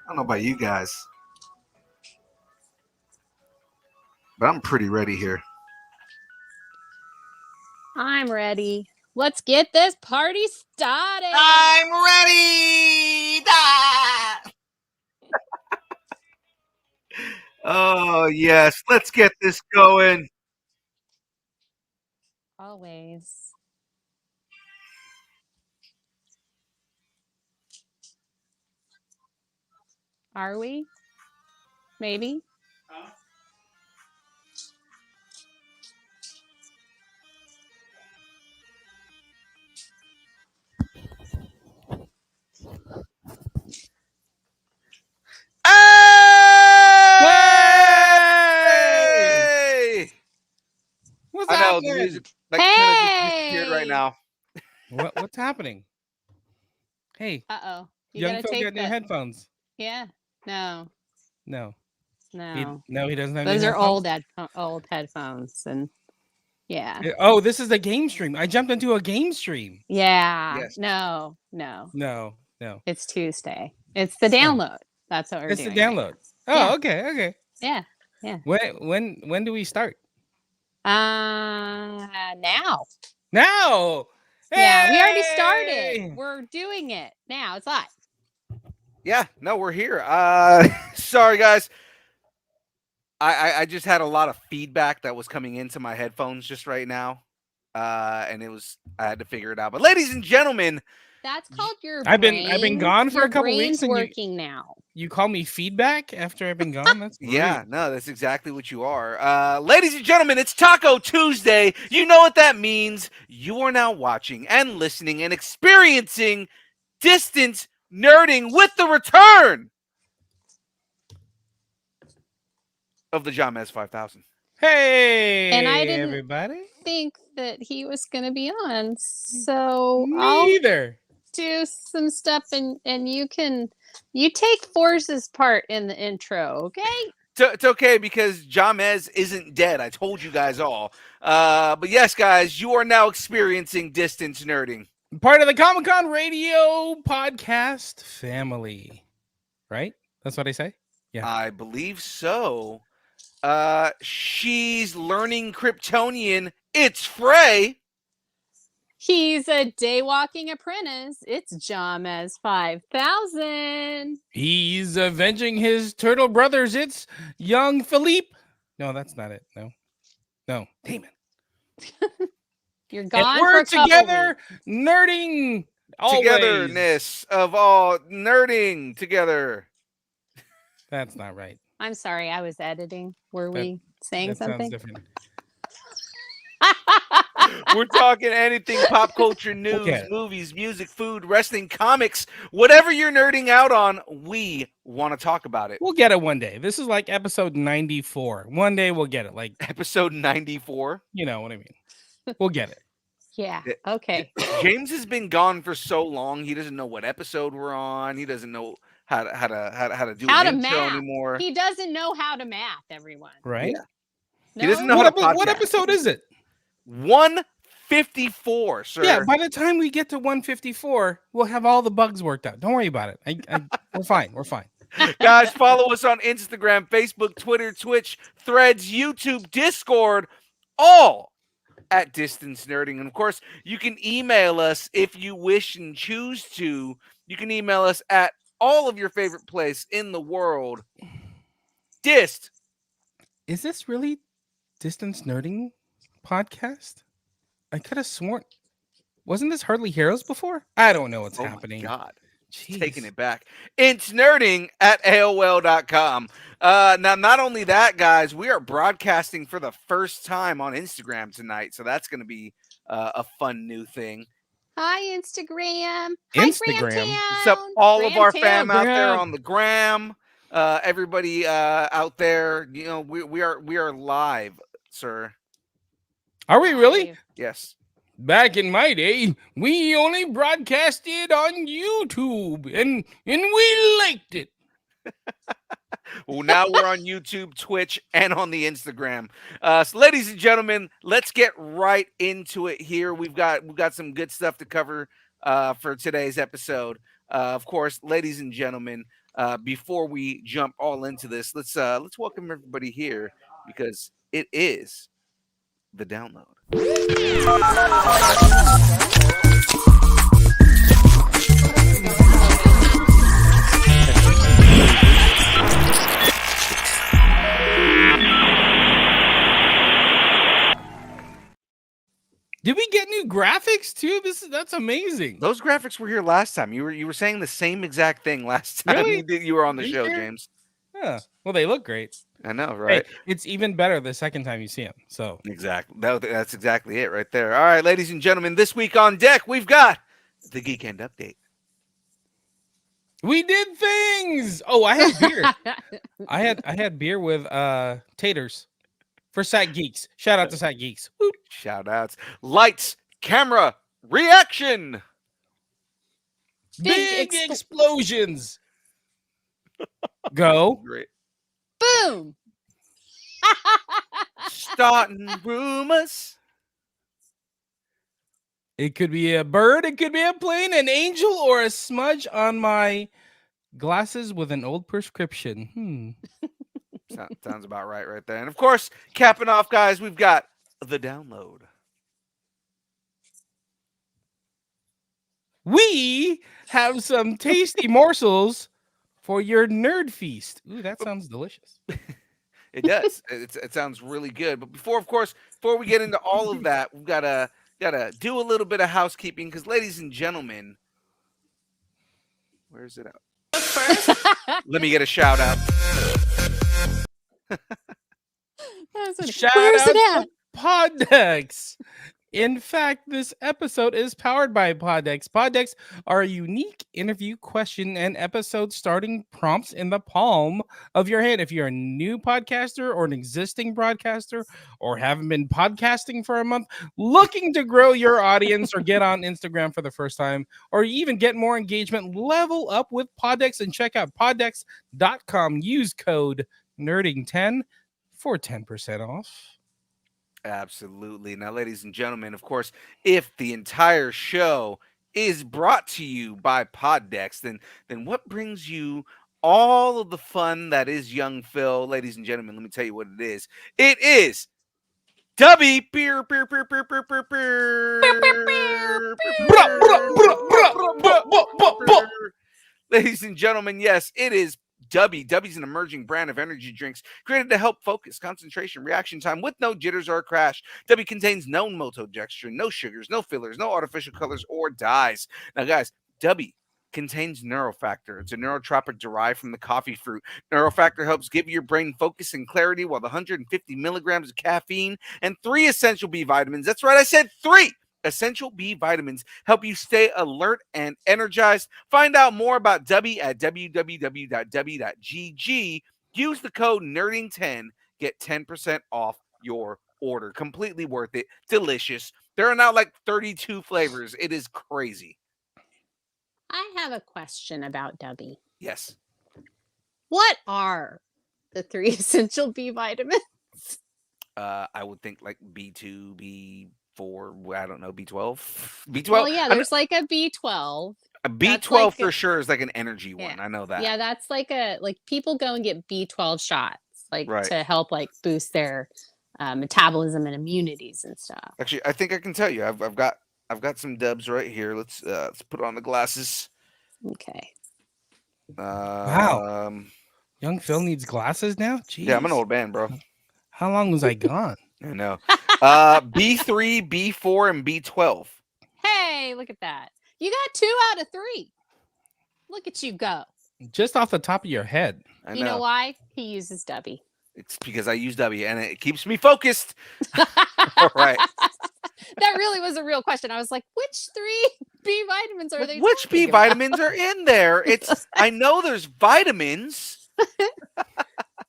I don't know about you guys, but I'm pretty ready here. I'm ready. Let's get this party started. I'm ready. Oh, yes. Let's get this going. Always. Are we? Maybe. Hey! What's I know the happening? music kind of just disappeared right Hey! now. What's happening? Hey, Uh-oh. You young gotta folk take got new the... headphones. Yeah. No. No, No. he doesn't have Those new are headphones. old headphones. And yeah. Oh, this is the game stream. I jumped into a game stream. Yeah. Yes. No. No. It's Tuesday. It's the download. That's what we're It's the doing. right download. now. Oh, okay. Yeah. When do we start? Now. Now. Yeah, we already Hey! started. We're doing it now. It's live. Yeah, no, we're here. Sorry, guys. I just had a lot of feedback that was coming into my headphones just right now. And I had to figure it out. But ladies and gentlemen, That's called your I've brain. been gone for your a couple brain's weeks, and working now. you call me feedback after I've been gone. That's yeah, rude. no, that's exactly what you are. Ladies and gentlemen, it's Taco Tuesday. You know what that means. You are now watching and listening and experiencing distance nerding with the return of the John Mez 5000. Hey, And I didn't everybody. think that he was going to be on. So I'll Neither. do some stuff and you take Force's part in the intro, okay? It's okay because Jamez isn't dead. I told you guys all. But yes, guys, you are now experiencing distance nerding. Part of the Comic Con Radio podcast family, right? That's what I say. Yeah, I believe so. She's learning Kryptonian. It's Frey. He's a day-walking apprentice. It's Jamez 5000. he's avenging his turtle brothers. It's young Philippe. No, that's not it. No, damn it. You're gone And for we're a couple together, weeks. nerding. Always. Togetherness of all nerding together. That's not right. I'm sorry, I was editing. Were we saying That sounds something? different. We're talking anything pop culture news, Okay. movies, music, food, wrestling, comics, whatever you're nerding out on, we want to talk about it. We'll get it one day. This is like episode 94. One day we'll get it. Like, Episode 94. you know what I mean. We'll get it. Yeah. Okay. James has been gone for so long, he doesn't know what episode we're on. He doesn't know how to do How an to intro math. anymore. He doesn't know how to math, everyone. Right? Yeah. He doesn't know What, how to what podcast. episode is it? 154, sir. Yeah, by the time we get to 154, we'll have all the bugs worked out. Don't worry about it. We're fine. We're fine. Guys, follow us on Instagram, Facebook, Twitter, Twitch, Threads, YouTube, Discord, all at Distance Nerding. And of course, you can email us if you wish and choose to. You can email us at all of your favorite place in the world. Dist. Is this really Distance Nerding podcast? I could have sworn. Wasn't this Hardly Heroes before? I don't know what's Oh happening. my God. Jeez. Taking it back. It's nerding at AOL.com. Now, not only that, guys, we are broadcasting for the first time on Instagram tonight. So that's going to be a fun new thing. Hi, Instagram. Hi, Instagram. What's up, all of our fam out there Gram. on the gram? Everybody out there, you know, we are live, sir. Are we really? Yes. Back in my day, we only broadcasted on YouTube, and we liked it. Well, now we're on YouTube, Twitch, and on the Instagram. So, ladies and gentlemen, let's get right into it here. We've got some good stuff to cover for today's episode. Of course, ladies and gentlemen, before we jump all into this, let's welcome everybody here because it is the download. Did we get new graphics too? That's amazing. Those graphics were here last time. You were saying the same exact thing last time Really? you were on the Are you show, sure? James. Yeah. Well, they look great. I know, Hey, right? it's even better the second time you see them. So Exactly. That's exactly it right there. All right, ladies and gentlemen, this week on deck, we've got the Geek End Update. we did things. Oh, I had beer. I had beer with taters for Sat Geeks. Shout out to Sat Geeks. Whoop. Shout outs. Lights, camera, reaction. Big explosions. Go. Great. Boom. Starting rumors. It could be a bird, it could be a plane, an angel, or a smudge on my glasses with an old prescription. Sounds about right there. And of course, capping off, guys, we've got the download. We have some tasty morsels for your nerd feast. Ooh, that sounds delicious. It does. It sounds really good. But before we get into all of that, we've gotta do a little bit of housekeeping because, ladies and gentlemen, where's it out? Let me get a shout out. Shout Where's out it to at? Poddex. In fact, this episode is powered by Poddex. Poddex are a unique interview question and episode starting prompts in the palm of your hand. If you're a new podcaster or an existing broadcaster or haven't been podcasting for a month, looking to grow your audience or get on Instagram for the first time, or even get more engagement, level up with Poddex and check out poddex.com. Use code NERDING10 for 10% off. Absolutely. Now, ladies and gentlemen, of course, if the entire show is brought to you by Poddex, then what brings you all of the fun that is Young Phil? Ladies and gentlemen, let me tell you what it is. It is Dubby beer. Ladies and gentlemen, yes, it is Dubby. Dubby's an emerging brand of energy drinks created to help focus, concentration, reaction time with no jitters or crash. Dubby contains no maltodextrin, no sugars, no fillers, no artificial colors or dyes. Now, guys, Dubby contains Neurofactor. It's a neurotropic derived from the coffee fruit. Neurofactor helps give your brain focus and clarity, while the 150 milligrams of caffeine and 3 essential B vitamins, that's right, I said 3 essential B vitamins, help you stay alert and energized. Find out more about Dubby at www.dubby.gg. Use the code NERDING10. Get 10% off your order. Completely worth it. Delicious. There are now like 32 flavors. It is crazy. I have a question about Dubby. Yes. What are the 3 essential B vitamins? I would think like B2, B4, I don't know, B12. B12. Well, yeah, there's like a B12. A B12 like for sure is like an energy one. Yeah. I know that. Yeah, that's like people go and get B12 shots, like Right. to help like boost their metabolism and immunities and stuff. Actually, I think I can tell you. I've got some dubs right here. Let's put on the glasses. Okay. Wow. Young Phil needs glasses now? Jeez. Yeah, I'm an old man, bro. How long was I gone? I know. B3, B4, and B12. Hey, look at that. You got 2 out of 3. Look at you go. Just off the top of your head. I You know why? He uses Dubby. It's because I use W and it keeps me focused. All right. That really was a real question. I was like, which 3 B vitamins are they? Which B talking about? vitamins are in there? I know there's vitamins.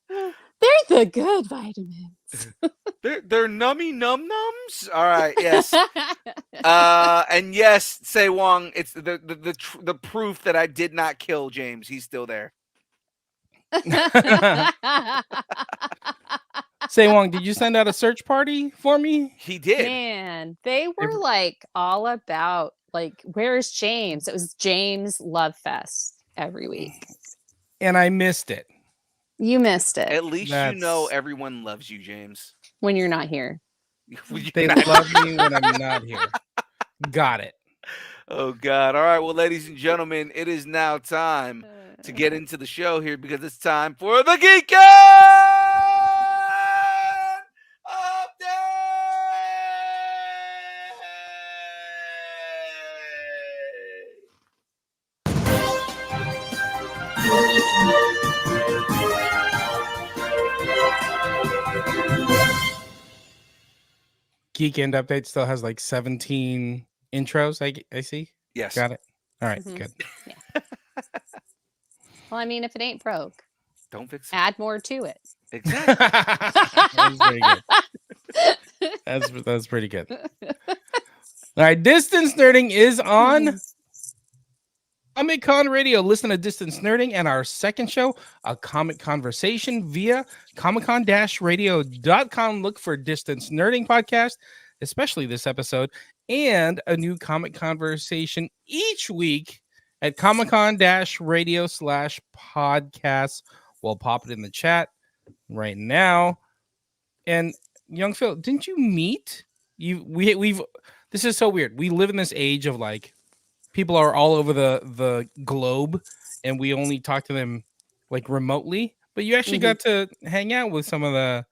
They're the good vitamins. They're nummy num nums. All right, yes. And yes, Say Wong, it's the proof that I did not kill James. He's still there. Wong, did you send out a search party for me? He did. Man, they were like all about like, where's James? It was James Love Fest every week. And I missed it. You missed it At least you know That's- everyone loves you, James. when you're not here. They love me when I'm not here. Got it. Oh God! All right, well, ladies and gentlemen, it is now time to get into the show here because it's time for the Geekend Update. Geekend Update still has like 17 intros. I see. Yes. Got it. All right, Mhm. good. Well, I mean, if it ain't broke, Don't fix it. add more to it. Exactly. That's pretty good. That's pretty good. All right, Distance Nerding is on Comic Con Radio. Listen to Distance Nerding and our second show, A Comic Conversation, via comiccon-radio.com. Look for Distance Nerding podcast, especially this episode, and a new Comic Conversation each week at comiccon-radio/podcast. We'll pop it in the chat right now. And young Phil, didn't you meet we've this is so weird. We live in this age of like people are all over the globe and we only talk to them like remotely, but you actually got to hang out with some of the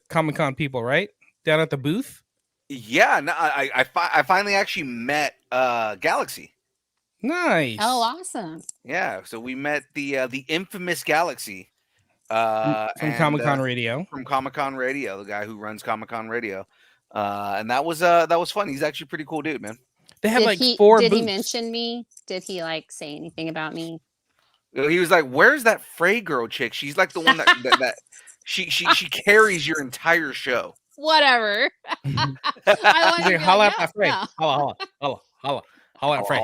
Comic-Con people, right? Down at the booth. Yeah. No, I finally actually met Galaxy. Nice. Oh, awesome. Yeah. So we met the infamous Galaxy. From Comic-Con Radio. From Comic-Con Radio, the guy who runs Comic-Con Radio. And that was fun. He's actually a pretty cool dude, man. They had Did four he booths. mention me? Did he like say anything about me? He was like, "Where's that Frey girl chick? She's like the one that she carries your entire show." Whatever. He's I like, wanna be holla like, at my Frey. no. Holla at Frey.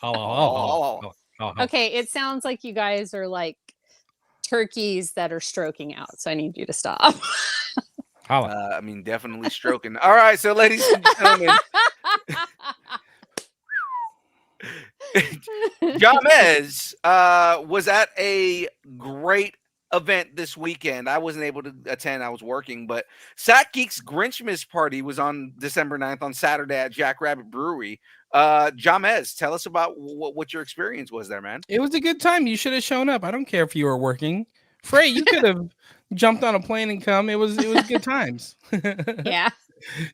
Holla. Okay, it sounds like you guys are like turkeys that are stroking out, so I need you to stop. Holla. I mean, definitely stroking. All right, so ladies and gentlemen, Jamez was at a great event this weekend. I wasn't able to attend. I was working, but Sack Geek's Grinchmas party was on December 9th on Saturday at Jackrabbit Brewery. Jamez, tell us about what your experience was there, man. It was a good time. You should have shown up. I don't care if you were working. Frey, you could have jumped on a plane and come. It was good times. Yeah.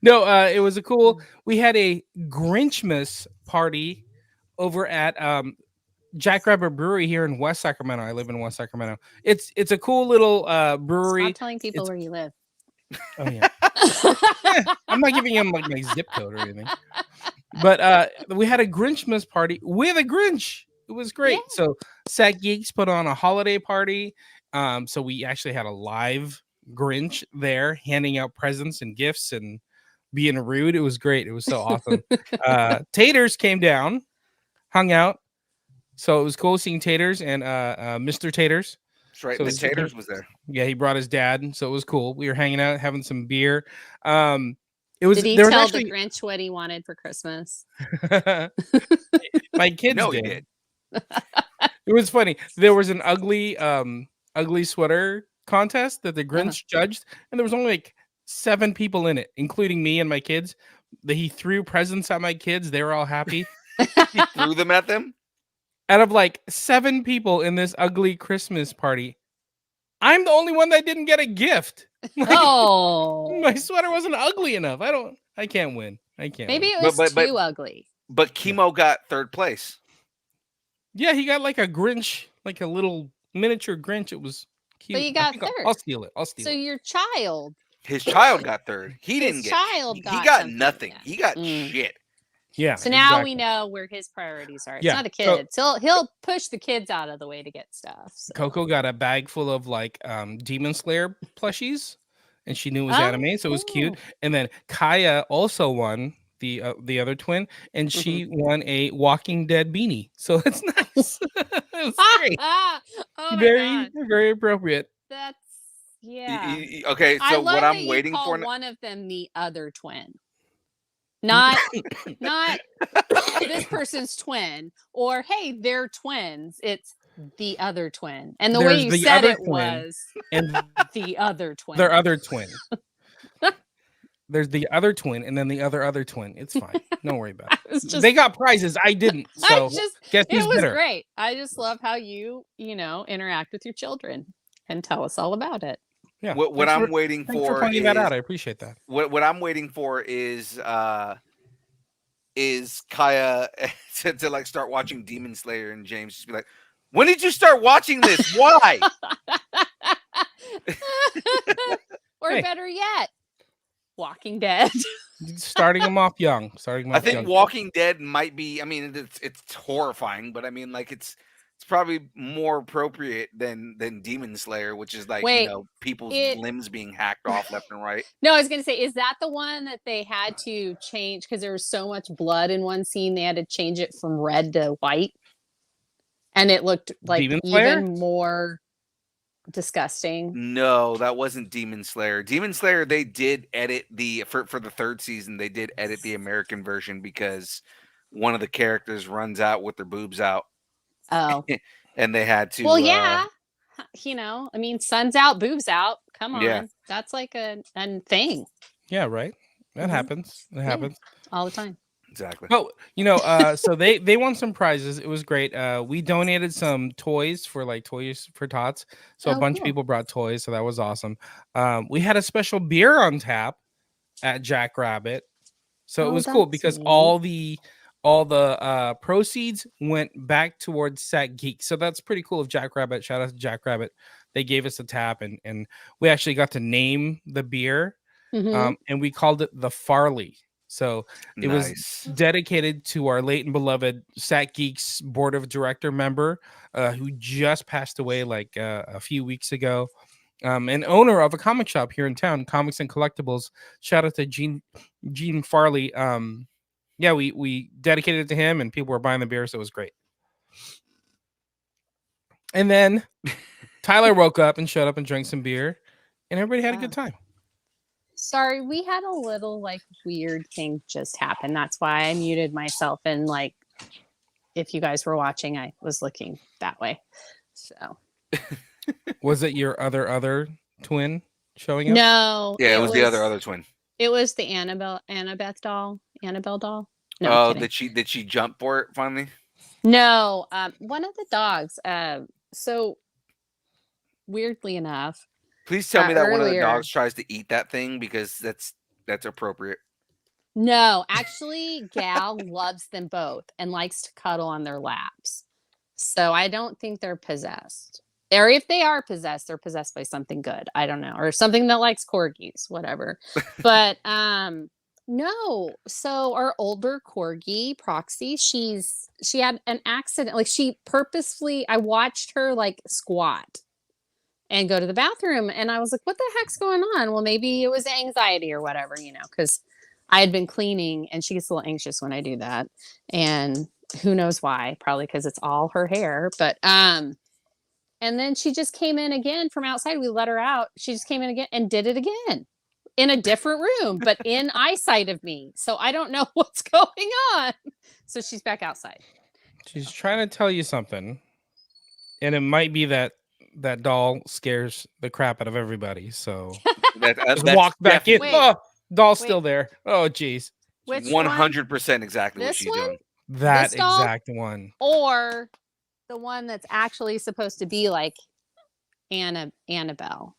No, it was a cool. We had a Grinchmas party over at Jackrabbit Brewery here in West Sacramento. I live in West Sacramento. It's a cool little brewery. Stop telling people where you live. Oh yeah. I'm not giving him like my zip code or anything. But we had a Grinchmas party with a Grinch. It was great. Yeah. So Sack Geeks put on a holiday party. So we actually had a live Grinch there handing out presents and gifts and being rude. It was great. It was so awesome. Taters came down, hung out. So it was cool seeing Taters and Mr. Taters. That's right. So The it's- Taters was there. Yeah, he brought his dad, so it was cool. We were hanging out, having some beer. It was Did he there was tell actually the Grinch what he wanted for Christmas? my kids No, he did. did. It was funny. There was an ugly sweater contest that the Grinch judged, and there was only like 7 people in it, including me and my kids. He threw presents at my kids. They were all happy. He threw them at them. Out of like 7 people in this ugly Christmas party, I'm the only one that didn't get a gift. Like, Oh, my sweater wasn't ugly enough. I can't win. I can't. maybe win. it was But- too ugly. But Chemo got 3rd place. Yeah, he got like a Grinch, like a little miniature Grinch. It was cute. you I got think third. I'll steal it. I'll steal So it. your child, His child got 3rd. He His didn't get. child He got got something, nothing. yeah. He got Mm. shit. Yeah. so now exactly. we know where his priorities are. It's Yeah, not the so- kids. He'll push the kids out of the way to get stuff. So. Coco got a bag full of like Demon Slayer plushies, and she knew it was Oh, anime, so it was cute. cool. And then Kaya also won the other twin, and she won a Walking Dead beanie. So it's nice. It was great. oh my Very, god, very appropriate. that's yeah. Okay, I so love what that I'm you waiting call for now. one of them the other twin, not this person's twin, or hey, they're twins. It's the other twin, and the way There's you the said other it twin. was And the other twin. their other twin. There's the other twin, and then the other twin. It's fine. Don't worry about it. It's just, They got prizes. I didn't. So I just, guess it who's was better? great. I just love how you interact with your children and tell us all about it. Yeah. What thanks I'm for- waiting Thanks for for pointing is that out. I appreciate that. what I'm waiting for is Kaya to like start watching Demon Slayer, and James just be like, "When did you start watching this? Why?" Or Hey. better yet, Walking Dead. Starting them off young. Starting them I off think young. Walking Dead might be. I mean, it's horrifying, but I mean, like it's probably more appropriate than Demon Slayer, which is like Wait, people's it- limbs being hacked off left and right. No, I was gonna say, is that the one that they had to change because there was so much blood in one scene? They had to change it from red to white, and it looked like Demon Slayer? even more disgusting. No, that wasn't Demon Slayer. Demon Slayer, they did edit for the third season. They did edit the American version because one of the characters runs out with their boobs out, Oh, and they had to. well, yeah. I mean, sun's out, boobs out. Come on, Yeah. that's like a thing Yeah, right. That Mhm. happens. It happens. all the time. Exactly. Oh, so they won some prizes. It was great. We donated some toys for Toys for Tots. So a Oh, bunch of cool. people brought toys, so that was awesome. We had a special beer on tap at Jack Rabbit. So it Oh, was cool that's because neat. all the proceeds went back towards Sack Geek. So that's pretty cool of Jack Rabbit. Shout out to Jack Rabbit. They gave us a tap and we actually got to name the beer. Mhm. And we called it the Farley. So it was Nice. dedicated to our late and beloved Sack Geeks board of director member who just passed away a few weeks ago. And owner of a comic shop here in town, Comics and Collectibles. Shout out to Gene Farley. Yeah, we dedicated it to him, and people were buying the beer, so it was great. And then Tyler woke up and showed up and drank some beer, and everybody had a good time. Sorry, we had a little weird thing just happen. That's why I muted myself. And if you guys were watching, I was looking that way. So Was it your other twin showing up? no, Yeah, it was the other twin. It was the Annabeth doll. Annabelle doll. No, Oh, I'm kidding. did she jump for it finally? No, one of the dogs. So weirdly enough, Please tell me that one of the earlier- dogs tries to eat that thing because that's appropriate. no, actually, Gal loves them both and likes to cuddle on their laps. So I don't think they're possessed. Or if they are possessed, they're possessed by something good. I don't know, or something that likes corgis, whatever. But no. So our older corgi, Proxy, she had an accident. She purposefully, I watched her squat and go to the bathroom, and I was like, what the heck's going on? Well, maybe it was anxiety or whatever, because I had been cleaning, and she gets a little anxious when I do that. And who knows why? Probably because it's all her hair. But and then she just came in again from outside. We let her out. She just came in again and did it again in a different room, but in eyesight of me. So I don't know what's going on. So she's back outside. She's trying to tell you something, and it might be that doll scares the crap out of everybody. So just walk back in. Wait. Oh, doll's Wait. still there. Oh, geez. Which one? 100% exactly what This she's one? doing. That This doll? exact one. Or the one that's actually supposed to be like Annabelle.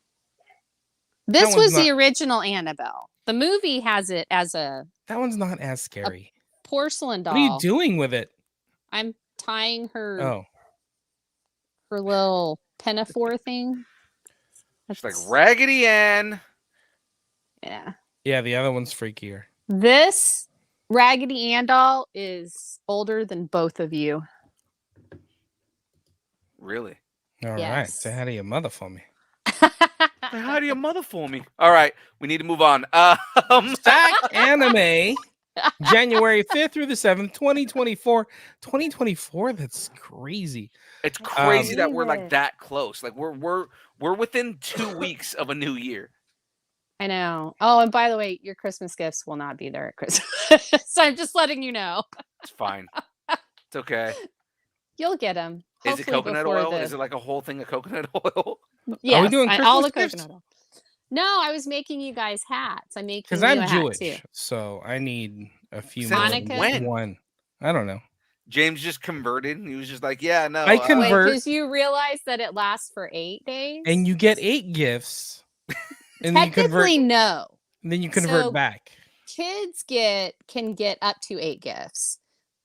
This one's was the not- original Annabelle. The movie has it as a That one's not as scary. porcelain doll. What are you doing with it? I'm tying her Oh, her little pinafore thing. She's like That's- Raggedy Ann. yeah. yeah, the other one's freakier. This Raggedy Ann doll is older than both of you. Really? All right. Yes. Say hi to your mother for me. How do your mother for me? All right, we need to move on. Stack Anime January 5th through the 7th, 2024. 2024, that's crazy. It's I crazy that believe we're like it. that close. Like we're within 2 weeks of a new year. I know. Oh, and by the way, your Christmas gifts will not be there at Christmas. So I'm just letting you know. It's fine. It's okay. You'll get them. Is it coconut oil? Is it like a whole thing of coconut oil? Yes, doing all the Christmas gifts? coconut oil. No, I was making you guys hats. I'm making Because you I'm a hat Jewish, too. so I need a few Since more. Hanukkah? when? One. I don't know. James just converted. And he was just like, yeah, no. I Wait, convert- because you realize that it lasts for 8 days? And you get 8 gifts. And then you convert. Technically, no. And then you convert So- back. Kids can get up to 8 gifts,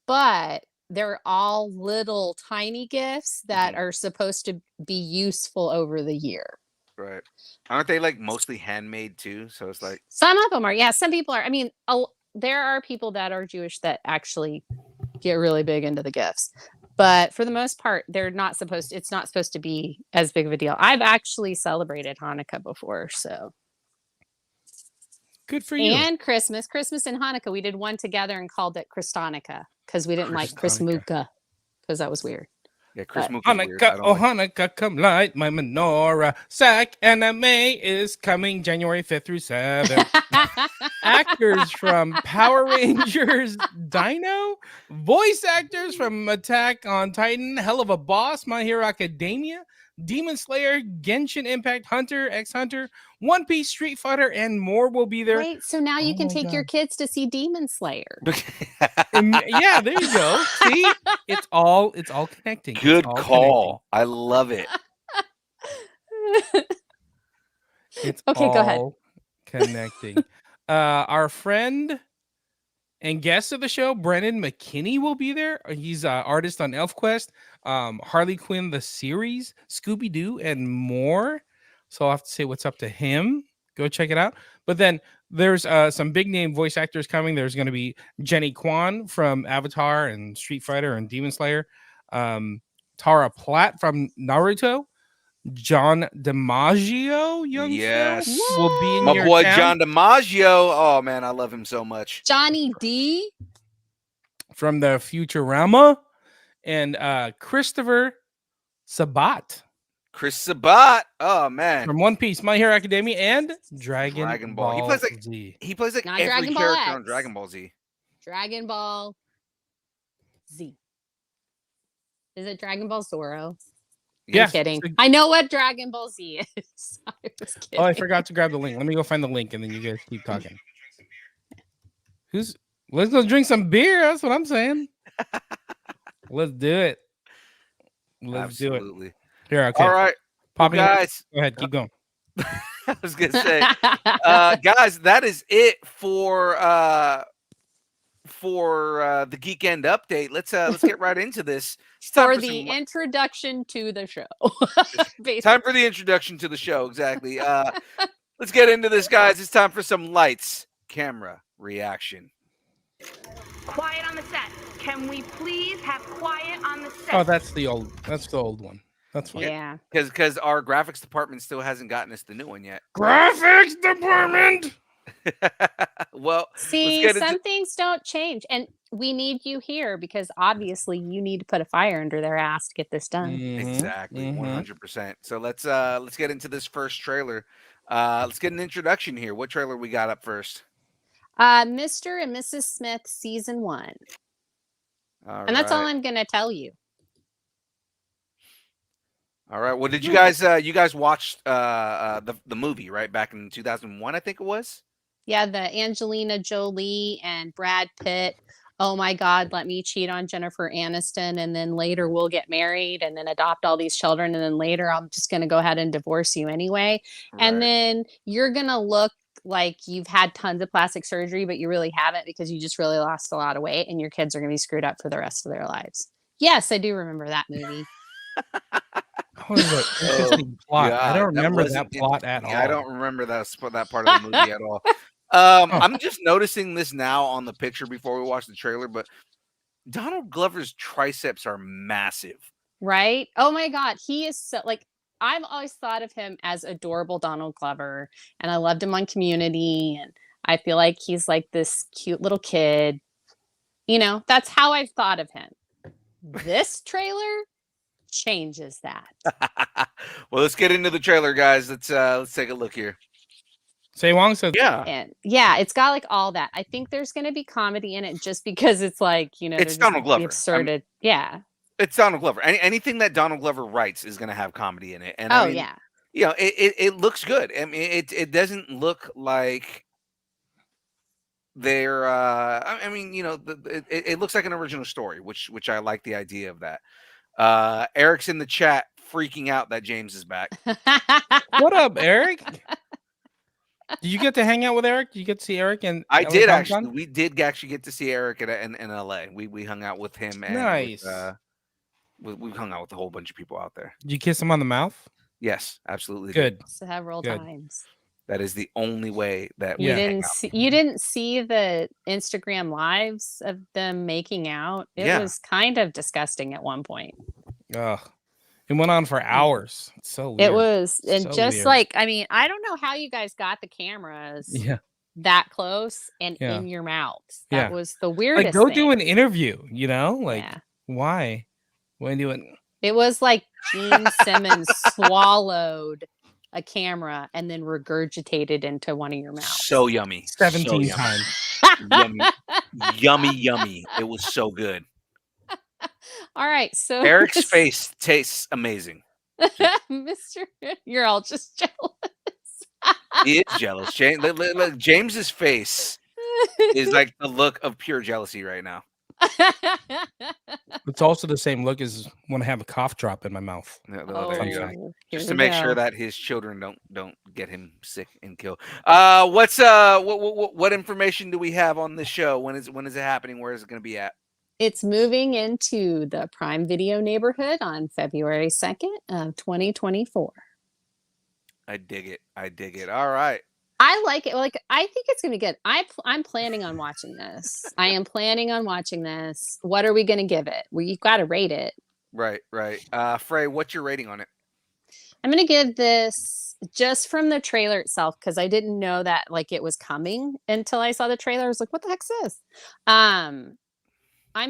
but they're all little tiny gifts that Mhm. are supposed to be useful over the year. Right. Aren't they like mostly handmade too? So it's like, Some of them are. Yeah, some people are. I mean, there are people that are Jewish that actually get really big into the gifts. But for the most part, it's not supposed to be as big of a deal. I've actually celebrated Hanukkah before, so. Good for you. And Christmas and Hanukkah, we did one together and called it Christonica because we didn't like Chrismukkah because that was weird. yeah, Chris But- Mook is weird. I Hanukkah, don't oh like Hanukkah, come light my menorah. Sack Anime is coming January 5th through 7th. Actors from Power Rangers Dino, voice actors from Attack on Titan, Hell of a Boss, My Hero Academia, Demon Slayer, Genshin Impact, Hunter x Hunter, One Piece, Street Fighter, and more will be there. Wait, so now you Oh can my take your God. kids to see Demon Slayer. Yeah, there you go. See, it's all connecting. It's Good all call. I love it. connecting. It's Okay, go ahead. all connecting. Our friend and guest of the show, Brennan McKinney, will be there. He's an artist on ElfQuest, Harley Quinn the series, Scooby Doo, and more. So I'll have to say what's up to him. Go check it out. But then there's some big name voice actors coming. There's going to be Jenny Kwan from Avatar and Street Fighter and Demon Slayer, Tara Platt from Naruto, John DiMaggio, Yes. will be in My your boy town. John DiMaggio. Oh man, I love him so much. Johnny D. From the Futurama, and Christopher Sabat Chris Sabat. Oh man. from One Piece, My Hero Academia, and Dragon, Dragon Ball. Ball. He plays like- Z. He plays like Not every Dragon Ball character on X. Dragon Ball Z. Dragon Ball Z. Is it Dragon Ball Zoro? Yeah. I'm kidding. so- I know what Dragon Ball Z is. I was kidding. Oh, I forgot to grab the link. Let me go find the link, and then you guys keep talking. Let's go drink some beer. That's what I'm saying. Let's do it. Let's do it. Absolutely. Here, okay. All right, Popping. guys. Go ahead. Keep going. I was gonna say, guys, that is it for the Geek End update. Let's get right into this. It's time For for the some- introduction to the show. Basically. time for the introduction to the show. Exactly. Let's get into this, guys. It's time for some lights, camera, reaction. Quiet on the set. Can we please have quiet on the set? Oh, that's the old one. That's fine. Yeah. Because our graphics department still hasn't gotten us the new one yet. Graphics department. Well, See, get into- some things don't change. And we need you here because obviously you need to put a fire under their ass to get this done. exactly, mhm. 100%. So let's get into this first trailer. Let's get an introduction here. What trailer we got up first? Mr. and Mrs. Smith season 1. And that's all I'm going to tell you. All right. Well, did you guys watch the movie right back in 2001? I think it was. Yeah, the Angelina Jolie and Brad Pitt. Oh my God, let me cheat on Jennifer Aniston. And then later we'll get married and then adopt all these children. And then later I'm just going to go ahead and divorce you anyway. And Right. then you're going to look like you've had tons of plastic surgery, but you really haven't because you just really lost a lot of weight and your kids are going to be screwed up for the rest of their lives. Yes, I do remember that movie. What is it? Interesting plot. I God, don't remember that wasn't plot at all. Yeah, I don't remember that part of the movie at all. I'm just noticing this now on the picture before we watch the trailer, but Donald Glover's triceps are massive. Right? Oh my God. He is so like, I've always thought of him as adorable Donald Glover, and I loved him on Community, and I feel like he's like this cute little kid. You know, that's how I've thought of him. This trailer changes that. Well, let's get into the trailer, guys. Let's take a look here. Say Wong said, Yeah, And yeah, it's got like all that. I think there's going to be comedy in it just because it's like, you know, It's they're just Donald Glover. the absurded. Yeah. it's Donald Glover. Anything that Donald Glover writes is going to have comedy in it. And Oh, I mean, yeah. you know, it looks good. I mean, it doesn't look like they're. I mean, you know, it looks like an original story, which I like the idea of that. Eric's in the chat freaking out that James is back. "What up, Eric? Did you get to hang out with Eric? Did you get to see Eric? And I LA did Comic actually. Con? We did actually get to see Eric in LA. We hung out with him and Nice. we hung out with a whole bunch of people out there. Did you kiss him on the mouth? Yes, absolutely. did. Good. Several Good. times. That is the only way that You Yeah. hang didn't out. see you didn't see the Instagram lives of them making out. It Yeah. was kind of disgusting at one point. Ugh. It went on for hours. It's so weird. It was, and So just weird. like, I mean, I don't know how you guys got the cameras Yeah. that close and Yeah. in your mouths. Yeah. That was the weirdest Like, go do thing. an interview, you know? Like, Yeah. why? Why do it? It was like Gene Simmons swallowed a camera and then regurgitated into one of your mouths. So yummy. 17 so times. yummy. Yummy. It was so good. All right, so Eric's face tastes amazing. Mr. You're all just jealous. He is jealous. James's face is like the look of pure jealousy right now. It's also the same look as when I have a cough drop in my mouth. Yeah, well, there you go. here Just we to make sure go. that his children don't get him sick and kill. What information do we have on this show? When is it happening? Where is it going to be at? It's moving into the Prime Video neighborhood on February 2nd of 2024. I dig it. All right. I like it. Like, I think it's gonna be good. I'm planning on watching this. I am planning on watching this. What are we gonna give it? You've got to rate it. Right. Frey, what's your rating on it? I'm gonna give this just from the trailer itself because I didn't know that like it was coming until I saw the trailer. I was like, what the heck's this? I'm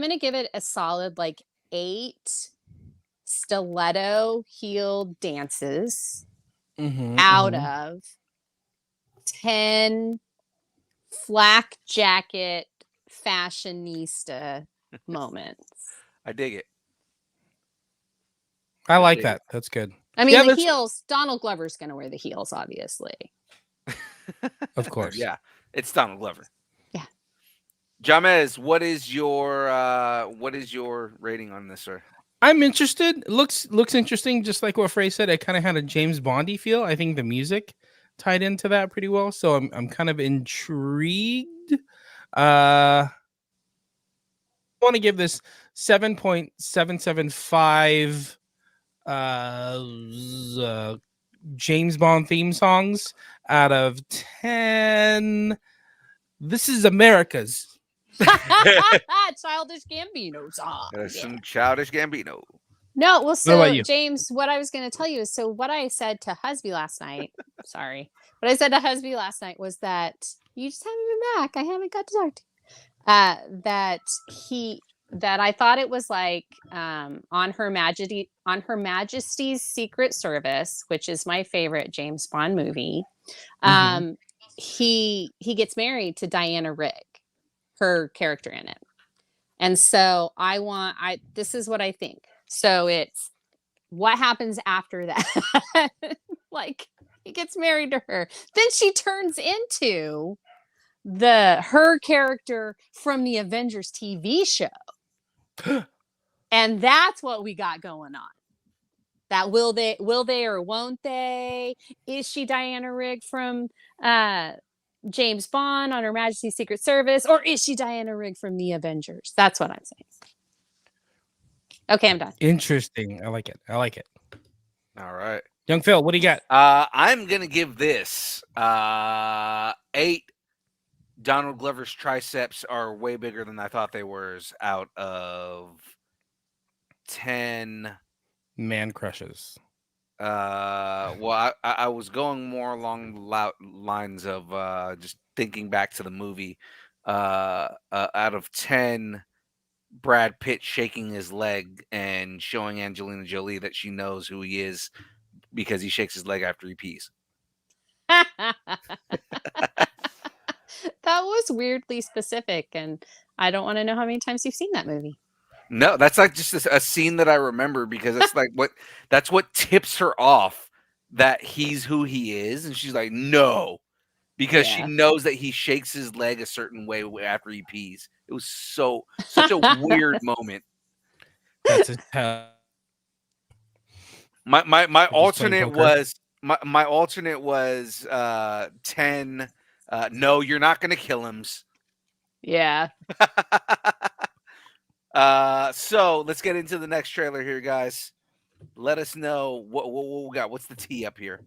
gonna give it a solid like 8 stiletto heel dances out of 10 flak jacket fashionista moments. I dig it. I like dig that. That's good. I mean, Yeah, the that's- heels, Donald Glover's going to wear the heels, obviously. Of course. Yeah. It's Donald Glover. Yeah. Jamez, what is your rating on this, sir? I'm interested. Looks interesting. Just like what Frey said, it kind of had a James Bondy feel. I think the music tied into that pretty well. So I'm kind of intrigued. I want to give this 7.775 James Bond theme songs out of 10. This is America's. Childish Gambino song. There's Yeah. some childish Gambino. No, well, about so you? James, what I was going to tell you is so what I said to Husby last night. Sorry, what I said to Husby last night was that you just haven't been back. I haven't got to talk to you. That I thought it was like on Her Majesty's Secret Service, which is my favorite James Bond movie. He gets married to Diana Rigg, her character in it. And so this is what I think. So it's what happens after that. Like he gets married to her. Then she turns into her character from the Avengers TV show. And that's what we got going on. That will they or won't they? Is she Diana Rigg from James Bond on Her Majesty's Secret Service, or is she Diana Rigg from the Avengers? That's what I'm saying. Okay, I'm done. Interesting. I like it. All right. Young Phil, what do you got? I'm gonna give this 8. Donald Glover's triceps are way bigger than I thought they were. Out of 10 Man crushes. Well, I was going more along the lines of just thinking back to the movie. Out of 10, Brad Pitt shaking his leg and showing Angelina Jolie that she knows who he is because he shakes his leg after he pees. That was weirdly specific, and I don't want to know how many times you've seen that movie. No, that's like just a scene that I remember because it's like that's what tips her off that he's who he is, and she's like, no, because she Yeah. knows that he shakes his leg a certain way after he pees. It was such a weird moment. That's a tell. My Just playing alternate poker. was my alternate was 10. No, you're not gonna kill him. Yeah. So let's get into the next trailer here, guys. Let us know what we got. What's the tea up here?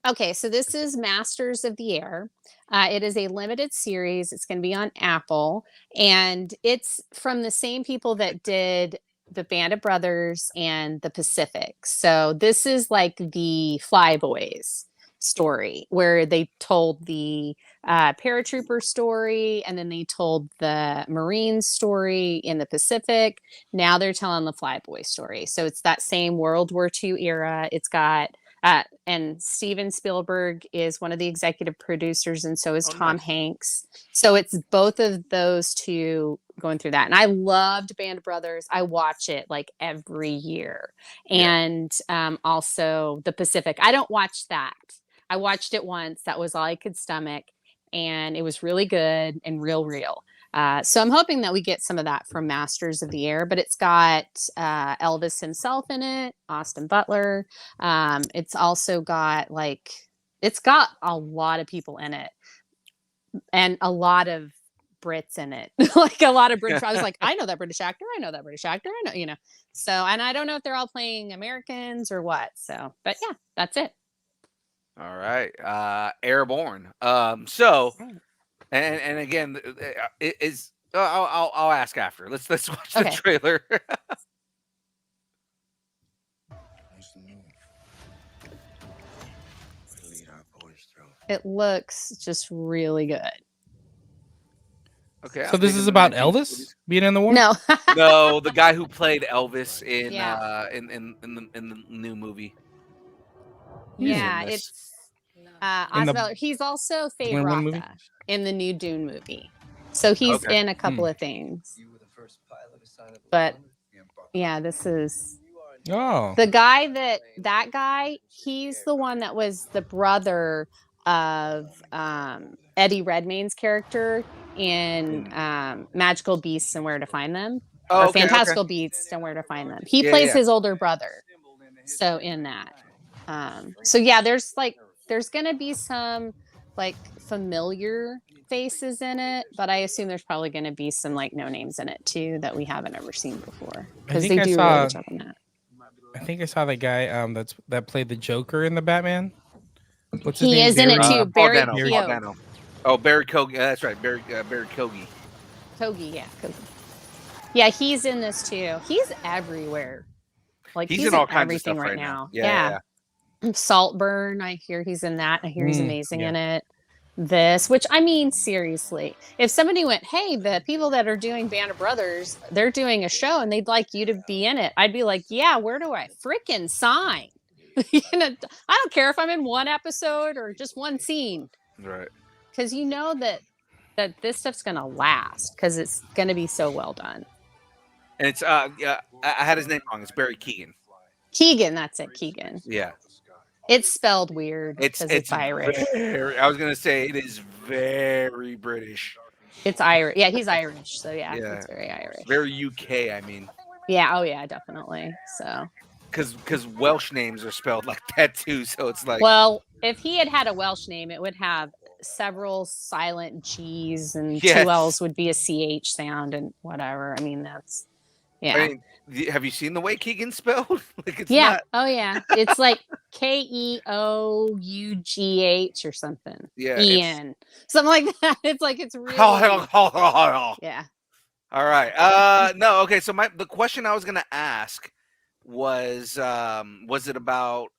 Okay, so this is Masters of the Air. It is a limited series. It's going to be on Apple, and it's from the same people that did the Band of Brothers and the Pacific. So this is like the Flyboys story, where they told the paratrooper story, and then they told the Marine story in the Pacific. Now they're telling the Flyboy story. So it's that same World War II era. It's got and Steven Spielberg is one of the executive producers, and so is Tom nice. Hanks. So it's both of those two going through that. And I loved Band of Brothers. I watch it like every year. Yeah. And also The Pacific. I don't watch that. I watched it once. That was all I could stomach. And it was really good and real. So I'm hoping that we get some of that from Masters of the Air, but it's got Elvis himself in it, Austin Butler. It's also got it's got a lot of people in it and a lot of Brits in it. Like a lot of British. I was like, I know that British actor. I know. So, and I don't know if they're all playing Americans or what. So, but yeah, that's it. All right. Airborne. So and again, it is I'll ask after. Let's watch the Okay. trailer. It looks just really good. Okay. So this is about Elvis being in the war? No. No, the guy who played Elvis in Yeah. in the new movie. Yeah, in this. it's In Austin the- Butler. He's also Faye When movie? Rotha in the new Dune movie. So he's Okay. in a couple of things. But yeah, this is Oh. the guy that guy, he's the one that was the brother of Eddie Redmayne's character in Magical Beasts and Where to Find Them. Oh, Or okay, Fantastical Beasts and Where to Find Them. He Yeah, plays yeah. his older brother. So in that. So yeah, there's gonna be some like familiar faces in it, but I assume there's probably gonna be some like no names in it too that we haven't ever seen before. Because think they I do saw- really good job on that. I think I saw that guy that played the Joker in the Batman. What's his He name? is in it Barry- too. Paul Barry Dano. Paul Keogh. Dano. Oh, Barry Kogi. That's right. Barry Kogi. Kogi, yeah, Kogi. Yeah, he's in this too. He's everywhere. Like He's in all kinds of everything stuff right right now. Yeah. Saltburn, I hear he's in that. I hear he's amazing yeah. in it. This, which I mean, seriously, if somebody went, hey, the people that are doing Band of Brothers, they're doing a show and they'd like you to be in it, I'd be like, yeah, where do I freaking sign? You know, I don't care if I'm in one episode or just one scene, Right. because you know that this stuff's gonna last because it's gonna be so well done. And it's yeah, I had his name wrong. It's Barry Keoghan. Keegan, that's it, Keegan. Yeah. It's spelled weird because it's Irish. I was gonna say it is very British, It's Irish. Yeah, he's Irish. So yeah, Yeah. it's very Irish. very UK. I mean, Yeah. Oh yeah, definitely. So because Welsh names are spelled like that too. So it's like, well, if he had a Welsh name, it would have several silent G's and Yes. two L's would be a CH sound and whatever. I mean, that's yeah. I mean, have you seen the way Keegan's spelled? Like it's Yeah. not. Oh yeah. It's like Keough or something. Yeah. it's- Ian. Something like that. It's like it's really All yeah. right. No. Okay. So the question I was gonna ask was it about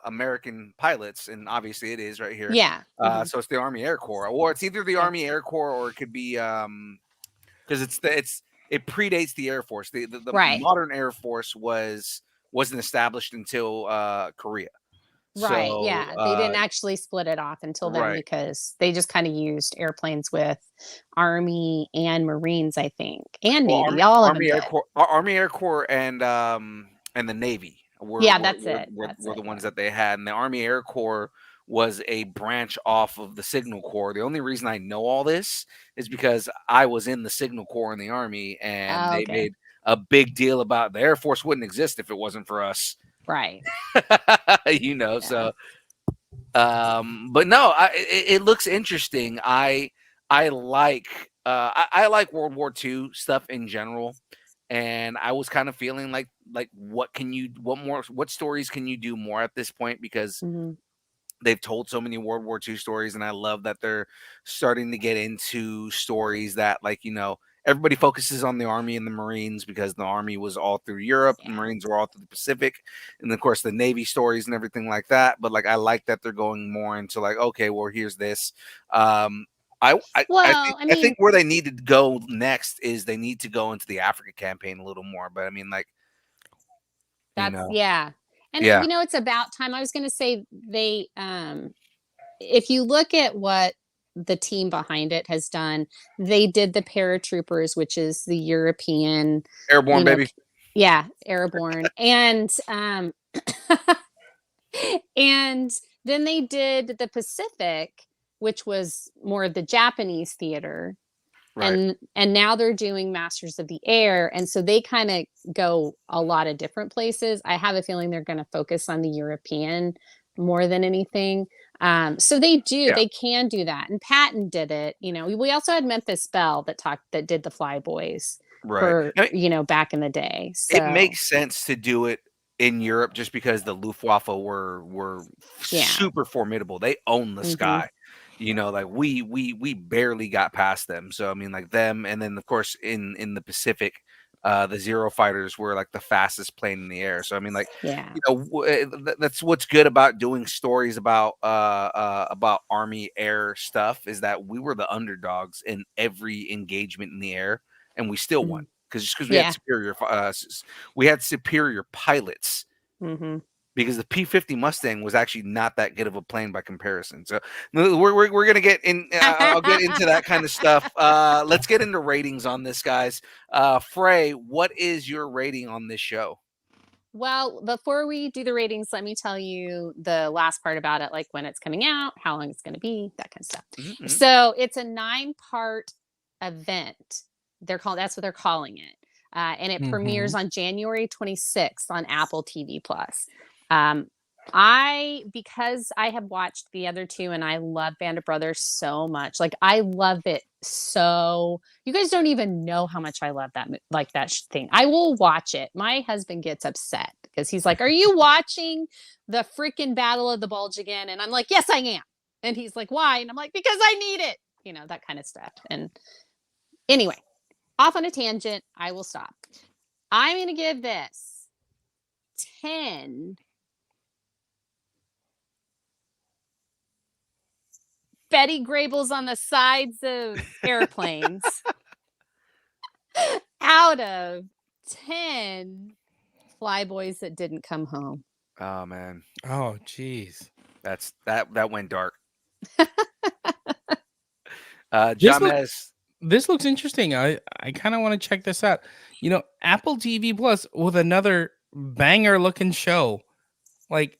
American pilots, and obviously it is right here. Yeah. Mhm. So it's the Army Air Corps, or it's either the Yeah. Army Air Corps, or it could be because it predates the Air Force. The Right. modern Air Force wasn't established until Korea. Right. So, Yeah. They didn't actually split it off until then right. because they just kind of used airplanes with Army and Marines, I think, and Well, Navy. All of them Army Air did. Corps, Army Air Corps, and the Navy Yeah, that's it. That's were the it, ones yeah. that they had, and the Army Air Corps was a branch off of the Signal Corps. The only reason I know all this is because I was in the Signal Corps in the Army, and Oh, they okay. made a big deal about the Air Force wouldn't exist if it wasn't for us. Right. You know, Yeah. so but no, it looks interesting. I like I like World War II stuff in general, and I was kind of feeling like what stories can you do more at this point, because Mhm. they've told so many World War II stories, and I love that they're starting to get into stories that, like, you know, everybody focuses on the Army and the Marines because the Army was all through Europe, the Yeah. Marines were all through the Pacific, and of course the Navy stories and everything like that. But like, I like that they're going more into like, okay, well, here's this. Well, I I mean, think where they need to go next is they need to go into the Africa campaign a little more. But I mean, like, you that's know, yeah. And yeah, it's about time. I was going to say they if you look at what the team behind it has done, they did the paratroopers, which is the European, airborne baby. yeah, airborne. And and then they did the Pacific, which was more of the Japanese theater. Right. And now they're doing Masters of the Air, and so they kind of go a lot of different places. I have a feeling they're going to focus on the European more than anything. So Yeah. they can do that, and Patton did it. We also had Memphis Belle that did the Flyboys Right. for I mean, back in the day. it So makes sense to do it in Europe just because the Luftwaffe were yeah. super formidable. They own the Mhm. sky. You know, like we barely got past them. So I mean, like them, and then of course in the Pacific, the Zero fighters were like the fastest plane in the air. So I mean, like, Yeah. you know, that's what's good about doing stories about Army air stuff, is that we were the underdogs in every engagement in the air, and we still won. Mhm. Because Yeah. we had superior pilots, Hmm. because the P-50 Mustang was actually not that good of a plane by comparison. So we're gonna get in. I'll get into that kind of stuff. Let's get into ratings on this, guys. Frey, what is your rating on this show? Well, before we do the ratings, let me tell you the last part about it, like when it's coming out, how long it's going to be, that kind of stuff. Mm-hmm. So it's a 9-part event. That's what they're calling it. And it premieres on January 26th on Apple TV Plus. Because I have watched the other two and I love Band of Brothers so much. Like, I love it so. You guys don't even know how much I love that thing. I will watch it. My husband gets upset because he's like, "Are you watching the freaking Battle of the Bulge again?" And I'm like, "Yes, I am." And he's like, "Why?" And I'm like, "Because I need it." That kind of stuff. And anyway, off on a tangent, I will stop. I'm going to give this 10 Betty Grables on the sides of airplanes out of 10 Flyboys that didn't come home. Oh man, Oh, jeez. that went dark. This Jamez. This looks interesting. I kind of want to check this out. Apple TV Plus with another banger looking show. Like,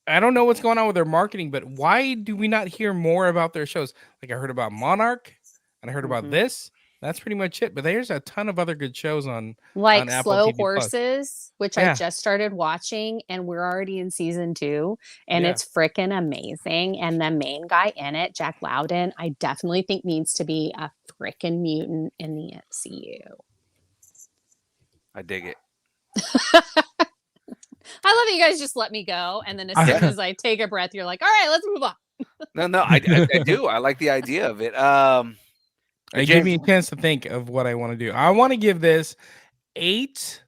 I don't know what's going on with their marketing, but why do we not hear more about their shows? Like, I heard about Monarch and I heard about this. That's pretty much it. But there's a ton of other good shows on Like Apple Slow TV Plus. Horses, which I just started watching, and we're already in season 2, and it's freaking amazing. And the main guy in it, Jack Loudon, I definitely think needs to be a freaking mutant in the MCU. I dig it. I love that you guys just let me go, and then as soon as I take a breath, you're like, "All right, let's move on." No, I do. I like the idea of it. Give me a chance to think of what I want to do. I want to give this 8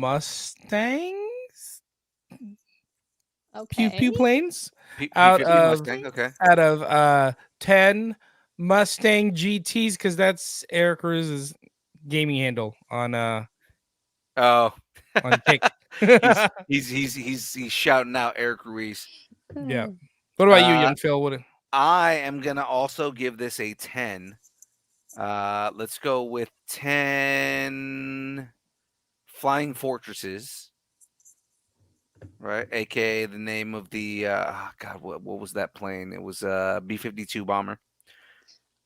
Mustangs, Okay. pew planes, P- out P50 of Mustang. Okay. out of 10 Mustang GTs, because that's Eric Cruz's gaming handle on Oh, Kick. he's shouting out Eric Ruiz. Yeah. What about you, Uh, young Phil? What? I am gonna also give this a 10. Let's go with 10 Flying Fortresses. Right, aka the name of the God, what was that plane? It was a B-52 bomber.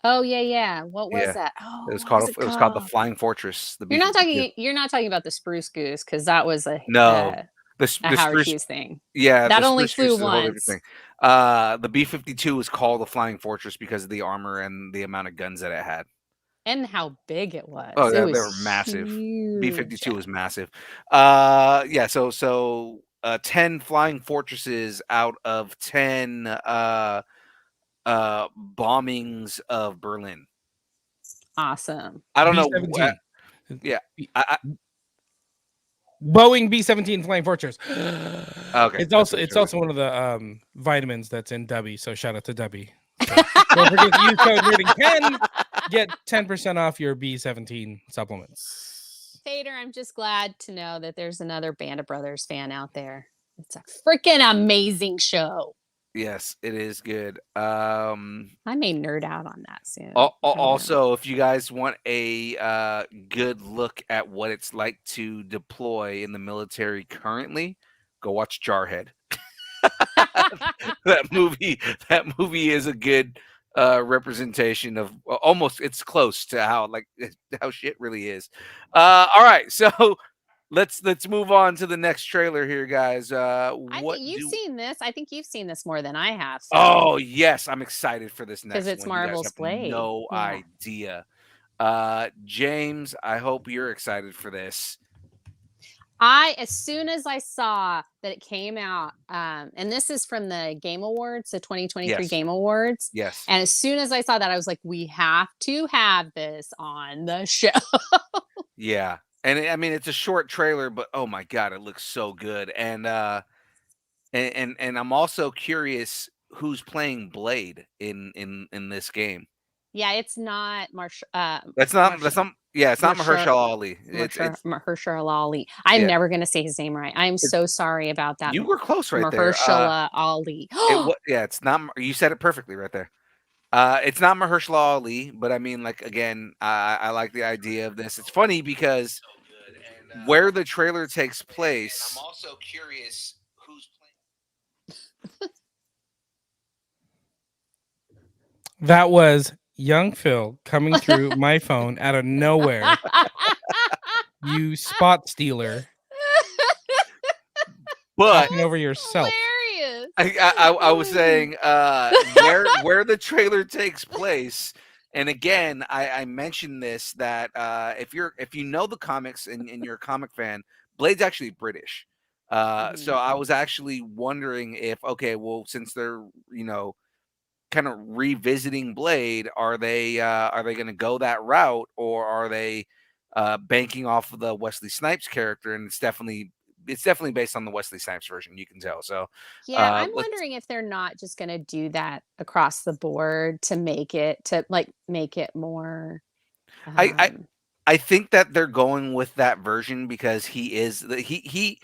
Oh yeah. What was Yeah. that? Oh, It was what called was it was called the Flying Fortress. The You're not B-52. talking about the Spruce Goose, because that was No, the a Howard Spruce. Hughes thing. Yeah, That the only Spruce flew Goose is a whole different once. thing. The B-52 was called the Flying Fortress because of the armor and the amount of guns that it had. And how big it was. Oh, It yeah, was they were massive. huge. B-52 was massive. Yeah, so 10 Flying Fortresses out of 10 bombings of Berlin. Awesome. I don't know. B-17. Yeah, I Boeing B-17 Flying Fortress. okay. It's that's also what it's you're also one of the vitamins that's in Dubby. So shout out to Dubby. So don't forget to use code Nerding10. Get 10% off your B-17 supplements. Fader, I'm just glad to know that there's another Band of Brothers fan out there. It's a freaking amazing show. Yes, it is good. I may nerd out on that soon. I don't know. Also, if you guys want a good look at what it's like to deploy in the military currently, go watch Jarhead. That movie is a good representation of almost, it's close to how shit really is. All right, so let's move on to the next trailer here, guys. I think you've seen this more than I have. So. Oh yes, I'm excited for this next one. it's Marvel's you guys have Blade. no Yeah. idea. James, I hope you're excited for this. As soon as I saw that it came out, and this is from the Game Awards, the 2023 Yes. Game Awards. Yes. And as soon as I saw that, I was like, we have to have this on the show. Yeah. And I mean, it's a short trailer, but oh my god, it looks so good. And I'm also curious who's playing Blade in this game. Yeah, it's not It's not Mahershala Ali. It's Mahershala Ali. I'm never going to say his name right. I'm so sorry about that. You were close right there. Mahershala Ali. It's not. You said it perfectly right there. It's not Mahershala Ali, but I mean, like, again, I like the idea of this. It's funny because where the trailer takes place. I'm also curious who's playing. That was young Phil coming through my phone out of nowhere. You spot stealer. But talking over yourself. Hilarious. I was saying where the trailer takes place, and again I mentioned this, that if you know the comics and you're a comic fan, Blade's actually British. So I was actually wondering if, okay, well, since they're kind of revisiting Blade, are they going to go that route, or are they banking off of the Wesley Snipes character? And it's definitely based on the Wesley Snipes version, you can tell. So yeah, I'm wondering if they're not just going to do that across the board to make it more. I think that they're going with that version because he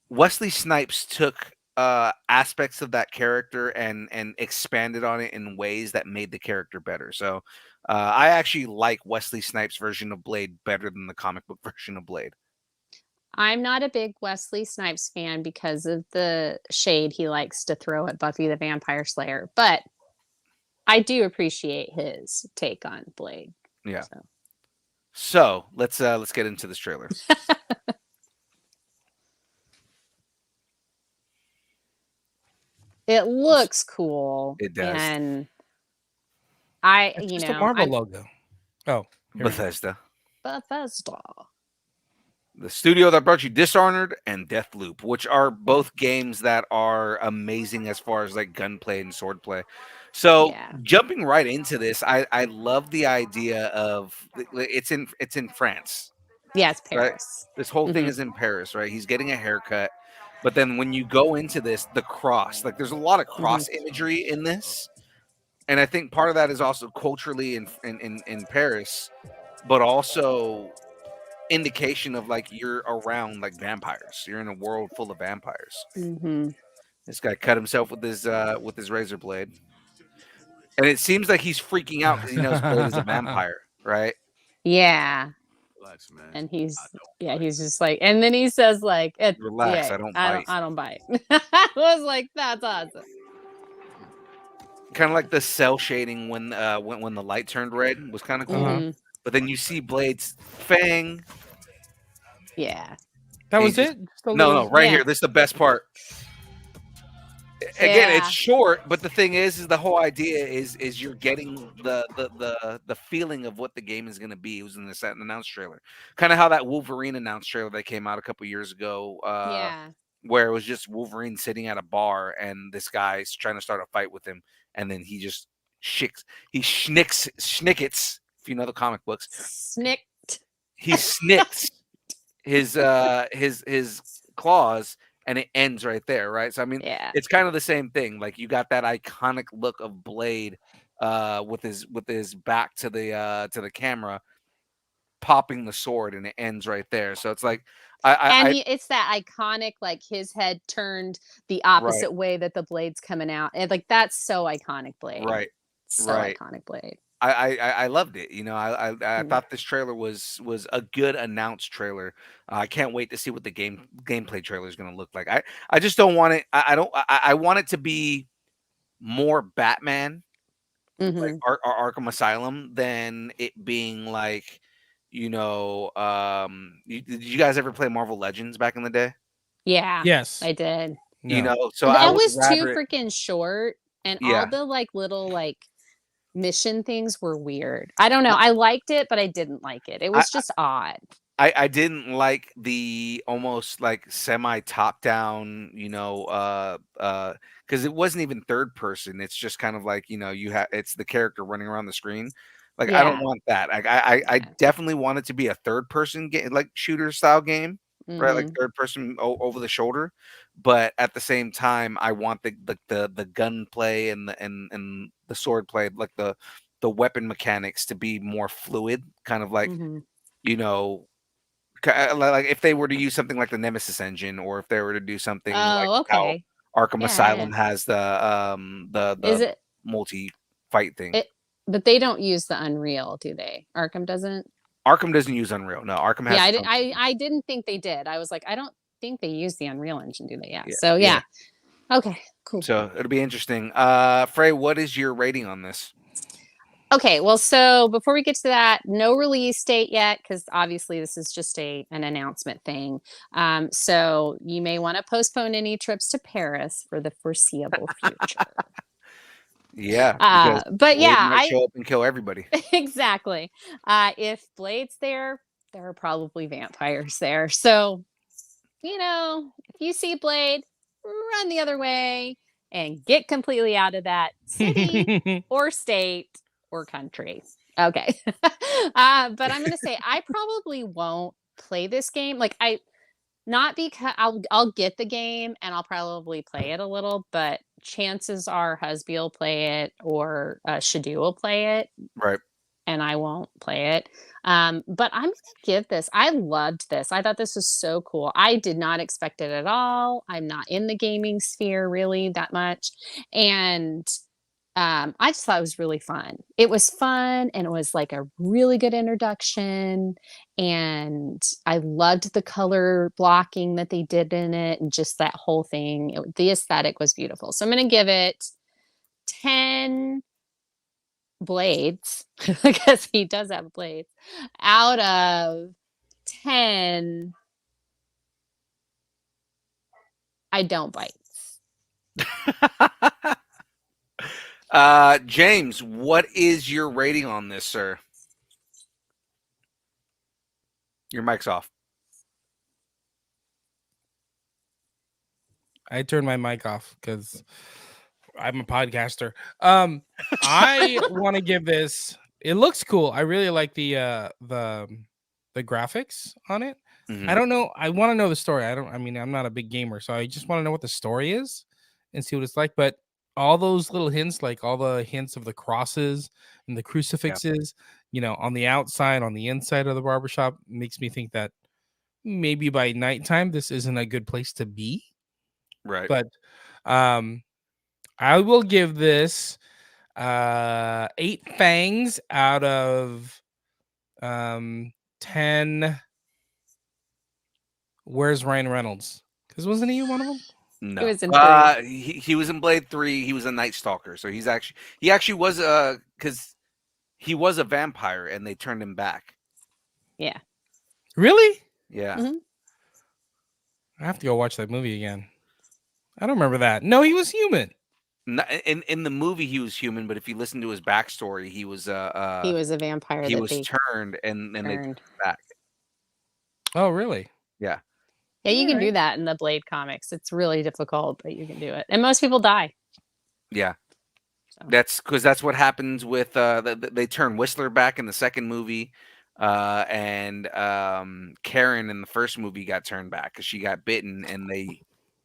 Wesley Snipes took aspects of that character and expanded on it in ways that made the character better. So I actually like Wesley Snipes' version of Blade better than the comic book version of Blade. I'm not a big Wesley Snipes fan because of the shade he likes to throw at Buffy the Vampire Slayer, but I do appreciate his take on Blade. Yeah. So let's get into this trailer. It looks cool. It does. And it's just a Marvel logo. Oh, Bethesda. Bethesda. The studio that brought you Dishonored and Deathloop, which are both games that are amazing as far as like gunplay and swordplay. So jumping right into this, I love the idea of it's in France. Yeah, it's Right. Paris. This whole thing Mhm. is in Paris, right? He's getting a haircut. But then when you go into this, the cross, like there's a lot of cross imagery in this. And I think part of that is also culturally in Paris, but also indication of like you're around like vampires. You're in a world full of vampires. Mhm. This guy cut himself with his razor blade. And it seems like he's freaking out because he knows Blade is a vampire, right? Yeah. Relax, man. And he's he's just like, and then he says like, Relax, yeah, I don't bite. I don't bite. I was like, that's awesome. Kind of like the cell shading when the light turned red was kind of cool. Uh-huh. Mhm. But then you see Blade's fang. Yeah. That He was just- it? Just a No, little- no, right Yeah. here. This is the best part. Again, Yeah. it's short, but the thing is the whole idea is you're getting the feeling of what the game is going to be. It was in this announced trailer, kind of how that Wolverine announced trailer that came out a couple years ago. Yeah. Where it was just Wolverine sitting at a bar and this guy's trying to start a fight with him, and then he just schnickets. If you know the comic books, Snicked. he snicks his claws, and it ends right there, right? So I mean, Yeah. it's kind of the same thing. Like you got that iconic look of Blade, with his back to the camera, popping the sword, and it ends right there. So it's like It's that iconic, like his head turned the opposite way that the blade's coming out. And like that's so iconic, Blade. right. So right. iconic, Blade. I loved it. You know, I Mhm. thought this trailer was a good announced trailer. I can't wait to see what the gameplay trailer is going to look like. I just don't want it. I want it to be more Batman, like Mhm. Arkham Asylum, than it being like, you know, did you guys ever play Marvel Legends back in the day? Yeah. Yes. I did. You No. know, so I That would was too rather freaking short, and Yeah. all the like little like mission things were weird. I don't know. I liked it, but I didn't like it. It was just odd. I didn't like the almost like semi top down, you know, because it wasn't even third person. It's just kind of like, you know, it's the character running around the screen. Like I don't Yeah. want that. I Yeah. definitely want it to be a third person game, like shooter style game, right? Like Mhm. third person over the shoulder. But at the same time, I want the gunplay and the sword play, like the weapon mechanics to be more fluid, kind of like, Mhm. you know, like if they were to use something like the Nemesis engine, or if they were to do something like Oh, how okay. Arkham Yeah, Asylum yeah. has Is the it multi fight thing. but they don't use the Unreal, do they? Arkham doesn't? Arkham doesn't use Unreal. No, Arkham has Yeah, its own thing. I didn't think they did. I was like, I don't think they use the Unreal Engine, do they? Yeah. Yeah, So yeah. yeah. Okay, cool. So it'll be interesting. Frey, what is your rating on this? Okay, well, so before we get to that, no release date yet, because obviously this is just an announcement thing. So you may want to postpone any trips to Paris for the foreseeable future. Yeah, because But Blade yeah, might show up and kill everybody. exactly. If Blade's there are probably vampires there. So, you know, if you see Blade, run the other way and get completely out of that city or state or country. Okay. But I'm going to say I probably won't play this game. Like not because I'll get the game and I'll probably play it a little, but chances are Husby will play it or Shadu will play it, Right. and I won't play it. But I'm gonna give this. I loved this. I thought this was so cool. I did not expect it at all. I'm not in the gaming sphere really that much, and I just thought it was really fun. It was fun, and it was like a really good introduction. And I loved the color blocking that they did in it, and just that whole thing. The aesthetic was beautiful. So I'm going to give it 10 blades because he does have blades out of 10. I don't bite. James, what is your rating on this, sir? Your mic's off. I turned my mic off because I'm a podcaster. I want to give this. It looks cool. I really like the graphics on it. Mhm. I don't know. I want to know the story. I mean, I'm not a big gamer, so I just want to know what the story is and see what it's like. But all those little hints, like all the hints of the crosses and the crucifixes, on the outside, on the inside of the barbershop, makes me think that maybe by nighttime this isn't a good place to be. Right. But I will give this 8 fangs out of 10. Where's Ryan Reynolds? Because wasn't he one of them? No. was in 3. He was in Blade 3. He was a Night Stalker. So he actually was because he was a vampire and they turned him back. Yeah. Really? Yeah. Mhm. I have to go watch that movie again. I don't remember that. No, he was human. In the movie he was human, but if you listen to his backstory, he was He was a vampire he that was they turned and they turned turned. him back. Oh, really? Yeah. Yeah, you can Alright. do that in the Blade comics. It's really difficult, but you can do it. And most people die. Yeah. So. That's because that's what happens with they turn Whistler back in the second movie, and Karen in the first movie got turned back because she got bitten, and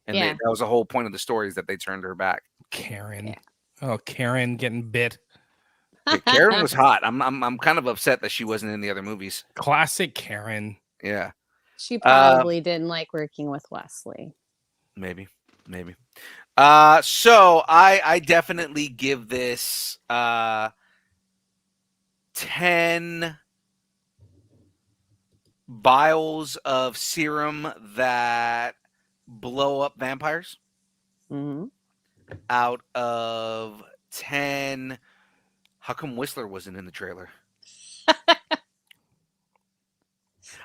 Yeah. that was the whole point of the story is that they turned her back. Karen. Yeah. Oh, Karen getting bit. Yeah, Karen was hot. I'm kind of upset that she wasn't in the other movies. Classic Karen. Yeah, She probably didn't like working with Wesley. maybe. So I definitely give this 10 vials of serum that blow up vampires Hmm. out of 10. How come Whistler wasn't in the trailer?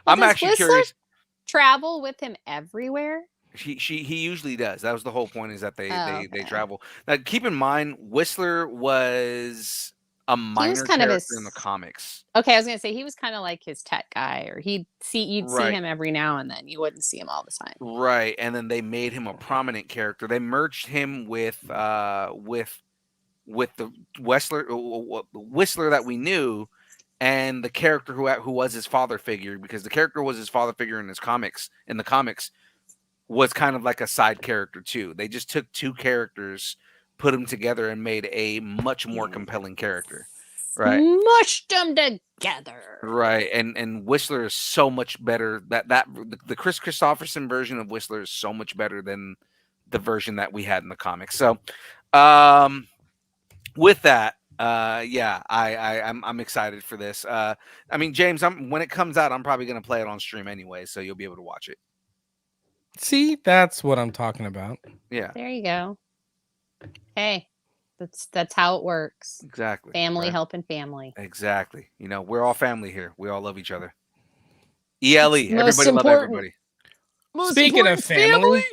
I'm does actually Whistler curious. travel with him everywhere? He usually does. That was the whole point, is that they Okay. travel. Now keep in mind, Whistler was a minor kind of character in the his- comics. Okay, I was gonna say he was kind of like his tech guy, or you'd see Right. him every now and then. You wouldn't see him all the time. Right, and then they made him a prominent character. They merged him with the Whistler that we knew, and the character who was his father figure, because the character was his father figure in the comics, was kind of like a side character too. They just took two characters, put them together, and made a much more compelling character. Right. Mushed them together. Right, and Whistler is so much better. The Chris Christopherson version of Whistler is so much better than the version that we had in the comics. So, with that, yeah, I'm excited for this. I mean, James, when it comes out, I'm probably going to play it on stream anyway, so you'll be able to watch it. See, that's what I'm talking about. Yeah, There you go. Hey, that's how it works. exactly. Family right? helping family. Exactly. You know, we're all family here. We all love each other. ELE, It's most everybody love important. everybody. Speaking of family,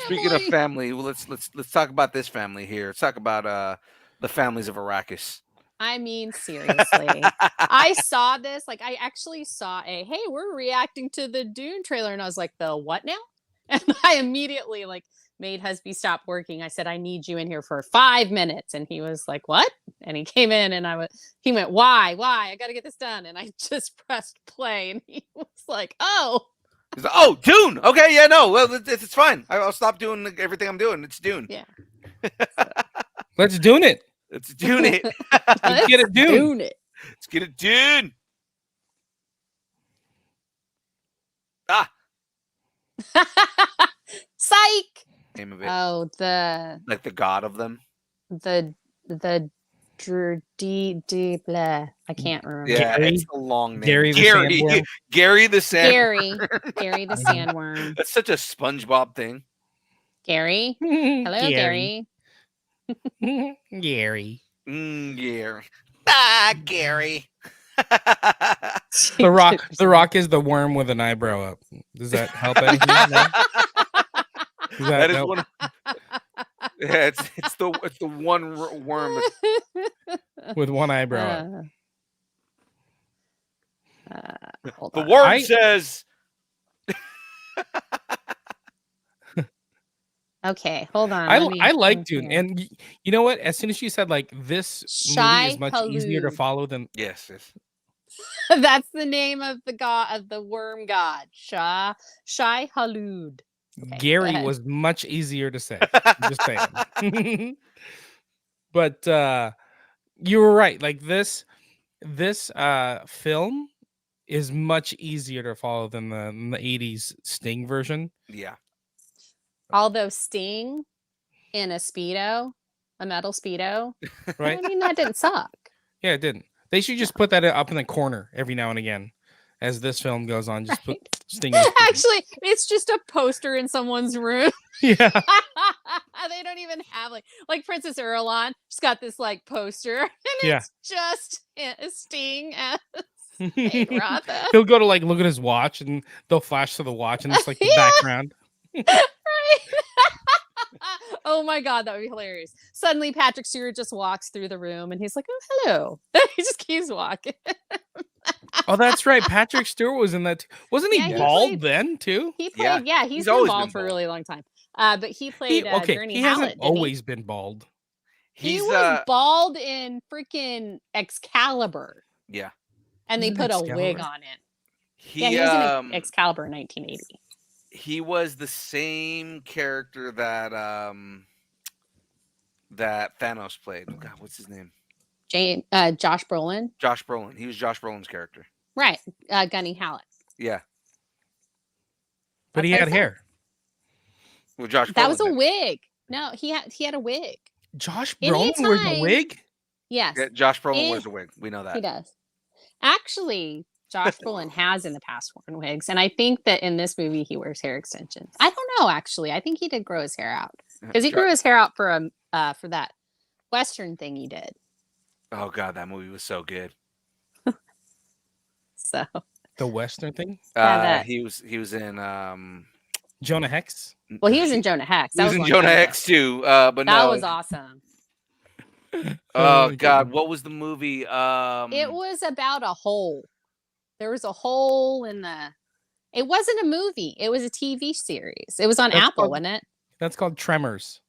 Speaking of family, well, let's talk about this family here. Let's talk about the families of Arrakis. I mean, seriously. I saw this. Like, I actually saw hey, we're reacting to the Dune trailer. And I was like, the what now? And I immediately made Husby stop working. I said, I need you in here for 5 minutes. And he was like, what? And he came in and he went, why? I got to get this done. And I just pressed play. And he was like, oh. He's like, oh, Dune. Okay, yeah, no, well, it's fine. I'll stop doing everything I'm doing. It's Dune. Yeah. let's do it. Let's Dune it. Let's get it Dune. Dune it. Let's get it Dune. Ah, Psych. name of it. Oh, Like the god of them. the blah. I can't remember. Yeah, Gary? it's a long name. Gary the Sandworm. Gary the Sand. Gary the sandworm. That's such a SpongeBob thing. Gary. Hello, Gary. Gary. Gary. Ah, Gary. The Rock is the worm with an eyebrow up. Does that help anything? No? Does That is help? one. Yeah, it's the one worm. With one eyebrow up. Hold The on. worm says. Okay, hold on. I like Dune, and you know what? As soon as you said this movie is much easier to Shai-Hulud. follow than Yes. That's the name of the god of the worm god, Shai Halud. Okay, go Gary ahead. was much easier to say. I'm just saying. But you were right. Like this film is much easier to follow than the 80s Sting version. Yeah. Although Sting in a Speedo, a metal Speedo, Right? I mean, that didn't suck. Yeah, it didn't. They should just put that up in the corner every now and again as this film goes on. Just put Right. Sting in the Speedo. Actually, it's just a poster in someone's room. Yeah. They don't even have like Princess Erlon. She's got this like poster, and Yeah. it's just a Sting as Saint Rotha. He'll go to like look at his watch and they'll flash to the watch and it's like the Yeah. background. Right? Oh my god, that would be hilarious. Suddenly Patrick Stewart just walks through the room and he's like, "Oh, hello." He just keeps walking. Oh, that's right. Patrick Stewart was in that. Wasn't he Yeah, he bald played- then too? He Yeah, played, yeah, he's he's been always bald been for a bald. really long time. But he played Gurney He Halleck, hasn't didn't he? always been bald. He He's was bald in freaking Excalibur, yeah. and they He's in put a wig Excalibur? on it. He Yeah, he was in Excalibur in 1980. he was the same character that that Thanos played. Oh, God, what's his name? Josh Brolin, Josh Brolin. He was Josh Brolin's character. right? Gunny Halleck. Yeah. But he That's had what I hair. Well, Josh That Brolin was a did. wig. No, he had a wig. Josh Brolin wears a Anytime- wig? Yes, Yeah, Josh Brolin Eh, wears a wig. We know he that. does. Actually, Josh Brolin has in the past worn wigs, and I think that in this movie he wears hair extensions. I don't know. Actually, I think he did grow his hair out because he Jo- grew his hair out for that Western thing he did. Oh God, that movie was so good. So The Western thing? Yeah, that- He was in Jonah Hex? well, he was in Jonah Hex. he was a in long Jonah time ago. Hex too. But That no. was awesome. Oh my God, goodness. what was the movie? It was about a hole. There was a hole in the. It wasn't a movie. It was a TV series. It was on That's Apple, called- wasn't it? That's called Tremors.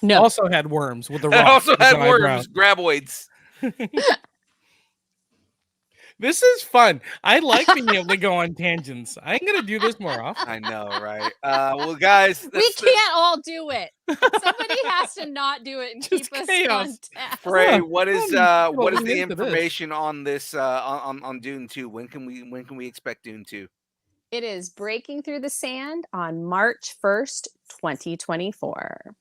No. Also had worms with the It rock. also as had an eyebrow. worms, graboids. This is fun. I like being able to go on tangents. I'm gonna do this more often. I know, right? Well, guys, We can't all do it. Somebody has to not do it and Just keep us chaos. on task. Frey, Yeah, what is I'm what is getting the into this. information on this on Dune 2? When can we expect Dune 2? It is breaking through the sand on March 1st, 2024.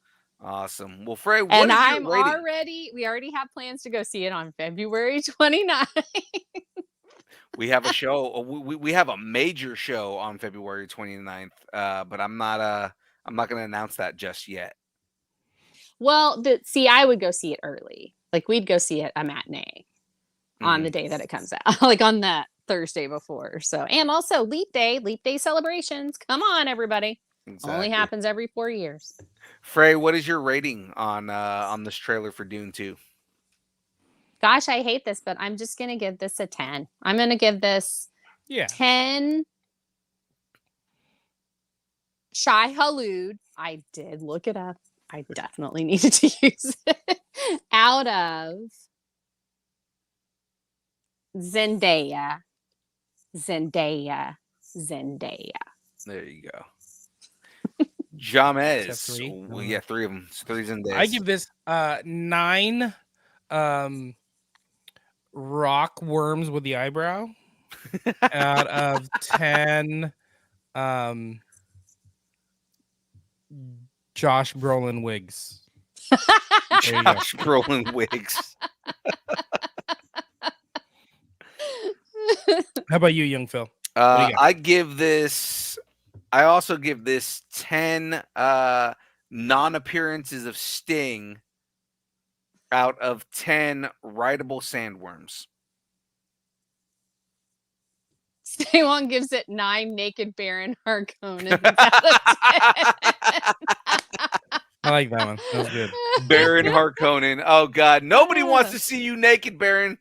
Awesome. Well, Frey, what And is I'm your rating? we already have plans to go see it on February 29th. We have a show. We have a major show on February 29th. But I'm not going to announce that just yet. Well, I would go see it early. Like we'd go see it a matinee on the day that it comes out, like on that Thursday before. So, and also leap day celebrations. Come on, everybody. Only Exactly. happens every 4 years. Frey, what is your rating on this trailer for Dune 2? Gosh, I hate this, but I'm just going to give this a 10. I'm going to give this Yeah. 10 Shai Halud. I did look it up. I definitely needed to use it. Out of Zendaya. There you go. Jamez. Is that three? Well, yeah, 3 of them. 3 Zendayas. I give this 9 rock worms with the eyebrow out of 10 Josh Brolin wigs. There you go. Josh Brolin wigs. How about you, young Phil? do you got? I also give this 10 non-appearances of Sting out of 10 rideable sandworms. Stayone gives it 9 naked Baron Harkonnen. out of 10. I like that one. That was good. Baron Harkonnen. Oh God, nobody wants to see you naked, Baron.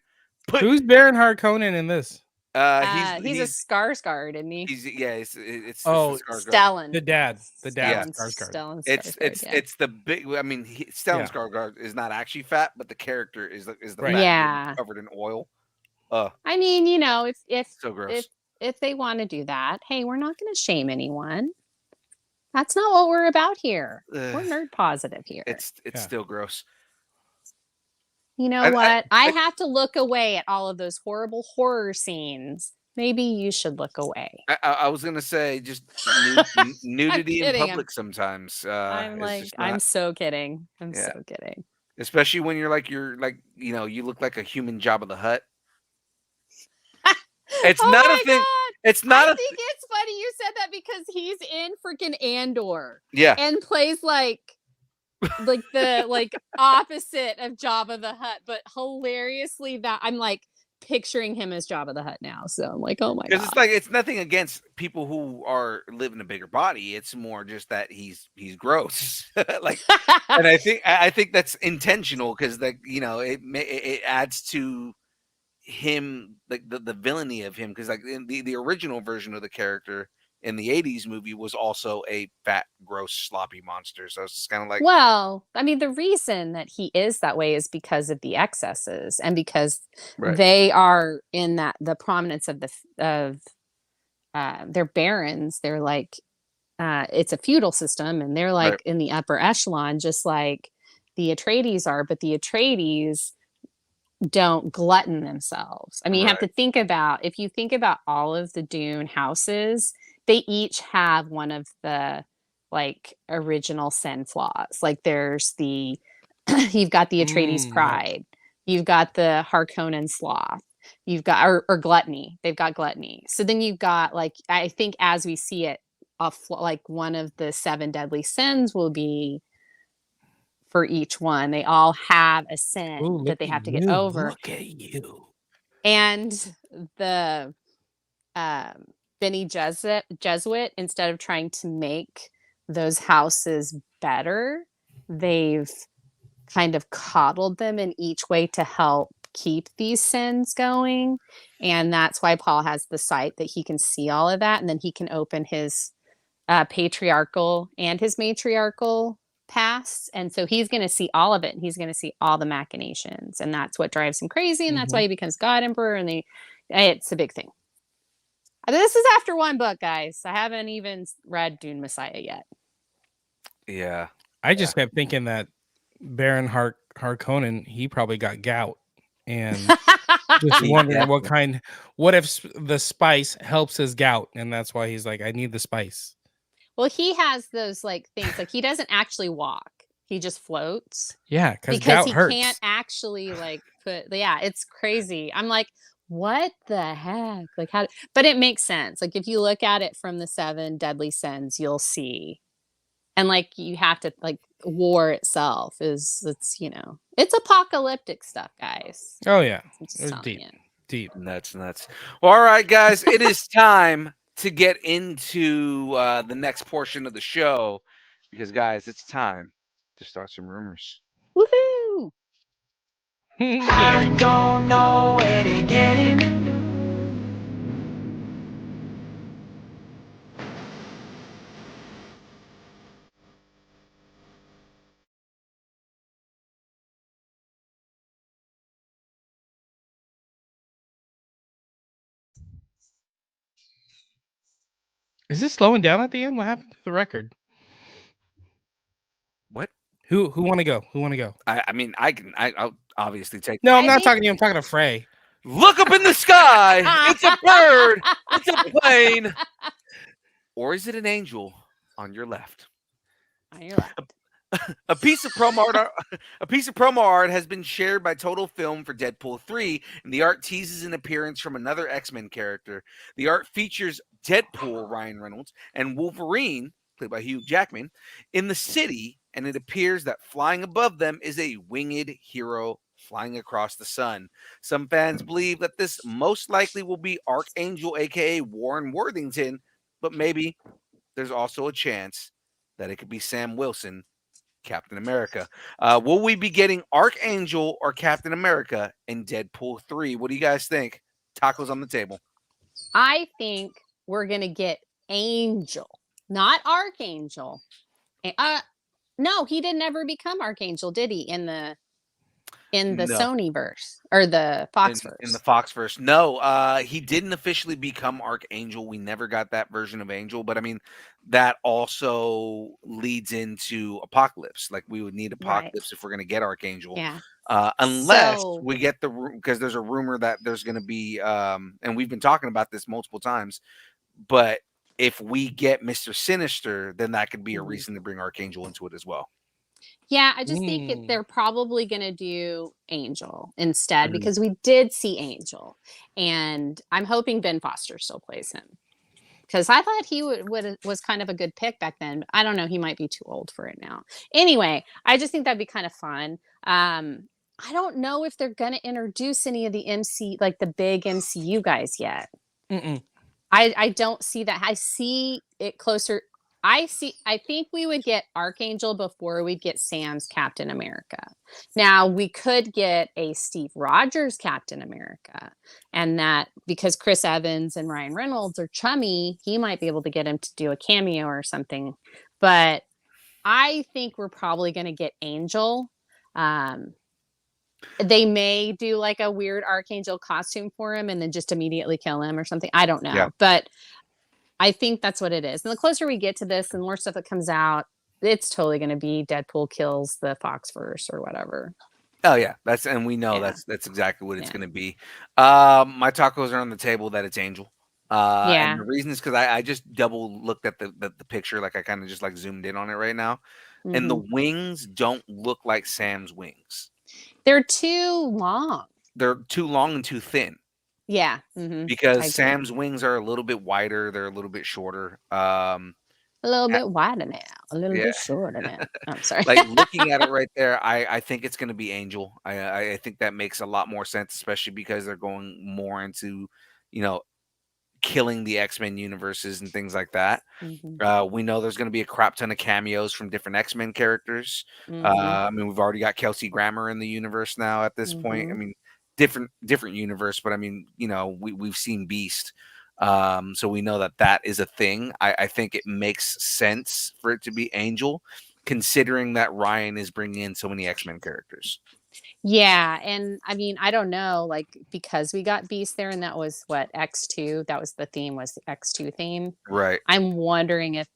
Who's Baron Harkonnen in this? He's a Skarsgård, isn't he? It's Oh, Skarsgård. Stellan. The dad. The dad. Yeah. of Skarsgård. Stellan It's Skarsgård, yeah. it's the big. I mean, Stellan Yeah. Skarsgård is not actually fat, but the character is the Right. fat dude Yeah. covered in oil. I mean, you know, if So gross. if they want to do that, hey, we're not going to shame anyone. That's not what we're about here. We're Ugh. nerd positive here. It's Yeah. still gross. You know what? I have to look away at all of those horrible horror scenes. Maybe you should look away. I was gonna say just nudity in kidding, public sometimes. I'm is like, just I'm not, so kidding. I'm Yeah. so kidding. especially when you're like you look like a human Jabba the Hutt. It's Oh not my a thing. God. It's not I a think it's funny you said that because he's in freaking Andor yeah. and plays like the like opposite of Jabba the Hutt, but hilariously that I'm like picturing him as Jabba the Hutt now. So I'm like, oh my Because God. it's like it's nothing against people who are living a bigger body. It's more just that he's gross. Like, and I think that's intentional because it adds to him, like the villainy of him, because like in the original version of the character in the 80s movie was also a fat, gross, sloppy monster. So it's kind of like Well, I mean, the reason that he is that way is because of the excesses and because Right. they are in the prominence of they're barons. They're like, it's a feudal system and they're like Right. in the upper echelon, just like the Atreides are, but the Atreides don't glutton themselves. I mean, you have to think about, if you think about all of the Dune houses, they each have one of the like original sin flaws. Like there's the you've got the Atreides pride, you've got the Harkonnen sloth, you've got or gluttony. They've got gluttony. So then you've got like, I think as we see it, like one of the 7 deadly sins will be for each one. They all have a sin Ooh, that they have to get over. Look at you. And the Benny Jesuit, instead of trying to make those houses better, they've kind of coddled them in each way to help keep these sins going. And that's why Paul has the sight that he can see all of that. And then he can open his patriarchal and his matriarchal past. And so he's going to see all of it. And he's going to see all the machinations. And that's what drives him crazy. And that's why he becomes God Emperor. And it's a big thing. This is after one book, guys. I haven't even read Dune Messiah yet. Yeah. I just kept thinking that Baron Harkonnen, he probably got gout, and just wondering what if the spice helps his gout, and that's why he's like, I need the spice. Well, he has those like things, like he doesn't actually walk; he just floats. Yeah, because because he hurts. can't actually like put. Yeah, it's crazy. I'm like, what the heck? Like how? But it makes sense. Like if you look at it from the 7 deadly sins, you'll see. And like you have to like war itself it's apocalyptic stuff, guys. Oh yeah, I'm just it's telling deep, you. deep. Nuts. Well, all right, guys, it is time to get into the next portion of the show because, guys, it's time to start some rumors. Woohoo! I don't know where to get it. Is this slowing down at the end? What happened to the record? What? Who want to go? Who want to go? I mean, I'll obviously take. No, I'm I not think- talking to you. I'm talking to Frey. Look up in the sky. It's a bird. It's a plane. Or is it an angel on your left? On your left. A piece of promo art has been shared by Total Film for Deadpool 3, and the art teases an appearance from another X-Men character. The art features Deadpool, Ryan Reynolds, and Wolverine, played by Hugh Jackman, in the city, and it appears that flying above them is a winged hero flying across the sun. Some fans believe that this most likely will be Archangel, aka Warren Worthington, but maybe there's also a chance that it could be Sam Wilson, Captain America. Will we be getting Archangel or Captain America in Deadpool 3? What do you guys think? Tacos on the table. I think we're gonna get Angel, not Archangel. No, he didn't ever become Archangel, did he? In the in the No. Sony verse or the Fox verse. In the Foxverse. No, he didn't officially become Archangel. We never got that version of Angel, but I mean, that also leads into Apocalypse. Like we would need Apocalypse if we're going to get Archangel. Yeah. Unless So- we get the because there's a rumor that there's going to be, and we've been talking about this multiple times, but if we get Mr. Sinister, then that could be a reason to bring Archangel into it as well. Yeah, I just think Mm. they're probably going to do Angel instead Mhm. because we did see Angel, and I'm hoping Ben Foster still plays him because I thought he was kind of a good pick back then. I don't know, he might be too old for it now. Anyway, I just think that'd be kind of fun. I don't know if they're going to introduce any of the like the big MCU guys yet. Mm-mm. I don't see that. I see it closer. I think we would get Archangel before we'd get Sam's Captain America. Now we could get a Steve Rogers Captain America, and that because Chris Evans and Ryan Reynolds are chummy, he might be able to get him to do a cameo or something. But I think we're probably going to get Angel. They may do like a weird Archangel costume for him and then just immediately kill him or something. I don't know. Yeah. But I think that's what it is. And the closer we get to this and more stuff that comes out, it's totally going to be Deadpool kills the Foxverse or whatever. Oh yeah, and we know Yeah. that's exactly what it's Yeah. going to be. My tacos are on the table that it's Angel. Yeah. And the reason is because I just double looked at the picture, like I kind of just like zoomed in on it right now, and the Mhm. wings don't look like Sam's wings. They're too long. They're too long and too thin Yeah. Mhm. I because agree. Sam's wings are a little bit wider. They're a little bit shorter. A little bit wider now, a little Yeah. bit shorter now. I'm sorry. Like looking at it right there, I think it's going to be Angel. I think that makes a lot more sense, especially because they're going more into, killing the X-Men universes and things like that. Mhm. We know there's going to be a crap ton of cameos from different X-Men characters. Mhm. I mean, we've already got Kelsey Grammer in the universe now at this point. I Mhm. mean, different universe, but I mean, we've seen Beast. So we know that is a thing. I think it makes sense for it to be Angel, considering that Ryan is bringing in so many X-Men characters. Yeah, and I mean, I don't know, like because we got Beast there, and that was what X2. That was the theme, was the X2 theme. Right. I'm wondering if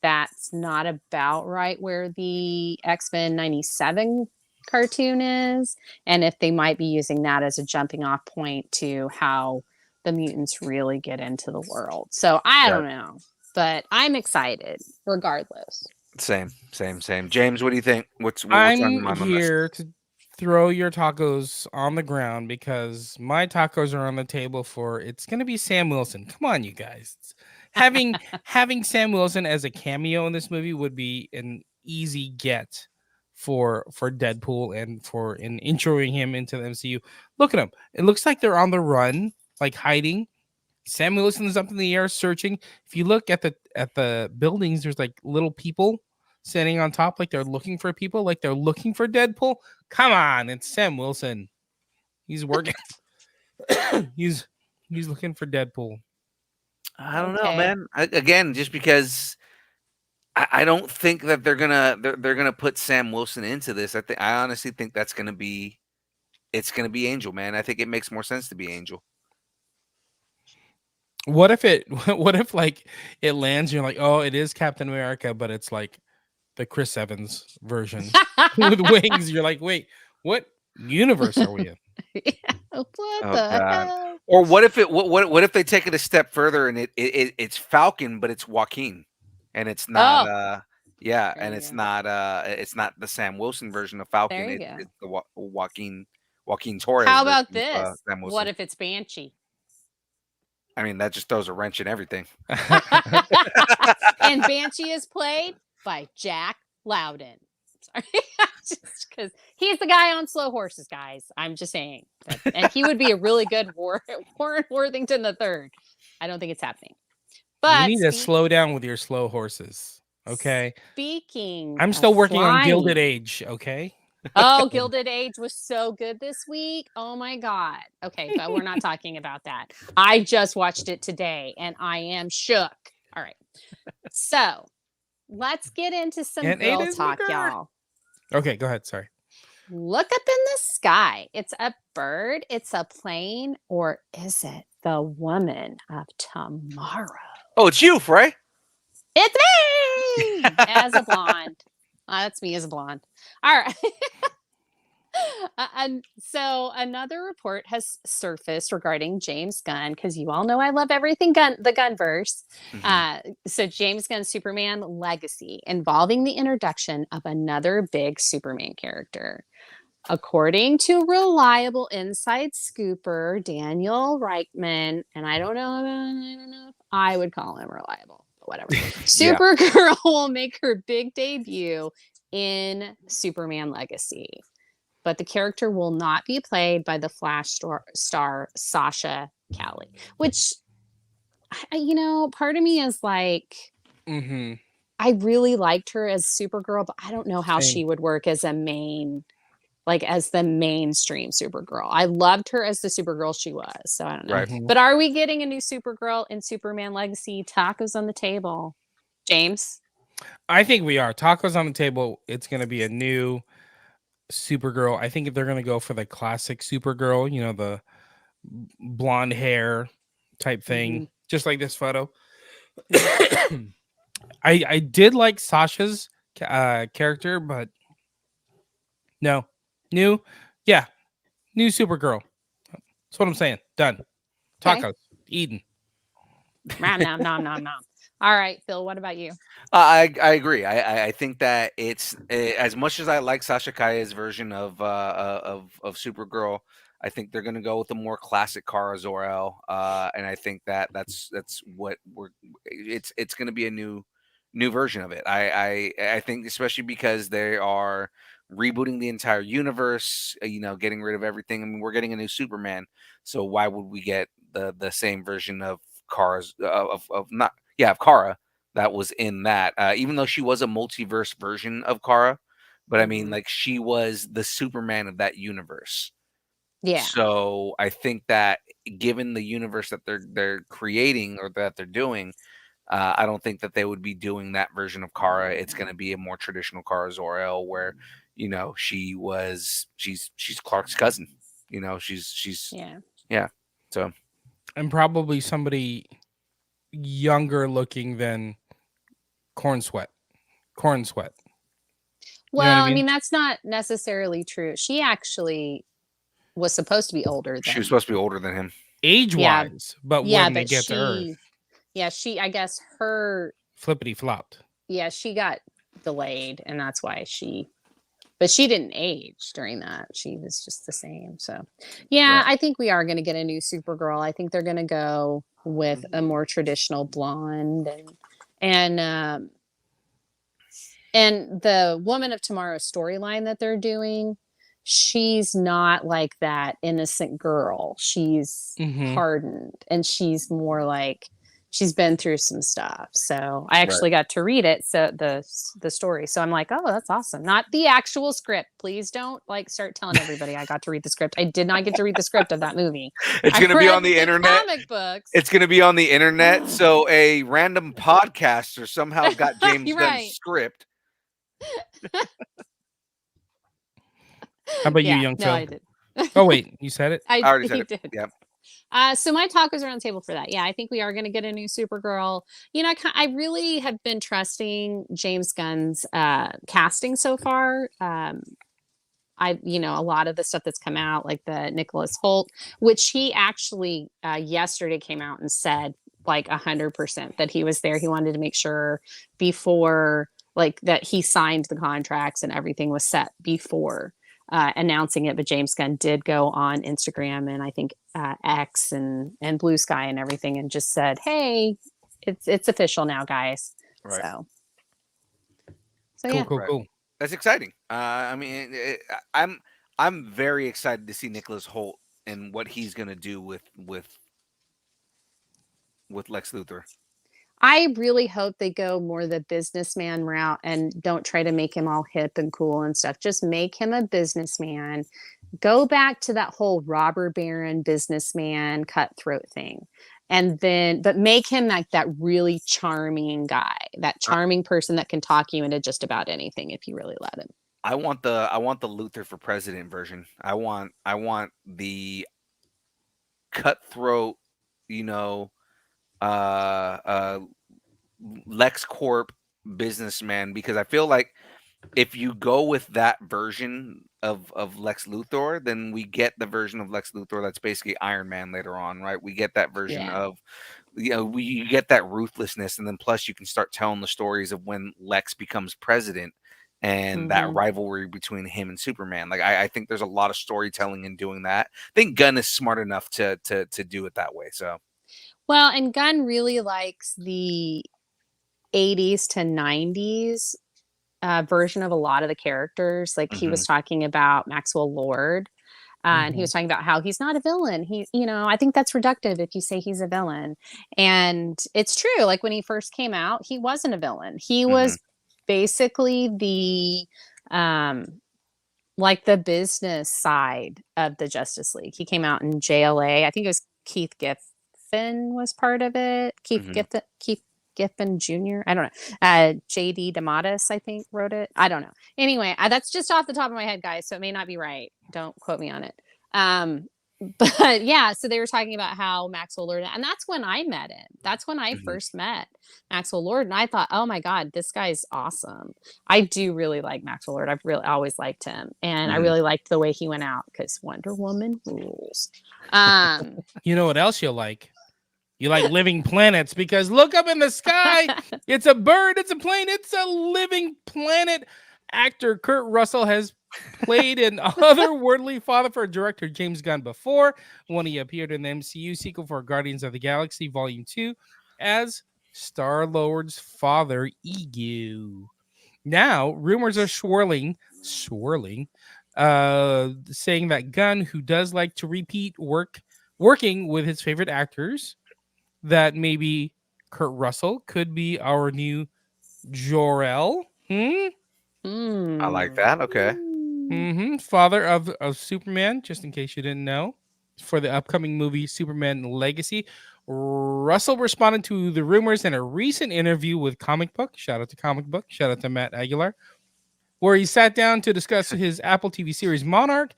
that's not about right where the X-Men 97 cartoon is, and if they might be using that as a jumping off point to how the mutants really get into the world. So I don't know, but I'm excited regardless. Same. James, what do you think? What's on your I'm mind on this? here to throw your tacos on the ground because my tacos are on the table for it's gonna be Sam Wilson. Come on, you guys. Having Sam Wilson as a cameo in this movie would be an easy get for Deadpool and for introing him into the MCU. Look at him. It looks like they're on the run, like hiding. Sam Wilson is up in the air searching. If you look at the buildings, there's like little people standing on top, like they're looking for people, like they're looking for Deadpool. Come on, it's Sam Wilson. He's working. he's looking for Deadpool. I don't know, Okay. man. Again, just because I don't think that they're gonna put Sam Wilson into this. I honestly think it's gonna be Angel, man. I think it makes more sense to be Angel. What if like it lands and you're like, oh, it is Captain America, but it's like the Chris Evans version with wings. You're like, wait, what universe are we in? What Oh, the God. hell? Or what if they take it a step further and it's Falcon, but it's Joaquin, and it's not There and you it's go. not the Sam Wilson version of Falcon. There you go. It's the Joaquin Torres. How about version of, this? Sam Wilson. What if it's Banshee? I mean, that just throws a wrench in everything. And Banshee is played by Jack Loudon. Sorry, just because he's the guy on Slow Horses, guys. I'm just saying, and he would be a really good Warren Worthington III. I don't think it's happening. But you need to slow down with your slow horses. Okay. Speaking, I'm of still working on Gilded flying- Age. Okay. Oh, Gilded Age was so good this week. Oh my God. Okay, but we're not talking about that. I just watched it today and I am shook. All right. So let's get into some And girl Aiden's talk, my girl. y'all. Okay. Go ahead. Sorry. Look up in the sky. It's a bird, it's a plane, or is it the woman of tomorrow? Oh, it's you, Frey. It's me as a blonde. That's me as a blonde. All right. And so another report has surfaced regarding James Gunn, because you all know I love everything the Gunverse. So James Gunn's Superman Legacy, involving the introduction of another big Superman character. According to reliable inside scooper Daniel Reichman, and I don't know if I would call him reliable, but whatever. Supergirl will make her big debut in Superman Legacy, but the character will not be played by the Flash star Sasha Calle, which, part of me is like, I really liked her as Supergirl, but I don't know how she would work as as the mainstream Supergirl. I loved her as the Supergirl she was, so I don't know. Right. But are we getting a new Supergirl in Superman Legacy? Tacos on the table. James? I think we are. Tacos on the table. It's going to be a new Supergirl. I think if they're going to go for the classic Supergirl, the blonde hair type thing, just like this photo. I did like Sasha's character, but no. New Supergirl. That's what I'm saying. Done. Tacos. Eden. Nom, nom, nom, nom, nom. All right, Phil, what about you? I agree. I think that it's as much as I like Sasha Calle's version of Supergirl. I think they're going to go with the more classic Kara Zor-El, and I think that's what it's going to be a new version of it. I think especially because they are rebooting the entire universe, getting rid of everything. I mean, we're getting a new Superman, so why would we get the same version of Kara's of Kara that was in that? Even though she was a multiverse version of Kara, but I mean, like, she was the Superman of that universe. Yeah. So I think that given the universe that they're creating or that they're doing, I don't think that they would be doing that version of Kara. It's going to be a more traditional Kara Zor-El, where she's Clark's cousin. She's So, and probably somebody younger looking than Corn Sweat. Well, I I mean? mean, that's not necessarily true. She actually was supposed to be older than she was supposed to be older than him. Age-wise, but when they get to Earth. Yeah, I guess her Flippity flopped. Yeah, she got delayed, and that's why but she didn't age during that. She was just the same. So, yeah, Right. I think we are going to get a new Supergirl. I think they're going to go with a more traditional blonde, and the Woman of Tomorrow storyline that they're doing, she's not like that innocent girl. She's hardened, and she's more like she's been through some stuff. So I actually got to read it. So the story. So I'm like, oh, that's awesome. Not the actual script. Please don't start telling everybody I got to read the script. I did not get to read the script of that movie. It's going to be on the internet. Comic books. It's going to be on the internet. So a random podcaster somehow got James Gunn's script. How about you, young Phil? I did. Oh wait, you said it? I already said it. Did. Yep. So my tacos are on the table for that. Yeah, I think we are going to get a new Supergirl. I really have been trusting James Gunn's casting so far. A lot of the stuff that's come out, like the Nicholas Hoult, which he actually yesterday came out and said 100% that he was there. He wanted to make sure before that he signed the contracts and everything was set before announcing it. But James Gunn did go on Instagram and I think X and Blue Sky and everything and just said, hey, it's official now, guys. Right. So Cool. That's exciting. I mean, I'm very excited to see Nicholas Hoult and what he's going to do with Lex Luthor. I really hope they go more the businessman route and don't try to make him all hip and cool and stuff. Just make him a businessman. Go back to that whole robber baron businessman cutthroat thing. But make him that really charming guy, that charming person that can talk you into just about anything if you really let him. I want the Luthor for president version. I want the cutthroat, you know, uh, uh, LexCorp businessman, because I feel like if you go with that version of Lex Luthor, then we get the version of Lex Luthor that's basically Iron Man later on, right? We get that version Yeah. of, you get that ruthlessness, and then plus you can start telling the stories of when Lex becomes president and that Mhm. rivalry between him and Superman. Like I think there's a lot of storytelling in doing that. I think Gunn is smart enough to do it that way. So Well, and Gunn really likes the 80s to 90s version of a lot of the characters. Like he was talking about Maxwell Lord. And he was talking about how he's not a villain. I think that's reductive if you say he's a villain. And it's true. Like when he first came out, he wasn't a villain. He was basically like the business side of the Justice League. He came out in JLA. I think it was Keith Giffen was part of it. Keith Giffen Jr. I don't know. JD DeMatteis, I think, wrote it. I don't know. Anyway, that's just off the top of my head, guys. So it may not be right. Don't quote me on it. But yeah, so they were talking about how Maxwell Lord, and that's when I met him. That's when I first met Maxwell Lord, and I thought, oh my god, this guy's awesome. I do really like Maxwell Lord. I've really always liked him, and I really liked the way he went out because Wonder Woman rules. You know what else you'll like? You like living planets because look up in the sky. It's a bird. It's a plane. It's a living planet. Actor Kurt Russell has played an otherworldly father for director James Gunn before, when he appeared in the MCU sequel for Guardians of the Galaxy Volume 2 as Star-Lord's father, Egu. Now, rumors are swirling, saying that Gunn, who does like to repeat working with his favorite actors, that maybe Kurt Russell could be our new Jor-El. I like that. Okay. Father of Superman, just in case you didn't know, for the upcoming movie Superman Legacy. Russell responded to the rumors in a recent interview with Comic Book. Shout out to Comic Book. Shout out to Matt Aguilar, where he sat down to discuss his Apple TV series Monarch.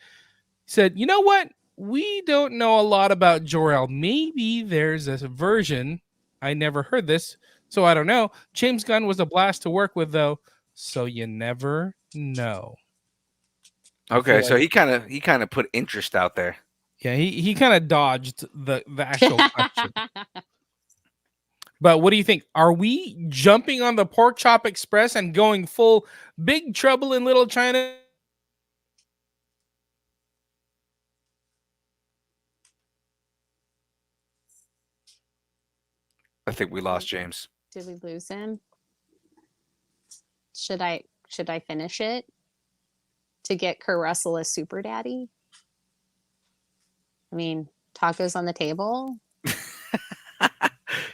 He said, "You know what? We don't know a lot about Jor-El. Maybe there's a version. I never heard this, so I don't know. James Gunn was a blast to work with, though, so you never know." Okay, so he kind of put interest out there. Yeah, he kind of dodged the actual question. But what do you think? Are we jumping on the Pork Chop Express and going full Big Trouble in Little China? I think we lost James. Did we lose him? Should I finish it to get Kurt Russell as Super Daddy? I mean, tacos on the table.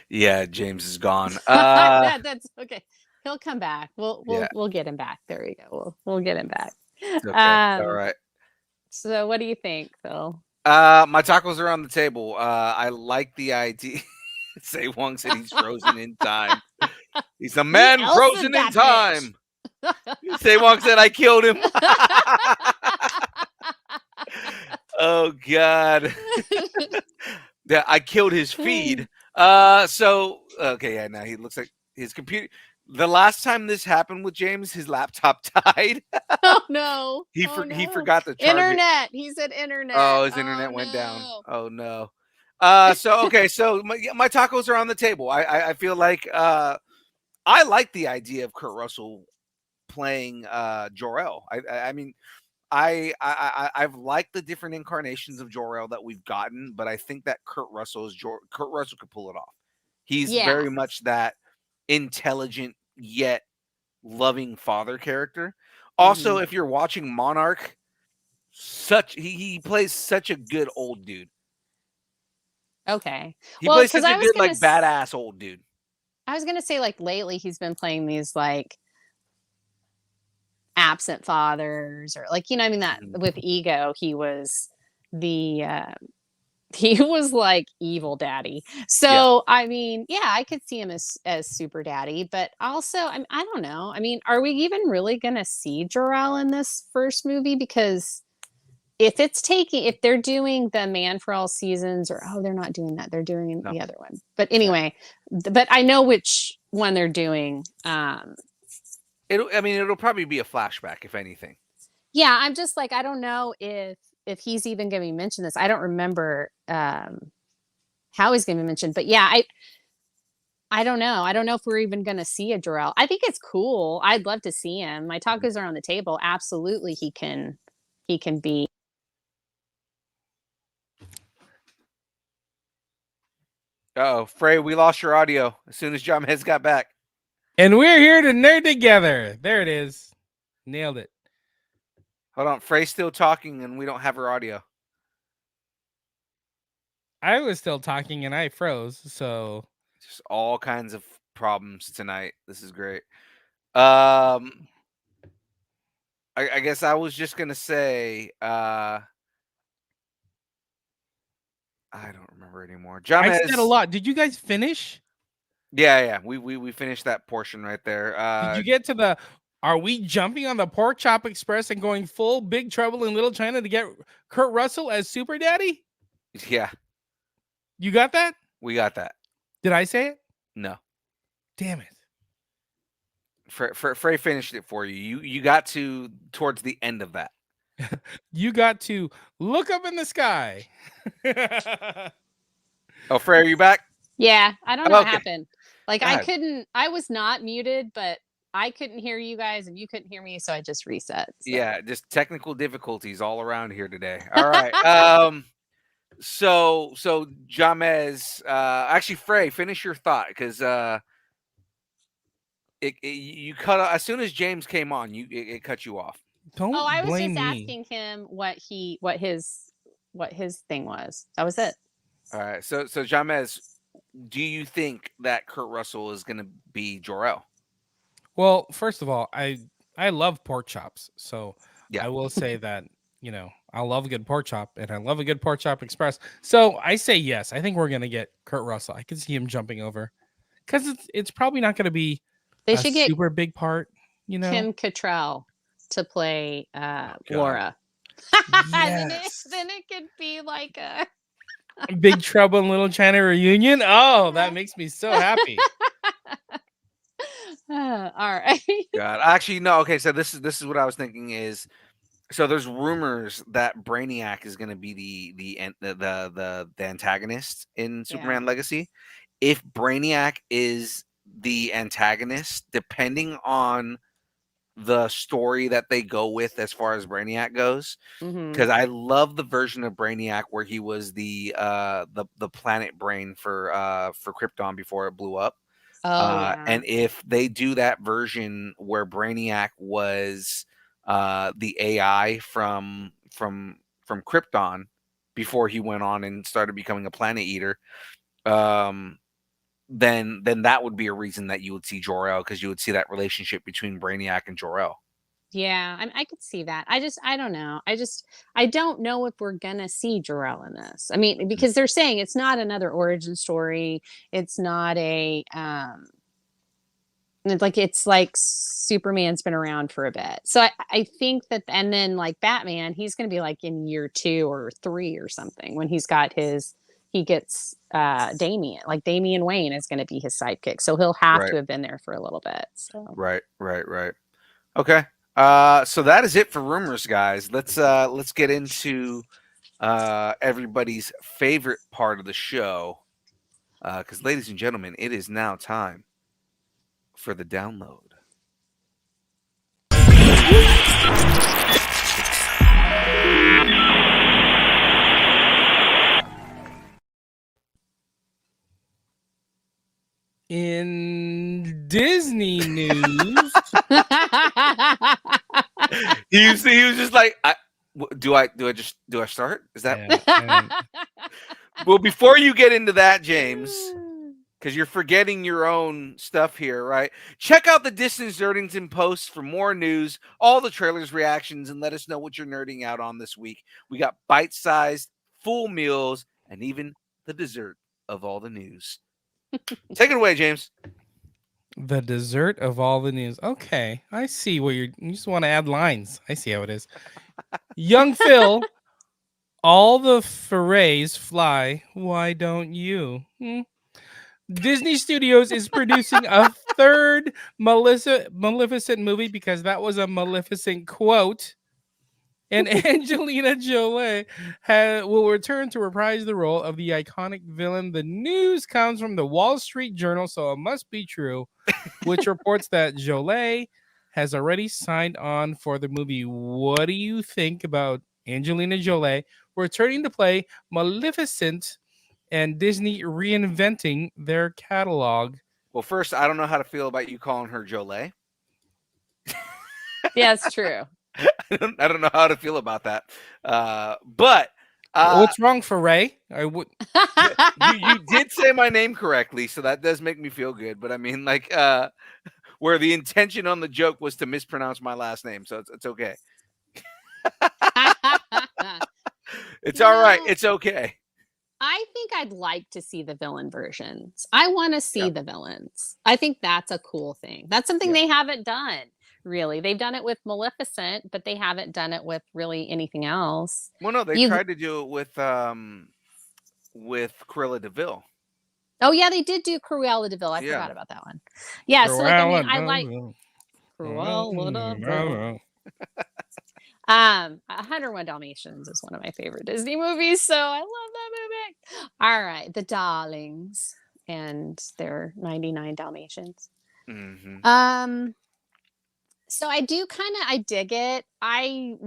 Yeah, James is gone. That's okay. He'll come back. We'll Yeah. we'll get him back. There we go. We'll get him back. Okay, all right. So what do you think, Phil? My tacos are on the table. I like the idea. Say Wong said he's frozen in time. He's a man else frozen is in that time. Say Wong said I killed him. Oh God. Yeah, I killed his feed. So okay, yeah, now he looks like his computer. The last time this happened with James, his laptop died. Oh no. He no. forgot to charge it. Internet. He said internet. Oh, his internet went down. no. Oh no. So okay, so my tacos are on the table. I feel like I like the idea of Kurt Russell playing Jor-El. I mean, I've liked the different incarnations of Jor-El that we've gotten, but I think that Kurt Russell could pull it off. He's very much that intelligent yet loving father character. Also, if you're watching Monarch, he plays such a good old dude. Okay. He plays such a good, like, badass old dude. I was gonna say, like, lately he's been playing these like absent fathers, or like, I mean, that with Ego, he was the he was like evil daddy. So I mean, yeah, I could see him as super daddy, but also I don't know. I mean, are we even really gonna see Jor-El in this first movie? Because if they're doing the Man for All Seasons, or they're not doing that, they're doing No. the other one. But anyway, but I know which one they're doing. It'll probably be a flashback, if anything. Yeah, I'm just like, I don't know if he's even going to be mentioned this. I don't remember how he's going to be mentioned, but yeah, I don't know. I don't know if we're even going to see a Jor-El. I think it's cool. I'd love to see him. My tacos are on the table. Absolutely, he can be. Oh, Frey, we lost your audio as soon as John Hez got back. And we're here to nerd together. There it is. Nailed it. Hold on, Frey's still talking, and we don't have her audio. I was still talking and I froze. So Just all kinds of problems tonight. This is great. I guess I was just gonna say, I don't remember anymore. John I Hez, said a lot. Did you guys finish? Yeah, we finished that portion right there. Did you get to the? Are we jumping on the Pork Chop Express and going full Big Trouble in Little China to get Kurt Russell as Super Daddy? Yeah, You got that? we got that. Did I say it? No, Damn it. Frey finished it for you. You got to towards the end of that. You got to look up in the sky. Oh, Frey, are you back? Yeah, I don't know what Okay. happened. Like Go ahead. I was not muted, but I couldn't hear you guys and you couldn't hear me, so I just reset. So. Yeah, just technical difficulties all around here today. All right. So Jamez, actually Frey, finish your thought, because you cut off as soon as James came on. It cut you off. Don't Oh, I was blame just me. asking him what his thing was. That was it. All right. So Jamez, do you think that Kurt Russell is going to be Jor-El? Well, first of all, I love pork chops, so Yeah. I will say that I love a good pork chop, and I love a good pork chop express. So I say yes. I think we're gonna get Kurt Russell. I can see him jumping over, because it's probably not gonna be They a should get super big part. Kim Cattrall to play God. Laura. Yes. then it could be like a Big Trouble in Little China reunion. Oh, that makes me so happy. all right. God, actually, no. Okay, so this is what I was thinking is, so there's rumors that Brainiac is going to be the antagonist in Superman Legacy. If Brainiac is the antagonist, depending on the story that they go with as far as Brainiac goes, because I love the version of Brainiac where he was the planet brain for Krypton before it blew up. And if they do that version where Brainiac was the AI from Krypton before he went on and started becoming a planet eater, then that would be a reason that you would see Jor-El, because you would see that relationship between Brainiac and Jor-El. Yeah, I could see that. I don't know. I don't know if we're gonna see Jor-El in this. I mean, because they're saying it's not another origin story. It's not a it's like Superman's been around for a bit. So I think that, and then like Batman, he's gonna be like in year 2 or 3 or something when he gets Damian. Like Damian Wayne is gonna be his sidekick. So he'll have to have been there for a little bit. So Right. Okay. So that is it for rumors, guys. Let's get into everybody's favorite part of the show, because ladies and gentlemen, it is now time for the download. In Disney news, he was just like, do I start? Is that well? Before you get into that, James, because you're forgetting your own stuff here, right? Check out the Distance Nerdington posts for more news, all the trailers, reactions, and let us know what you're nerding out on this week. We got bite-sized, full meals, and even the dessert of all the news. Take it away, James. The dessert of all the news. Okay, I see what you just want to add lines. I see how it is. Young Phil, all the forays fly. Why don't you? Disney Studios is producing a third Maleficent movie because that was a Maleficent quote. And Angelina Jolie will return to reprise the role of the iconic villain. The news comes from the Wall Street Journal, so it must be true, which reports that Jolie has already signed on for the movie. What do you think about Angelina Jolie returning to play Maleficent and Disney reinventing their catalog? Well, first, I don't know how to feel about you calling her Jolie. Yeah, it's true. I don't know how to feel about that. But What's wrong for Ray? I would. you did say my name correctly, so that does make me feel good. But I mean, like, where the intention on the joke was to mispronounce my last name, so it's okay. It's all right. It's okay. I think I'd like to see the villain versions. I want to see Yeah. the villains. I think that's a cool thing. That's something they haven't done, really. They've done it with Maleficent, but they haven't done it with really anything else. Well, no, they You- tried to do it with Cruella DeVille. Oh, yeah, they did do Cruella DeVille. I Yeah. forgot about that one. Yeah, so like, I mean, I like Cruella Cruella DeVille. DeVille. 101 Dalmatians is one of my favorite Disney movies, so I love that movie. All right, The Darlings and their 99 Dalmatians. Mm-hmm. So I dig it. I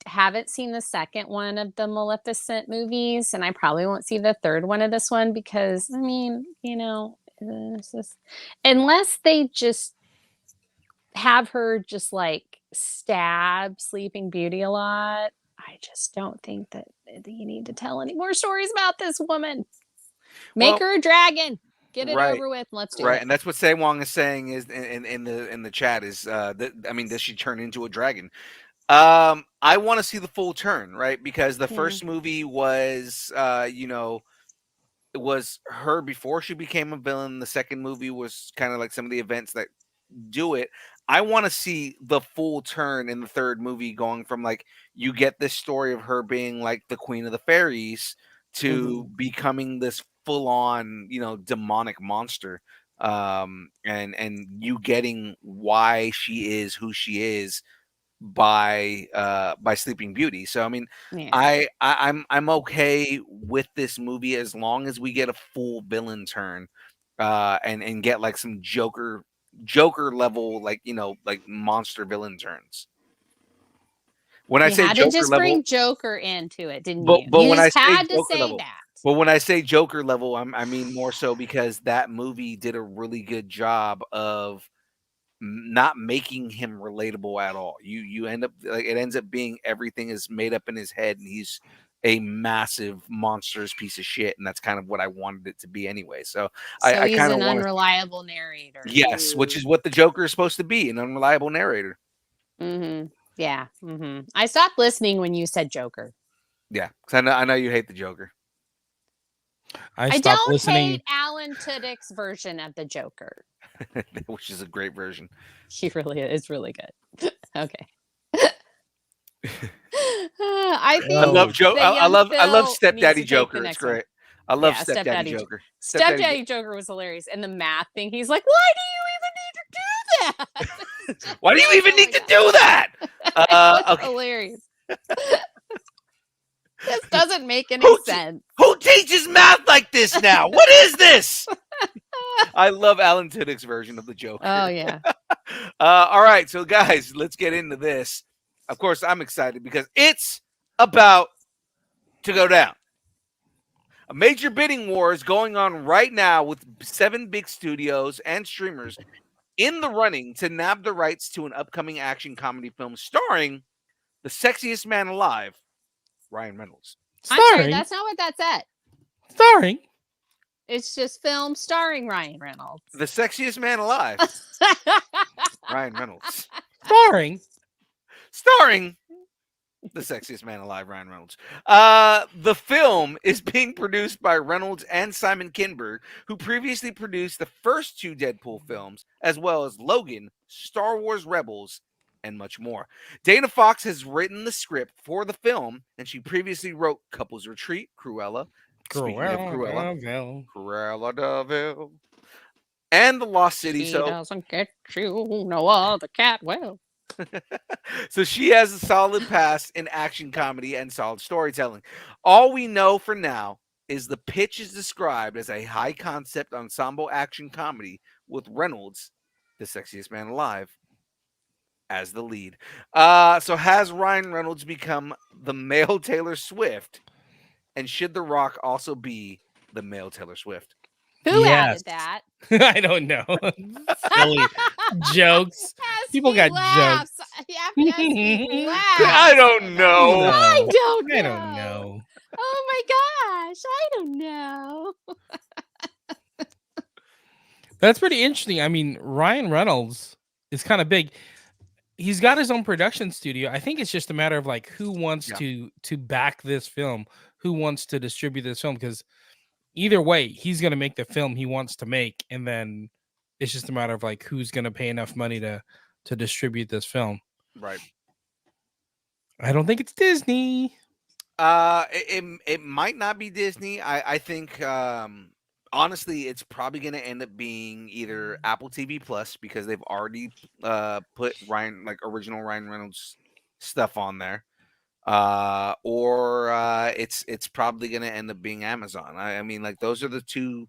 haven't seen the second one of the Maleficent movies, and I probably won't see the third one of this one because I mean, it's just, unless they just have her just like stab Sleeping Beauty a lot, I just don't think that you need to tell any more stories about this woman. Make her a dragon. Get it over with. And let's do it. And that's what Say Wong is saying is in the chat is does she turn into a dragon? I want to see the full turn, right? Because the first movie was it was her before she became a villain. The second movie was kind of like some of the events that do it. I want to see the full turn in the third movie, going from like you get this story of her being like the queen of the fairies to becoming this full-on, demonic monster, and you getting why she is who she is by Sleeping Beauty. So I mean, Yeah. I'm okay with this movie as long as we get a full villain turn, and get like some Joker level, like monster villain turns. When I say had Joker to just level, bring Joker into it, didn't but you? but You when I just say had to Joker say level, that. but when I say Joker level, I mean more so because that movie did a really good job of not making him relatable at all. You end up like it ends up being everything is made up in his head, and he's a massive monstrous piece of shit, and that's kind of what I wanted it to be anyway. So I he's kind of an want unreliable narrator. yes, which is what the Joker is supposed to be, an unreliable narrator. Yeah. I stopped listening when you said Joker. Yeah, because I know you hate the Joker. I I stopped don't listening. hate Alan Tudyk's version of the Joker. Which is a great version. He really is. It's really good. Okay. I think I love Joe. that I love young Phil needs to Stepdaddy take Joker. the It's next one. great. I love Yeah, Stepdaddy Stepdaddy Joker. Stepdaddy Joker was hilarious. And the math thing, he's like, why do you even need to do that? Why do you even need to do that? It's Okay. hilarious. This doesn't make any sense. Who teaches math like this now? What is this? I love Alan Tudyk's version of the Joker. Oh yeah. All right, so guys, let's get into this. Of course, I'm excited because it's about to go down. A major bidding war is going on right now with 7 big studios and streamers in the running to nab the rights to an upcoming action comedy film starring the sexiest man alive, Ryan Reynolds. I'm sorry, Starring, that's not what that said. starring. It's just film starring Ryan Reynolds. The sexiest man alive, Ryan Reynolds. Starring. Starring The sexiest man alive, Ryan Reynolds. The film is being produced by Reynolds and Simon Kinberg, who previously produced the first 2 Deadpool films, as well as Logan, Star Wars Rebels, and much more. Dana Fox has written the script for the film, and she previously wrote Couples Retreat, Cruella. Speaking of Cruella, Cruella Deville, and The Lost City. She So doesn't get you, no other cat will. So she has a solid past in action comedy and solid storytelling. All we know for now is the pitch is described as a high concept ensemble action comedy with Reynolds, the sexiest man alive, as the lead. So has Ryan Reynolds become the male Taylor Swift? And should The Rock also be the male Taylor Swift? Who Yes. added that? I don't know. Silly jokes. People got laughs. Happy Husky laughs. I don't know. I don't know. I don't know. Oh my gosh, I don't know. That's pretty interesting. I mean, Ryan Reynolds is kind of big. He's got his own production studio. I think it's just a matter of like who wants to back this film, who wants to distribute this film, because either way, he's going to make the film he wants to make, and then it's just a matter of like who's going to pay enough money to distribute this film. Right. I don't think it's Disney. It might not be Disney. I think honestly, it's probably going to end up being either Apple TV Plus, because they've already put original Ryan Reynolds stuff on there, or it's probably going to end up being Amazon. I mean, like, those are the 2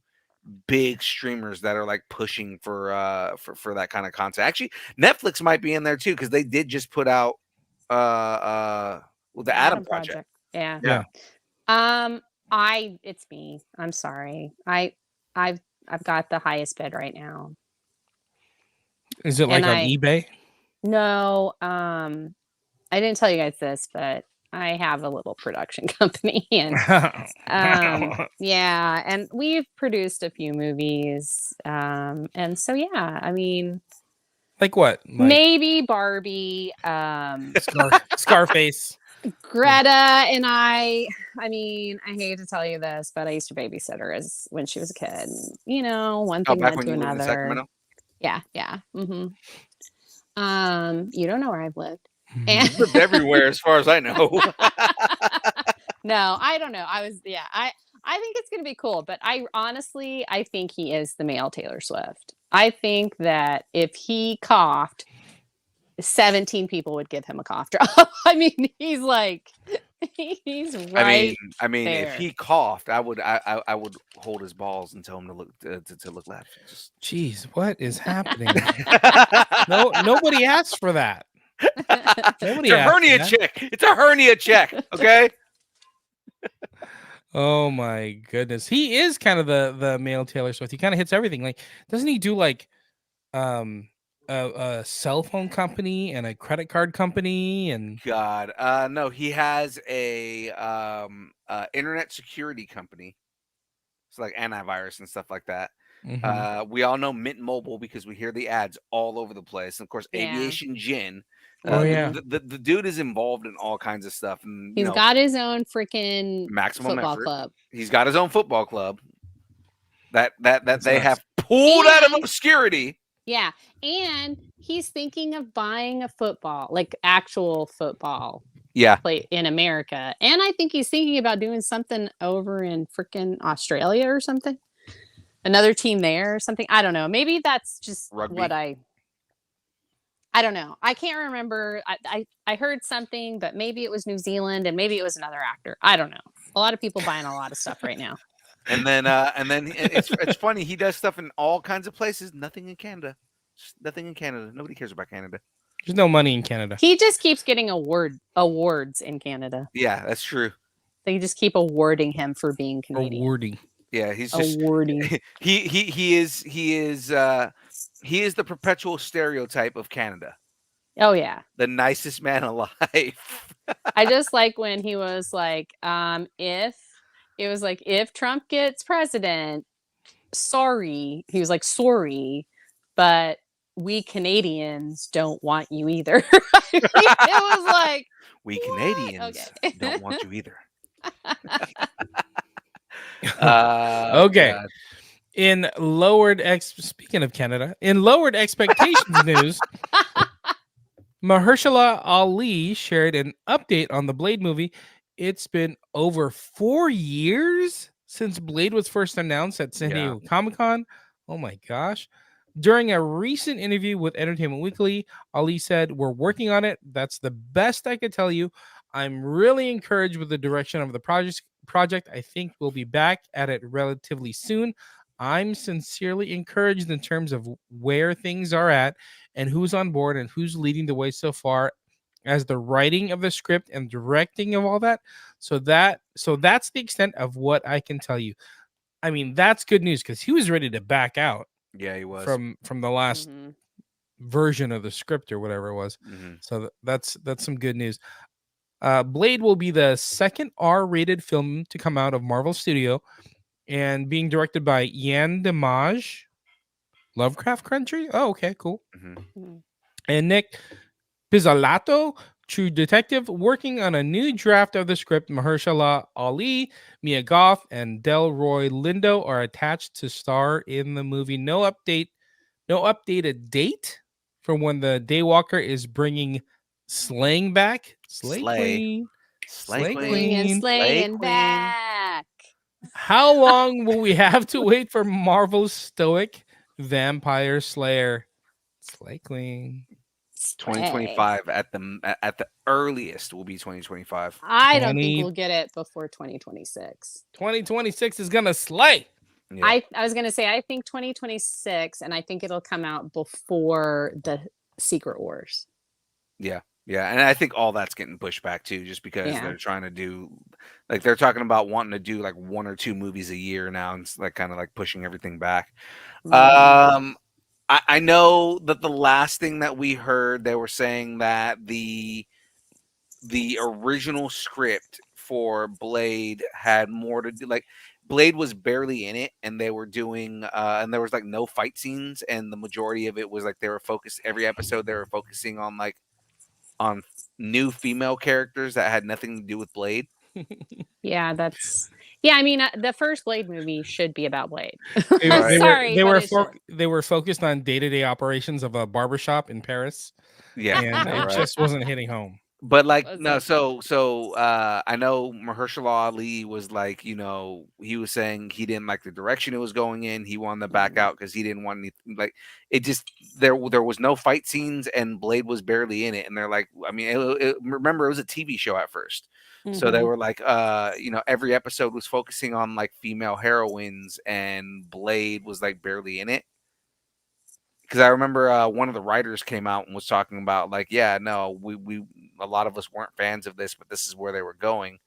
big streamers that are like pushing for that kind of content. Actually, Netflix might be in there too, because they did just put out the Adam Project. Yeah. Yeah. It's me. I'm sorry. I've got the highest bid right now. Is it like And on eBay? No, I didn't tell you guys this, but I have a little production company, and yeah, and we've produced a few movies, and so yeah, I mean, like what? Like maybe Barbie, Scarface. Greta and I mean, I hate to tell you this, but I used to babysit her when she was a kid. And, you know, one thing back led when to you lived in another. Sacramento? Yeah. Mm-hmm. You don't know where I've lived. Mhm. And Lived everywhere, as far as I know. no, I don't know. I think it's gonna be cool, but I think he is the male Taylor Swift. I think that if he coughed, 17 people would give him a cough drop. I mean, he's right. I mean, there. if he coughed, I would hold his balls and tell him to look left. Just... Jeez, what is happening? No, nobody asked for that. Nobody It's a asked for hernia that. check. It's a hernia check. Okay. Oh my goodness, he is kind of the male Taylor Swift. He kind of hits everything. Like, doesn't he do like a cell phone company and a credit card company and God, no, he has a internet security company. It's like antivirus and stuff like that. Mhm. We all know Mint Mobile because we hear the ads all over the place. And of course, Yeah. Aviation Gin. Oh, yeah. The dude is involved in all kinds of stuff. And He's got his own freaking maximum football effort. club. He's got his own football club that That's they nuts. have pulled out of And- obscurity. Yeah, and he's thinking of buying a football, like actual football Yeah. play in America. And I think he's thinking about doing something over in freaking Australia or something. Another team there or something. I don't know. Maybe that's just Rugby. what I don't know. I can't remember. I heard something, but maybe it was New Zealand and maybe it was another actor. I don't know. A lot of people buying a lot of stuff right now. And then it's funny. He does stuff in all kinds of places. Nothing in Canada. Just nothing in Canada. Nobody cares about Canada. There's no money in Canada. He just keeps getting awards in Canada. Yeah, that's true. They just keep awarding him for being Canadian. Awarding. Yeah, he's just Awarding. he is the perpetual stereotype of Canada. Oh yeah. The nicest man alive. I just like when he was like, if Trump gets president, sorry. He was like, sorry, but we Canadians don't want you either. I mean, it was like, We what? Canadians Okay. don't want you either. Okay. God. Speaking of Canada, in lowered expectations news, Mahershala Ali shared an update on the Blade movie. It's been over 4 years since Blade was first announced at San Diego Comic-Con. Oh my gosh. During a recent interview with Entertainment Weekly, Ali said, "We're working on it. That's the best I could tell you. I'm really encouraged with the direction of the project. I think we'll be back at it relatively soon. I'm sincerely encouraged in terms of where things are at and who's on board and who's leading the way so far as the writing of the script and directing of all that. So that's the extent of what I can tell you." I mean, that's good news because he was ready to back out Yeah, he was. from the last Mhm. version of the script or whatever it was. Mhm. So that's some good news. Blade will be the second R-rated film to come out of Marvel Studio and being directed by Yann Demage. Lovecraft Country? Oh, okay, cool. Mhm. Mhm. And Nick Pizzolatto, True Detective, working on a new draft of the script. Mahershala Ali, Mia Goth, and Delroy Lindo are attached to star in the movie. No updated date for when the Daywalker is bringing Slaying back. Slay Slay. Queen. Slay Slay Queen. Queen. Slaying back. How long will we have to wait for Marvel's stoic vampire slayer? Slay Queen. 2025 at the earliest will be 2025. I don't think 20 we'll get it before 2026. 2026 is gonna slay. Yeah. I was gonna say I think 2026, and I think it'll come out before the Secret Wars. Yeah, and I think all that's getting pushed back too, just because Yeah. they're trying to do, like, they're talking about wanting to do like 1 or 2 movies a year now, and it's like kind of like pushing everything back. Mhm. I know that the last thing that we heard, they were saying that the original script for Blade had more to do, like, Blade was barely in it, and they were doing and there was like no fight scenes, and the majority of it was like they were focused every episode they were focusing on like on new female characters that had nothing to do with Blade. Yeah, I mean, the first Blade movie should be about Blade. They, I'm they sorry, were but it should. they were focused on day-to-day operations of a barbershop in Paris, Yeah, and no, it right. just wasn't hitting home. But like Was no, it? so I know Mahershala Ali was like, he was saying he didn't like the direction it was going in. He wanted to back out because he didn't want any, like, it just there was no fight scenes and Blade was barely in it. And they're like, I mean, remember it was a TV show at first. So they Mhm. were like, every episode was focusing on like female heroines and Blade was like barely in it. Because I remember one of the writers came out and was talking about like, yeah, no, we a lot of us weren't fans of this, but this is where they were going,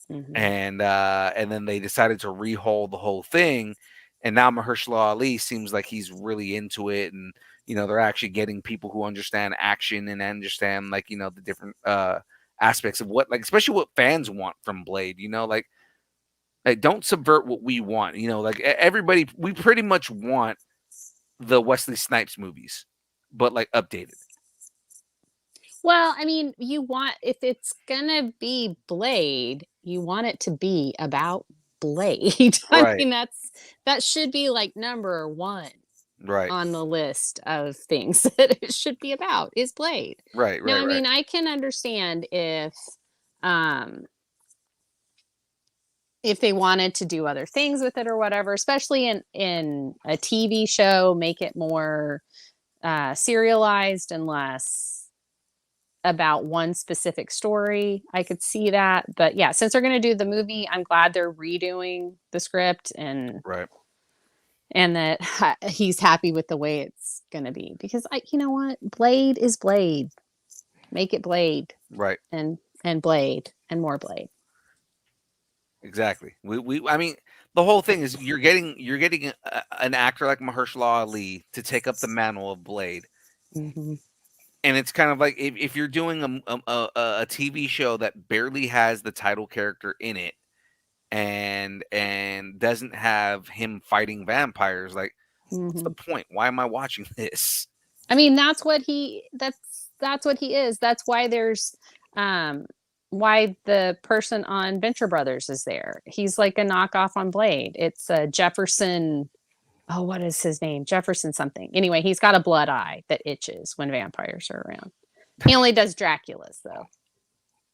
Mhm. and then they decided to rehaul the whole thing, and now Mahershala Ali seems like he's really into it, and they're actually getting people who understand action and understand like the different aspects of what, like, especially what fans want from Blade, like don't subvert what we want, like everybody, we pretty much want the Wesley Snipes movies, but like updated. Well, I mean, if it's gonna be Blade, you want it to be about Blade. I Right. mean, that should be like number one Right. on the list of things that it should be about is Blade. Right. Now, Right. I Right. mean, I can understand um if they wanted to do other things with it or whatever, especially in a TV show, make it more serialized and less about one specific story. I could see that. But yeah, since they're going to do the movie, I'm glad they're redoing the script Right. and that he's happy with the way it's going to be because you know what? Blade is Blade. Make it Blade Right. and Blade and more Blade. Exactly. I mean, the whole thing is you're getting an actor like Mahershala Ali to take up the mantle of Blade, Mm-hmm. and it's kind of like if you're doing a TV show that barely has the title character in it, and doesn't have him fighting vampires, like, what's the point? Why am I watching this? I mean, that's what he is. That's why there's why the person on Venture Brothers is there. He's like a knockoff on Blade. It's Jefferson. Oh, what is his name? Jefferson something. Anyway, he's got a blood eye that itches when vampires are around. He only does Dracula's though.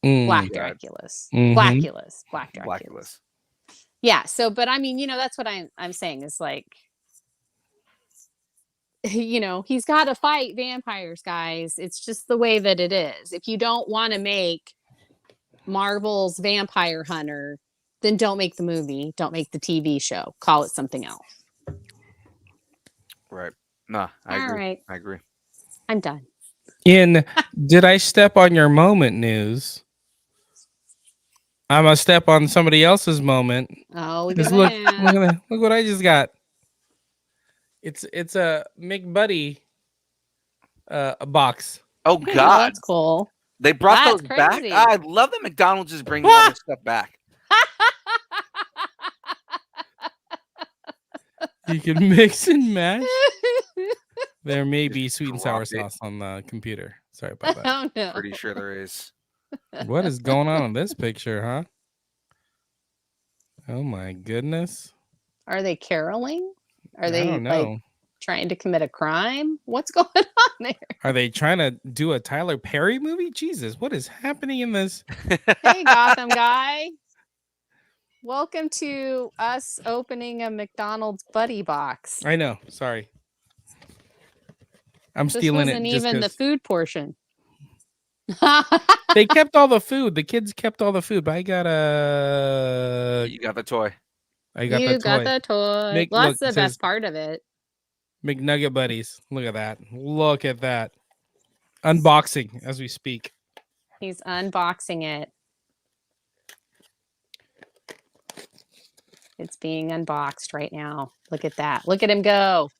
Black Right. Dracula's. Mhm. Blackula's. Black Dracula's. Blacklist. Yeah. So, but I mean, that's what I'm saying is like, he's got to fight vampires, guys. It's just the way that it is. If you don't want to make Marvel's Vampire Hunter, then don't make the movie. Don't make the TV show. Call it something else. Right. Nah, I All agree. right. I agree. I'm done. In Did I Step on Your Moment news, I'm going to step on somebody else's moment. Oh, Just look what I just got. It's a McBuddy a box. Oh Oh, God, that's cool. they brought That's those back. crazy. I love that McDonald's is bringing all this stuff back. You can mix and match. There may be sweet and sour Drop it. sauce on the computer. Sorry about that. Oh no. Pretty sure there is. What is going on in this picture, huh? Oh my goodness. Are they caroling? Are I they don't like know. trying to commit a crime? What's going on there? Are they trying to do a Tyler Perry movie? Jesus, what is happening in this? Hey, Gotham guy. Welcome to us opening a McDonald's Buddy Box. I know. Sorry. I'm This stealing wasn't it. Just even the 'cause food portion. they kept all the food. The kids kept all the food, but I got a. You got the toy. I got You the got toy. the toy. Mick, Well, look, that's the it says- best part of it. McNugget buddies. Look at that. Look at that. Unboxing as we speak. He's unboxing it. It's being unboxed right now. Look at that. Look at him go.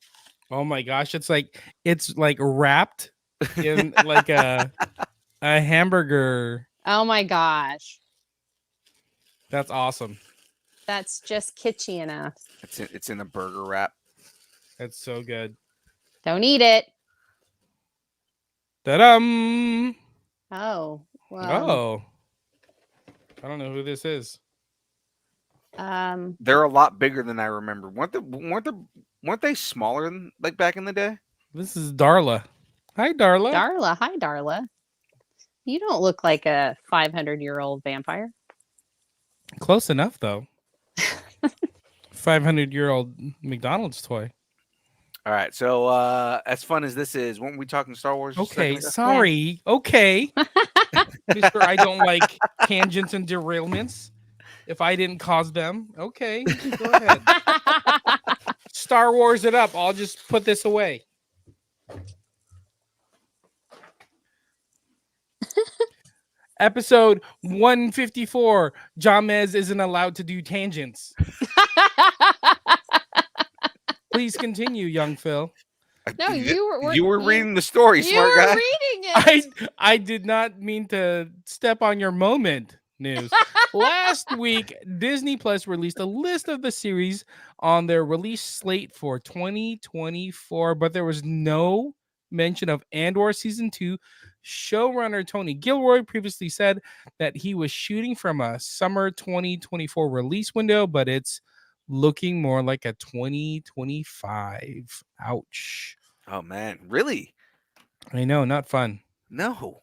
Oh my gosh, it's like wrapped in like a hamburger. Oh my gosh. That's awesome. That's just kitschy enough. It's in a burger wrap. That's so good. Don't eat it. Ta-dum! Oh. Well, Oh. I don't know who this is. They're a lot bigger than I remember. Weren't they smaller than like back in the day? This is Darla. Hi, Darla. Darla. Hi, Darla. You don't look like a 500-year-old vampire. Close enough, though. 500-year-old McDonald's toy. All right. So as fun as this is, weren't we talking Star Wars? just a second Okay, ago? sorry. Okay. Mister, I don't like tangents and derailments. If I didn't cause them, okay. Go ahead. Star Wars it up. I'll just put this away. Episode 154. Jamez isn't allowed to do tangents. Please continue, young Phil. No, You were reading the story, You smart were guy. reading it. I did not mean to step on your moment news. Last week, Disney Plus released a list of the series on their release slate for 2024, but there was no mention of Andor Season 2. Showrunner Tony Gilroy previously said that he was shooting from a summer 2024 release window, but it's looking more like a 2025. Ouch. Oh man, really? I know, not fun. No.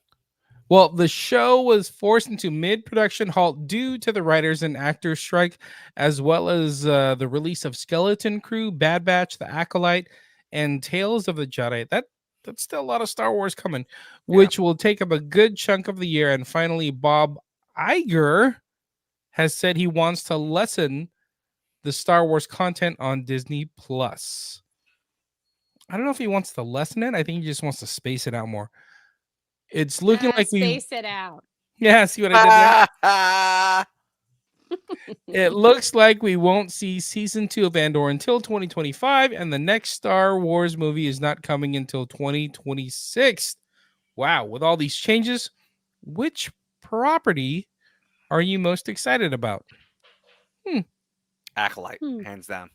Well, the show was forced into mid-production halt due to the writers and actors strike, as well as the release of Skeleton Crew, Bad Batch, The Acolyte, and Tales of the Jedi. That's still a lot of Star Wars coming, which will take up a good chunk of the year. And finally, Bob Iger has said he wants to lessen the Star Wars content on Disney Plus. I don't know if he wants to lessen it. I think he just wants to space it out more. It's looking like we Space it out. Yeah, see what I did there? Right. It looks like we won't see season 2 of Andor until 2025, and the next Star Wars movie is not coming until 2026. Wow, with all these changes, which property are you most excited about? Acolyte, Hmm. hands down.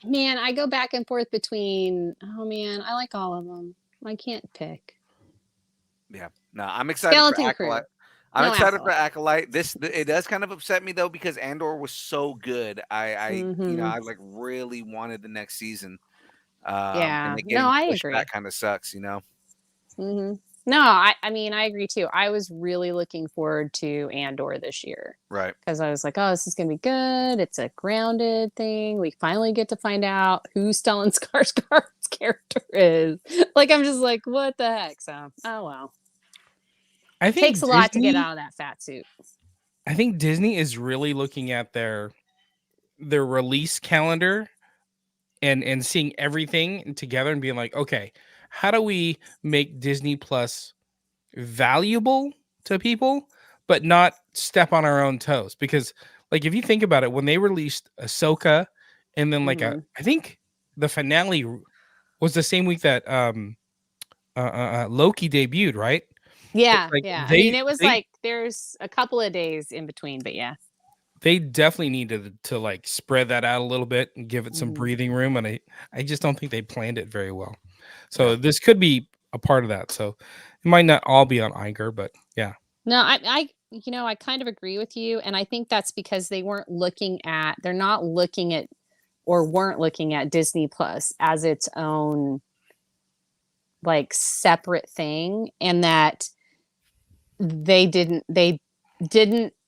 Man, I go back and forth between. Oh man, I like all of them. I can't pick. Yeah. No, I'm excited for Skeleton Crew. Acolyte. I'm No excited for Acolyte. Acolyte. It does kind of upset me though because Andor was so good. Mhm. I like really wanted the next season. Yeah. And it No, getting I pushed agree. back kind of sucks, you know. Hmm. No, I mean, I agree too. I was really looking forward to Andor this year Right. because I was like, oh, this is gonna be good. It's a grounded thing. We finally get to find out who Stellan Skarsgård's character is. Like, I'm just like, what the heck? So, oh well. I think Takes a lot to get Disney- out of that fat suit. I think Disney is really looking at their release calendar and seeing everything together and being like, okay, how do we make Disney Plus valuable to people, but not step on our own toes? Because, like, if you think about it, when they released Ahsoka, and then Mhm. I think the finale was the same week that Loki debuted, right? It's Yeah, like yeah. I mean, it was like there's a couple of days in between, but yeah. they definitely needed to like spread that out a little bit and give it some Mhm. breathing room, and I just don't think they planned it very well. So this could be a part of that. So it might not all be on Iger, but yeah. No, I kind of agree with you, and I think that's because they're not looking at or weren't looking at Disney Plus as its own like separate thing, and that they didn't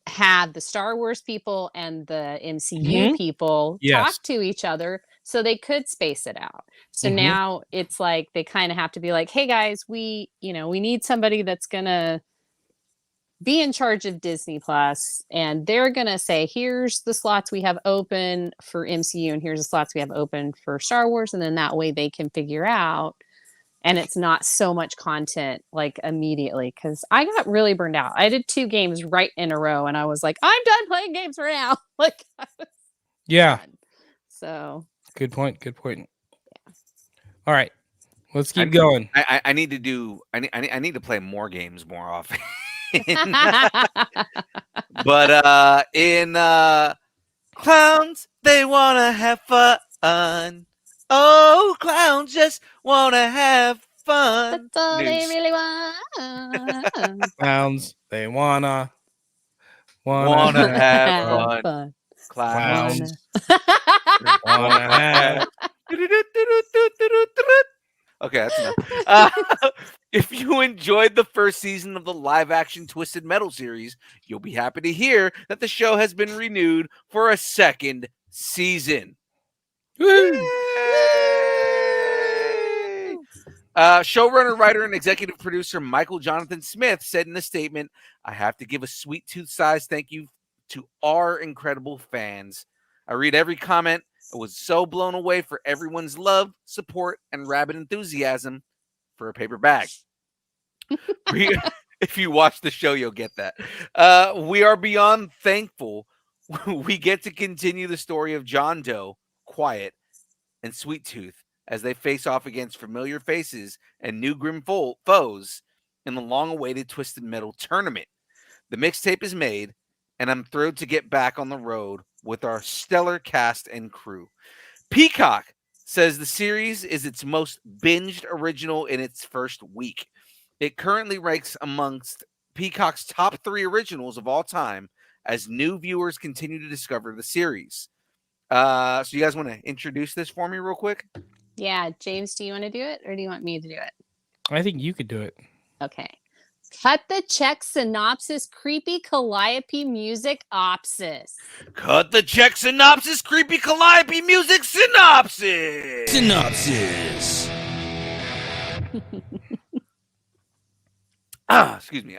have the Star Wars people and the MCU Mhm. people Yes. talk to each other so they could space it out. So Mhm. now it's like they kind of have to be like, "Hey guys, we need somebody that's going to be in charge of Disney Plus, and they're going to say, here's the slots we have open for MCU and here's the slots we have open for Star Wars." And then that way they can figure out, and it's not so much content like immediately, because I got really burned out. I did 2 games right in a row and I was like, I'm done playing games for now. Like, I was Yeah. done. So Good point. Good point. All right. Let's I- keep going. I need to do I need to play more games more often. But in clowns, they wanna have fun. Oh, clowns just wanna have fun. that's all they News. really want. Clowns, they wanna Wanna have Have fun. fun. Clowns. wanna have. Okay, that's enough. Uh, if you enjoyed the first season of the live-action Twisted Metal series, you'll be happy to hear that the show has been renewed for a second season. Woo! Yay! Showrunner, writer, and executive producer Michael Jonathan Smith said in a statement, "I have to give a sweet tooth-sized thank you to our incredible fans. I read every comment. I was so blown away for everyone's love, support, and rabid enthusiasm for a paper bag." If you watch the show, you'll get that. We are beyond thankful we get to continue the story of John Doe, Quiet, and Sweet Tooth as they face off against familiar faces and new grim foes in the long-awaited Twisted Metal tournament. The mixtape is made, and I'm thrilled to get back on the road with our stellar cast and crew. Peacock says the series is its most binged original in its first week. It currently ranks amongst Peacock's top 3 originals of all time as new viewers continue to discover the series. So you guys want to introduce this for me real quick? Yeah, James, do you want to do it or do you want me to do it? I think you could do it. Okay. Cut the check synopsis, creepy calliope music opsis. Cut the check synopsis, creepy calliope music synopsis. Synopsis. Excuse me.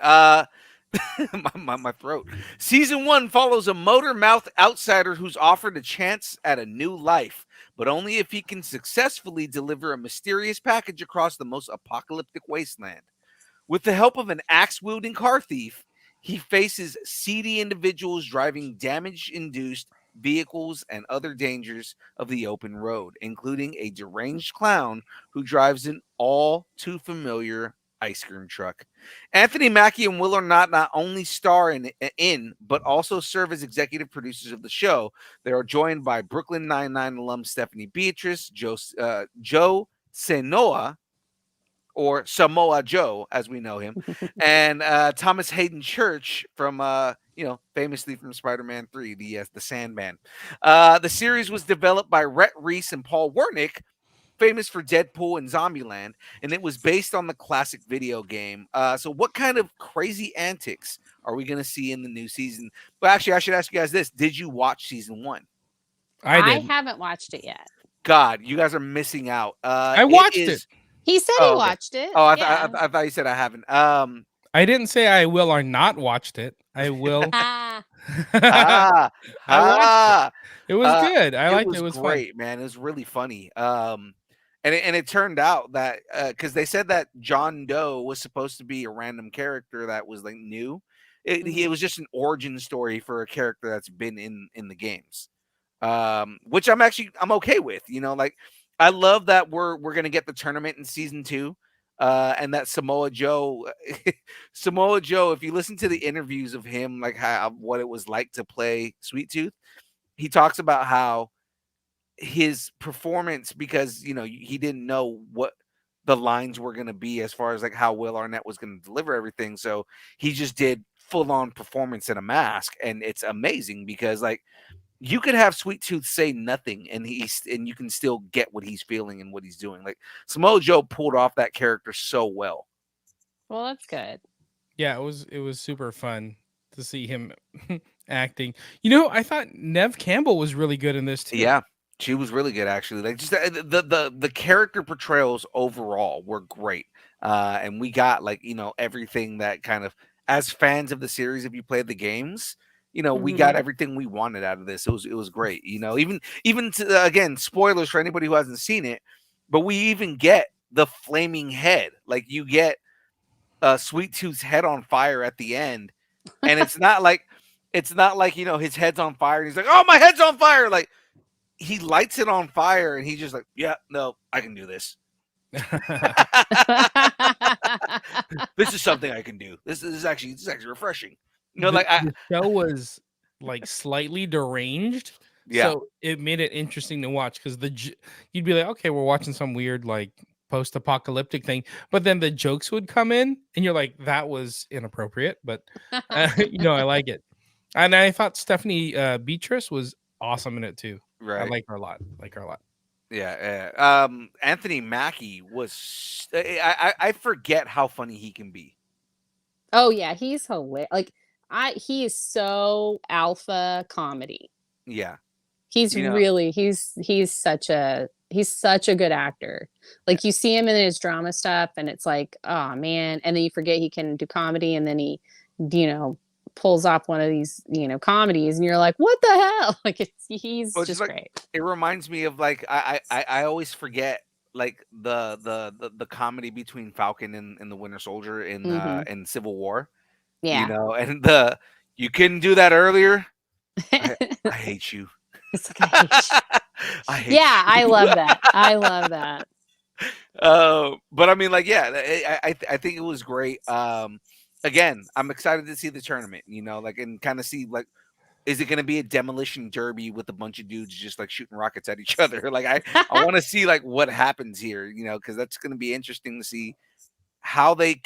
My throat. Season 1 follows a motor mouth outsider who's offered a chance at a new life, but only if he can successfully deliver a mysterious package across the most apocalyptic wasteland. With the help of an axe-wielding car thief, he faces seedy individuals driving damage-induced vehicles and other dangers of the open road, including a deranged clown who drives an all too familiar ice cream truck. Anthony Mackie and Will Arnett not only star in, but also serve as executive producers of the show. They are joined by Brooklyn Nine-Nine alum Stephanie Beatrice, Joe Sanoa, or Samoa Joe, as we know him, and Thomas Hayden Church from, famously from Spider-Man 3, the Sandman. The series was developed by Rhett Reese and Paul Wernick, famous for Deadpool and Zombieland, and it was based on the classic video game. So what kind of crazy antics are we going to see in the new season? But actually, I should ask you guys this. Did you watch season 1? I haven't watched it yet. God, you guys are missing out. I watched it. He said he watched it. Oh, I Yeah. thought you said I haven't. I didn't say I will or not watched it. I will. Ah, I watched it. It was good. I liked it. It was great, fun. man. It was really funny. And it turned out that because they said that John Doe was supposed to be a random character that was like new. It was just an origin story for a character that's been in the games, which I'm okay with. Like I love that we're gonna get the tournament in season 2. And that Samoa Joe, if you listen to the interviews of him, like what it was like to play Sweet Tooth, he talks about how his performance, because he didn't know what the lines were going to be as far as like how Will Arnett was going to deliver everything, so he just did full-on performance in a mask, and it's amazing because like you could have Sweet Tooth say nothing and you can still get what he's feeling and what he's doing. Like Samoa Joe pulled off that character so well. well, that's good. Yeah, it was super fun to see him acting. I thought Neve Campbell was really good in this too. Yeah, she was really good actually. Like just the character portrayals overall were great. And we got like, everything that kind of, as fans of the series, if you played the games, we got everything we wanted out of this. It was great. Even to, again, spoilers for anybody who hasn't seen it, but we even get the flaming head. Like you get Sweet Tooth's head on fire at the end, and it's not like his head's on fire and he's like, oh, my head's on fire. Like he lights it on fire and he's just like, yeah, no, I can do this. This is something I can do. This is actually refreshing. The show was like slightly deranged. Yeah. So it made it interesting to watch because you'd be like, okay, we're watching some weird like post-apocalyptic thing, but then the jokes would come in and you're like, that was inappropriate, but I like it. And I thought Stephanie Beatrice was awesome in it too. Right. I like her a lot. Yeah. Anthony Mackie was. I forget how funny he can be. Oh yeah, he's hilarious. Like he is so alpha comedy. Yeah. He's really he's such a good actor. Like you see him in his drama stuff and it's like, oh man, and then you forget he can do comedy, and then he pulls off one of these comedies and you're like, what the hell? Like he's just like, great. It reminds me of like I always forget like the comedy between Falcon and the Winter Soldier in Civil War. Yeah. And you couldn't do that earlier. I hate you. It's like, I hate you. I love that. I love that. But I mean, like, yeah, I think it was great. Again, I'm excited to see the tournament, and kind of see like, is it going to be a demolition derby with a bunch of dudes just like shooting rockets at each other? Like, I want to see like what happens here, because that's going to be interesting to see how they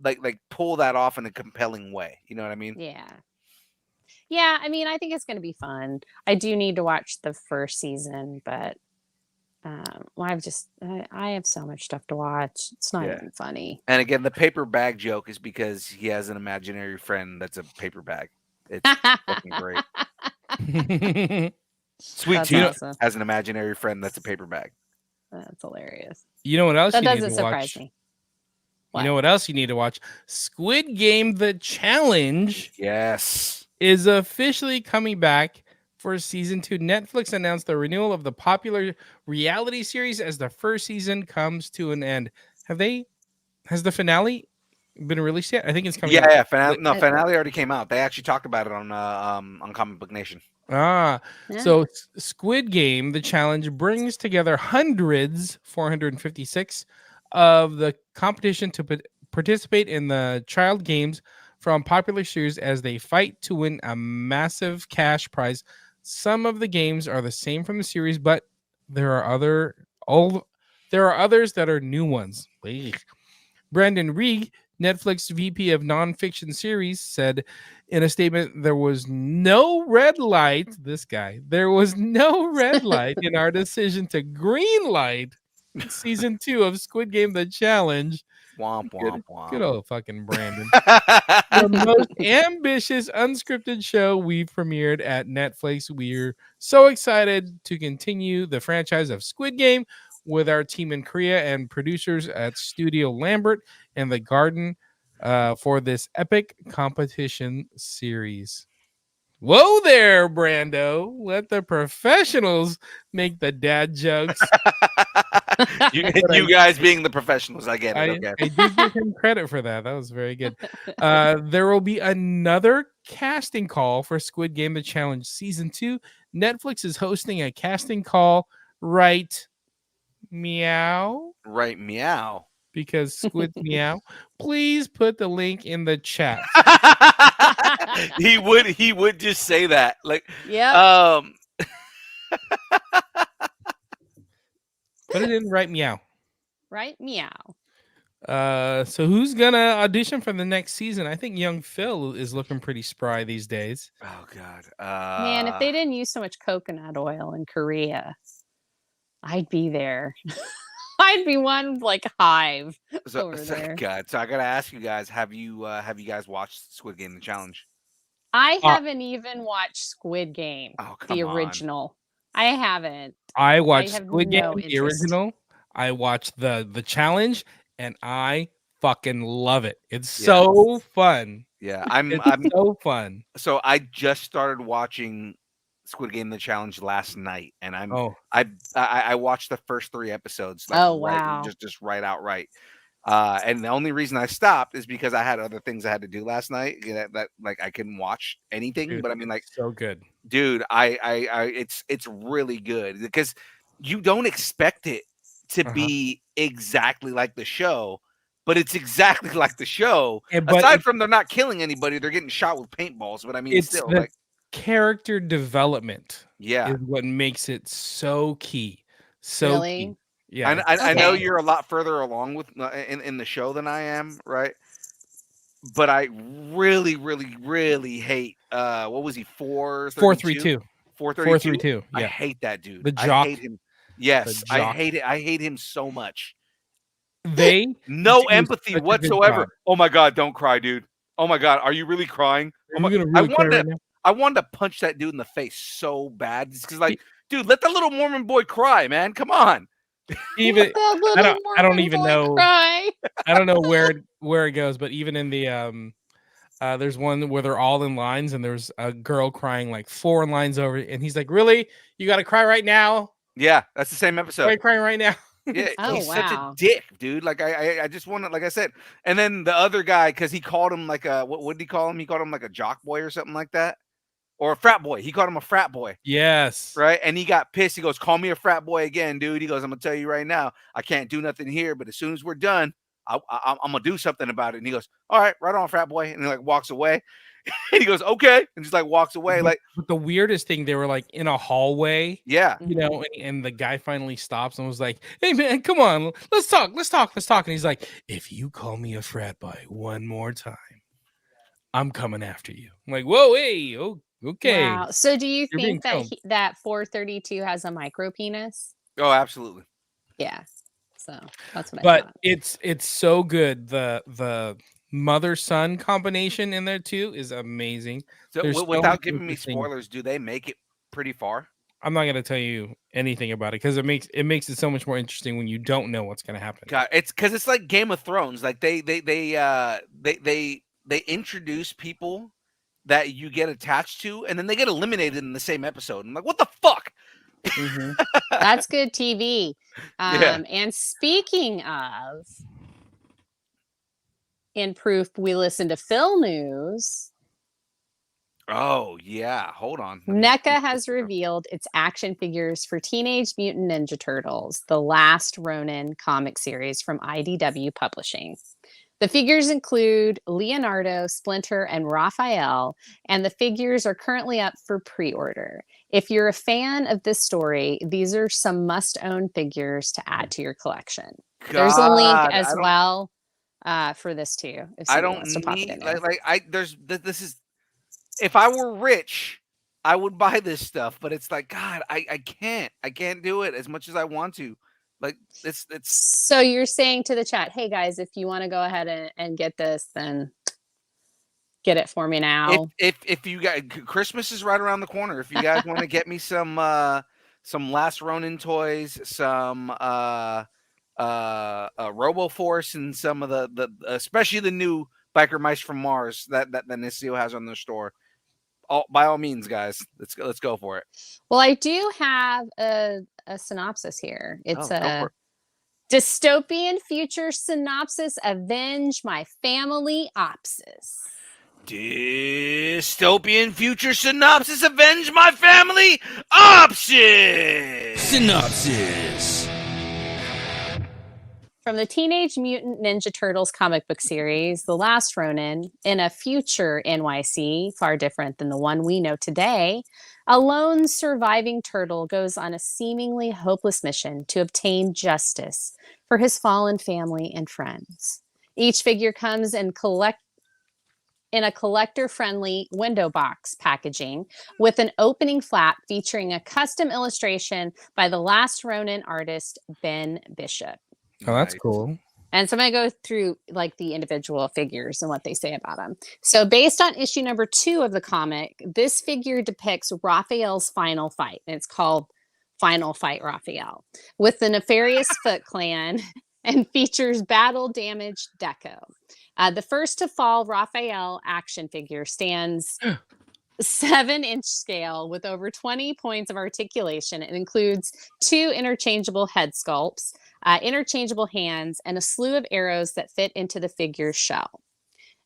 like pull that off in a compelling way. You know what I mean? Yeah. Yeah, I mean, I think it's going to be fun. I do need to watch the first season, but I have so much stuff to watch. It's not even funny. And again, the paper bag joke is because he has an imaginary friend that's a paper bag. It's fucking great. Sweet Tooth has an imaginary friend that's a paper bag. That's hilarious. You know what else that you need doesn't to surprise watch? Me. You know what else you need to watch? Squid Game: The Challenge. Yes. Is officially coming back for season 2. Netflix announced the renewal of the popular reality series as the first season comes to an end. Has the finale been released yet? I think it's coming out. Yeah, finale already came out. They actually talked about it on Comic Book Nation. So Squid Game: The Challenge brings together hundreds, 456, of the competition participate in the child games from popular series as they fight to win a massive cash prize. Some of the games are the same from the series, but there are others that are new ones. Eek. Brandon Reig, Netflix VP of Nonfiction Series, said in a statement, there was no red light. This guy, there was no red light in our decision to green light season 2 of Squid Game: The Challenge. Womp Good, womp good womp. old fucking Brandon. The most ambitious unscripted show we've premiered at Netflix. We're so excited to continue the franchise of Squid Game with our team in Korea and producers at Studio Lambert and The Garden for this epic competition series. Whoa there, Brando. Let the professionals make the dad jokes. you guys being the professionals, I get it. I Okay. did give him credit for that. That was very good. There will be another casting call for Squid Game: The Challenge Season 2. Netflix is hosting a casting call right meow Right, meow. because Squid meow. Please put the link in the chat. he would just say that. Like, Yep. Put it in right meow. Right? Meow. So who's gonna audition for the next season? I think young Phil is looking pretty spry these days. oh god. Man, if they didn't use so much coconut oil in Korea, I'd be there. I'd be one like hive over there. God. So I gotta ask you guys, have you guys watched Squid Game: The Challenge? I haven't even watched Squid Game, Oh, come the on. original. I haven't. I watched have Squid no Game, the interest. original. I watched the challenge, and I fucking love it. It's Yeah. so fun. Yeah, It's so fun. so I just started watching Squid Game: The Challenge last night, and Oh, I watched the first 3 episodes. Oh, right, wow. just right outright. And the only reason I stopped is because I had other things I had to do last night that like I couldn't watch anything. dude, But I mean, like, it's so good. dude, it's really good because you don't expect it to Uh-huh. be exactly like the show, but it's exactly like the show. But Aside from they're not killing anybody, they're getting shot with paintballs. But I mean, it's still, the like, character development yeah. is what makes it so key. So Really? key. Yeah. I know Okay. you're a lot further along with in the show than I am, right? But I really, really, really hate what was he 432? 432. I Yeah. hate that dude. The I jock. hate him. Yes, I jock. hate it. I hate him so much. They No do empathy such a good whatsoever. job. Oh my god, don't cry, dude. Oh my god, are you really crying? Oh Are my, you gonna really cry right now? I wanted to punch that dude in the face so bad because, like, dude, let the little Mormon boy cry, man. Come on. Even Let that little I don't Mormon even boy know. cry. I don't know where it goes, but even in the there's one where they're all in lines and there's a girl crying like 4 lines over, and he's like, "Really? You got to cry right now? Yeah, that's the same Why are episode. you crying right now?" Yeah, Oh, he's such a wow. dick, dude. Like I just want to, like I said, and then the other guy, because he called him like a what did he call him? He called him like a jock boy or something like that, or a frat boy. He called him a frat boy, Yes. right? And he got pissed. He goes, "Call me a frat boy again, dude." He goes, "I'm gonna tell you right now, I can't do nothing here, but as soon as we're done, I'm gonna do something about it." And he goes, "All right, right on, frat boy," and he like walks away. And he goes, "Okay," and just like walks away. Like, But the weirdest thing, they were like in a hallway, yeah, you know, and the guy finally stops and was like, "Hey man, come on, let's talk. And he's like, "If you call me a frat boy one more time, I'm coming after you." I'm like, "Whoa, hey, okay." Wow. So do you You're being think that filmed. that 432 has a micro penis? oh, absolutely. Yeah. So that's what I But thought. it's so good. The mother son combination in there too is amazing. So There's so without much giving me interesting- spoilers, do they make it pretty far? I'm not gonna tell you anything about it because it makes it so much more interesting when you don't know what's gonna happen. God, it's because it's like Game of Thrones. Like they introduce people that you get attached to, and then they get eliminated in the same episode. I'm like, what the fuck? Mhm. That's good TV. Yeah. And speaking of, in proof, we listen to Phil News. Oh yeah, hold on. NECA has revealed its action figures for Teenage Mutant Ninja Turtles, the Last Ronin comic series from IDW Publishing. The figures include Leonardo, Splinter, and Raphael, and the figures are currently up for pre-order. If you're a fan of this story, these are some must-own figures to add to your collection. There's a link God, as well for this too. If I somebody don't wants to pop it in need there. this is if I were rich, I would buy this stuff, but it's like God, I can't do it as much as I want to. Like it's So you're saying to the chat, hey guys, if you want to go ahead and get this, then get it for me now. if you guys, Christmas is right around the corner. If you guys want to get me some Last Ronin toys, some RoboForce, and some of the especially the new Biker Mice from Mars that Nisio has on their store. By all means, guys, let's go for it. Well, I do have a synopsis here. It's Go for a it. dystopian future synopsis. Avenge my family opsis. Dystopian future synopsis. Avenge my family option. Synopsis. From the Teenage Mutant Ninja Turtles comic book series, The Last Ronin, in a future NYC, far different than the one we know today, a lone surviving turtle goes on a seemingly hopeless mission to obtain justice for his fallen family and friends. Each figure comes in a collector-friendly window box packaging with an opening flap featuring a custom illustration by The Last Ronin artist Ben Bishop. Oh, that's Nice. cool. And so I'm going to go through like the individual figures and what they say about them. So based on issue number 2 of the comic, this figure depicts Raphael's final fight. And it's called Final Fight Raphael with the nefarious Foot Clan and features battle-damaged Deco. The first to fall Raphael action figure stands 7-inch scale with over 20 points of articulation. It includes 2 interchangeable head sculpts, interchangeable hands, and a slew of arrows that fit into the figure's shell.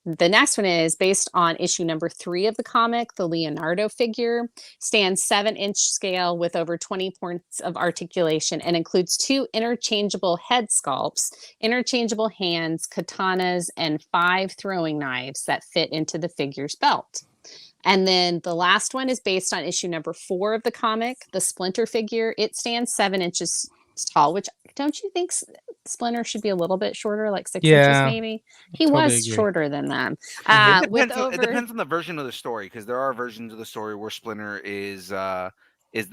The next one is based on issue number 3 of the comic. The Leonardo figure stands 7-inch scale with over 20 points of articulation and includes 2 interchangeable head sculpts, interchangeable hands, katanas, and 5 throwing knives that fit into the figure's belt. And then the last one is based on issue number 4 of the comic, the Splinter figure. It stands 7 inches tall, which don't you think Splinter should be a little bit shorter, like 6 inches Yeah, maybe? He totally was agree. shorter than them. It depends on the version of the story, because there are versions of the story where Splinter is the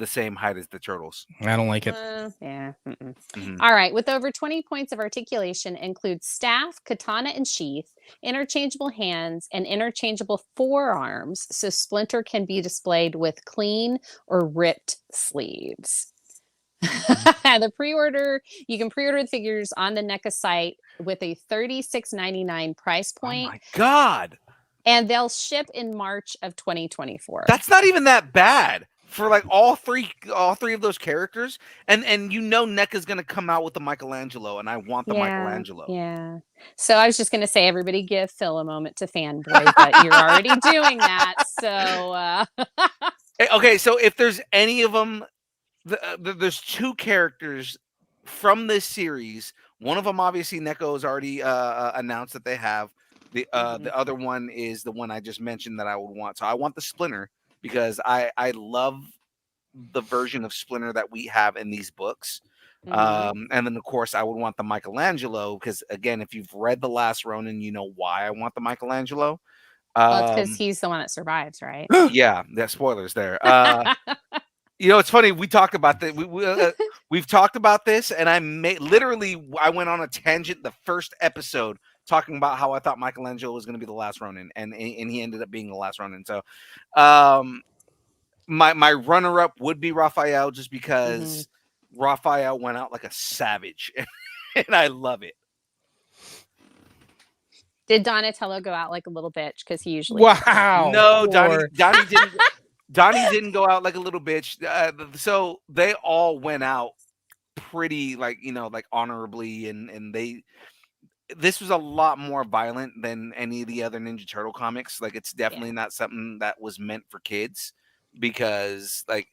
same height as the turtles. I don't like it. Yeah. Mm-mm. Mhm. All right. With over 20 points of articulation, includes staff, katana, and sheath, interchangeable hands, and interchangeable forearms, so Splinter can be displayed with clean or ripped sleeves. You can pre-order the figures on the NECA site with a $36.99 price Oh point, my God, and they'll ship in March of 2024. that's not even that bad for like all three of those characters. And NECA's gonna come out with the Michelangelo, and I want the Michelangelo. Yeah. So I was just going to say, everybody give Phil a moment to fanboy, but you're already doing that. So Okay, so if there's any of them, there's 2 characters from this series. One of them, obviously, NECA has already announced that they have. The other one is the one I just mentioned that I would want. So I want the Splinter, because I love the version of Splinter that we have in these books. mhm. And then, of course, I would want the Michelangelo, because, again, if you've read The Last Ronin, you know why I want the Michelangelo. Well, it's because he's the one that survives, right? Yeah, there's spoilers there. It's funny. We talked about that. We've talked about this, and I went on a tangent the first episode talking about how I thought Michelangelo was going to be the last Ronin, and he ended up being the last Ronin. So, my runner-up would be Raphael, just because Raphael went out like a savage, and I love it. Did Donatello go out like a little bitch? Because he usually Wow. No, Poor- Donnie didn't. Donnie didn't go out like a little bitch. So they all went out pretty, like honorably, and this was a lot more violent than any of the other Ninja Turtle comics. Like, it's definitely not something that was meant for kids, because like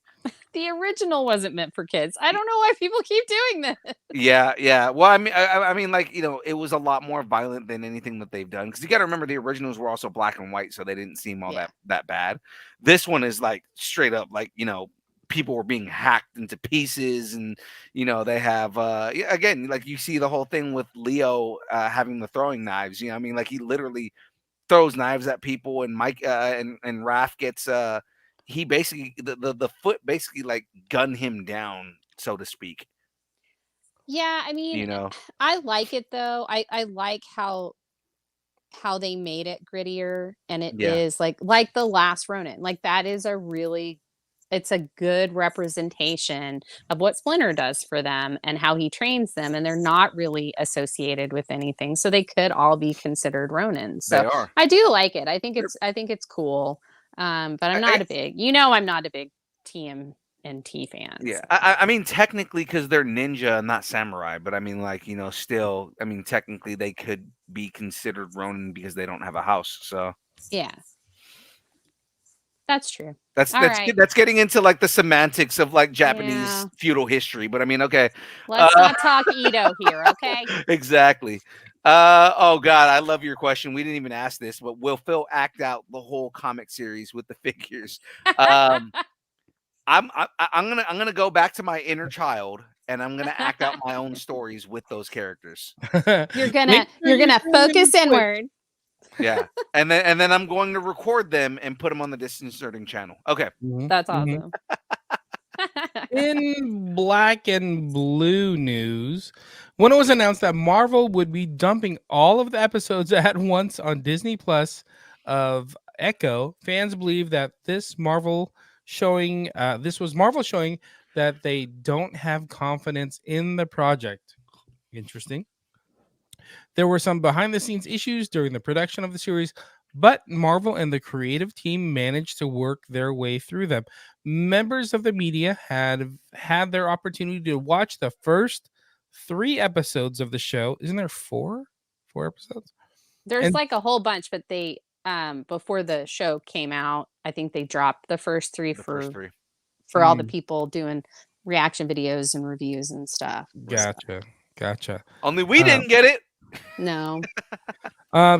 The original wasn't meant for kids. I don't know why people keep doing this. Yeah. Well, I mean, like, it was a lot more violent than anything that they've done. Because you got to remember, the originals were also black and white, so they didn't seem all Yeah. that bad. This one is like straight up, like, people were being hacked into pieces, and they have again, like, you see the whole thing with Leo having the throwing knives. I mean, like, he literally throws knives at people, and Mike and Raph gets he basically the foot basically like gunned him down, so to speak. Yeah, I mean, I like it though. I like how they made it grittier, and it Yeah. is like the last Ronin. Like that is it's a good representation of what Splinter does for them and how he trains them, and they're not really associated with anything. So they could all be considered Ronins. They So are. I do like it. I think it's cool. But I'm not I'm not a big TMNT fan. Yeah, so. I mean, technically, because they're ninja, not samurai, but I mean, like, still, I mean, technically, they could be considered Ronin because they don't have a house. So Yeah. That's true. that's All that's right. that's getting into like the semantics of like Japanese Yeah. feudal history. But I mean, okay, Let's not talk Edo here, okay? exactly. Oh God, I love your question. We didn't even ask this, but will Phil act out the whole comic series with the figures? I'm gonna go back to my inner child, and I'm gonna act out my own stories with those characters. You're gonna focus inward. Yeah, and then I'm going to record them and put them on the Distance Nerding channel. Okay. That's awesome. In black and blue news, when it was announced that Marvel would be dumping all of the episodes at once on Disney Plus of Echo, fans believe that this was Marvel showing that they don't have confidence in the project. Interesting. There were some behind the scenes issues during the production of the series, but Marvel and the creative team managed to work their way through them. Members of the media had their opportunity to watch the first 3 episodes of the show. Isn't there 4 episodes? There's like a whole bunch, but they before the show came out, I think they dropped the first 3 for all the people doing reaction videos and reviews and stuff. Gotcha. Only we didn't get it. No.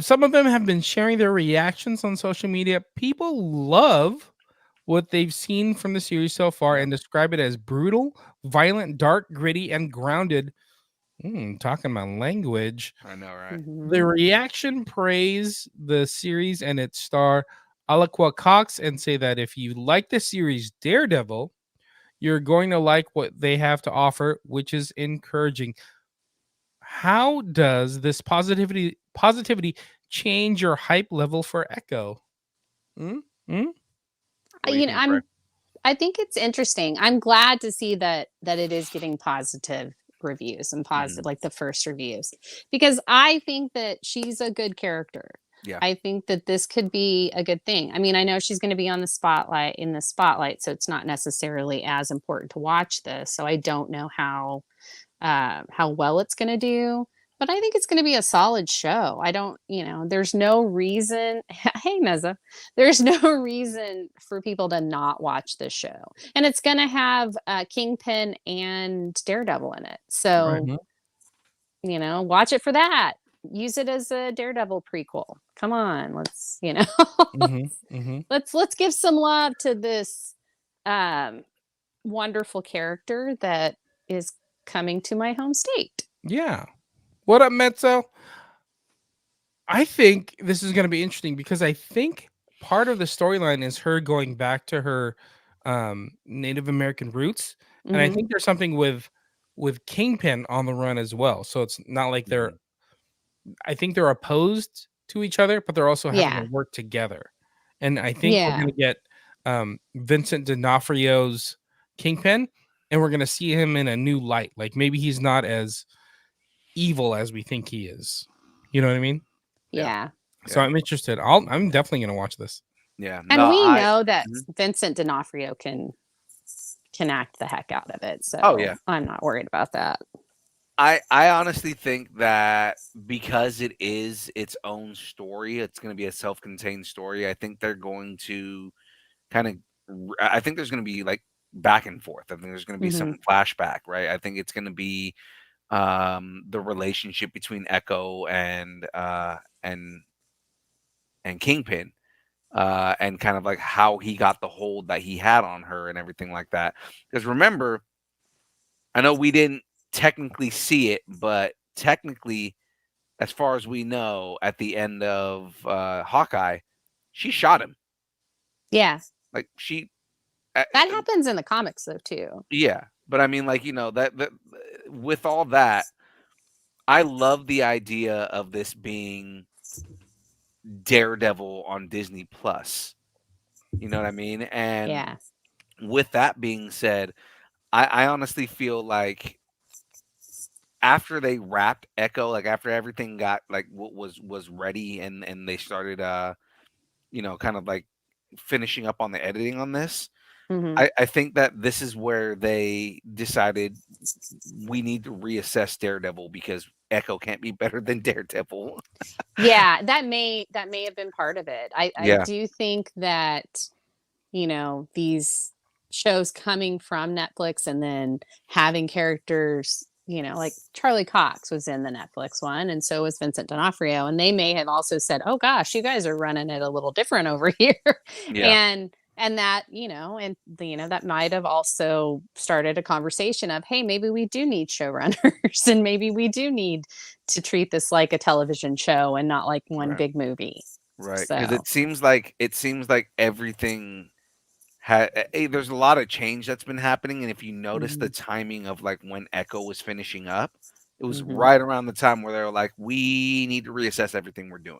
Some of them have been sharing their reactions on social media. People love what they've seen from the series so far and describe it as brutal, violent, dark, gritty, and grounded. Talking about language. I know, right? The reaction praise the series and its star, Alaqua Cox, and say that if you like the series Daredevil, you're going to like what they have to offer, which is encouraging. How does this positivity change your hype level for Echo? I think it's interesting. I'm glad to see that it is getting positive reviews and positive like the first reviews, because I think that she's a good character. Yeah. I think that this could be a good thing. I mean, I know she's going to be on the spotlight, so it's not necessarily as important to watch this. So I don't know how well it's going to do, but I think it's going to be a solid show. I don't, there's no reason. Hey, Meza, there's no reason for people to not watch this show, and it's going to have Kingpin and Daredevil in it. So, watch it for that. Use it as a Daredevil prequel. Come on, let's let's give some love to this wonderful character that is coming to my home state. Yeah. What up, Mezzo? I think this is going to be interesting because I think part of the storyline is her going back to her Native American roots, and I think there's something with Kingpin on the run as well. So it's not like I think they're opposed to each other, but they're also having to work together. And I think we're going to get Vincent D'Onofrio's Kingpin, and we're going to see him in a new light. Like maybe he's not as evil as we think he is. You know what I mean? Yeah. So I'm interested. I'm definitely going to watch this. Yeah. And we know that Vincent D'Onofrio can act the heck out of it. So I'm not worried about that. I honestly think that because it is its own story, it's going to be a self-contained story. I think they're going to I think there's going to be like back and forth. I think there's going to be Mhm. some flashback, right? I think it's going to be the relationship between Echo and Kingpin, and kind of like how he got the hold that he had on her and everything like that. Because remember, I know we didn't technically see it, but technically, as far as we know, at the end of Hawkeye, she shot him. Yeah, Like she, that happens in the comics though too. yeah. But I mean, like, you know, that with all that, I love the idea of this being Daredevil on Disney Plus. You know what I mean? And Yeah. with that being said, I honestly feel like after they wrapped Echo, like after everything got like what was ready and they started you know, kind of like finishing up on the editing on this, hmm I think that this is where they decided we need to reassess Daredevil because Echo can't be better than Daredevil. Yeah, that may have been part of it. I Yeah, do think that, you know, these shows coming from Netflix and then having characters, you know, like Charlie Cox was in the Netflix one, and so was Vincent D'Onofrio, and they may have also said, "Oh gosh, you guys are running it a little different over here," yeah, and that, you know, and you know, that might have also started a conversation of, hey, maybe we do need showrunners, and maybe we do need to treat this like a television show and not like one right, big movie. right. Because So. it seems like everything there's a lot of change that's been happening, and if you notice the Mhm, timing of like when Echo was finishing up, it was mhm. right around the time where they were like, we need to reassess everything we're doing.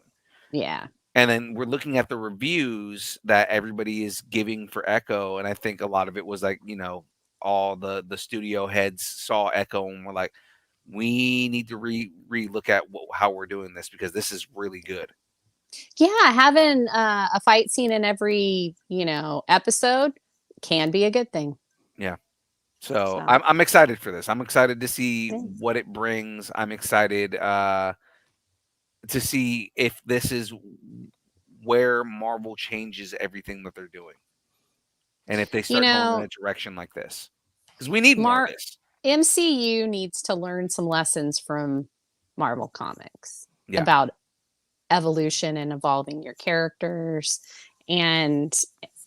Yeah. And then we're looking at the reviews that everybody is giving for Echo, and I think a lot of it was like, you know, all the studio heads saw Echo and were like, we need to look at how we're doing this because this is really good. Yeah, having a fight scene in every, you know, episode can be a good thing. Yeah. So So, I'm excited for this. I'm excited to see thanks. what it brings. I'm excited to see if this is where Marvel changes everything that they're doing, and if they You start going in know, a direction like this, because we need more of Mar this. MCU needs to learn some lessons from Marvel Comics Yeah, about evolution and evolving your characters, and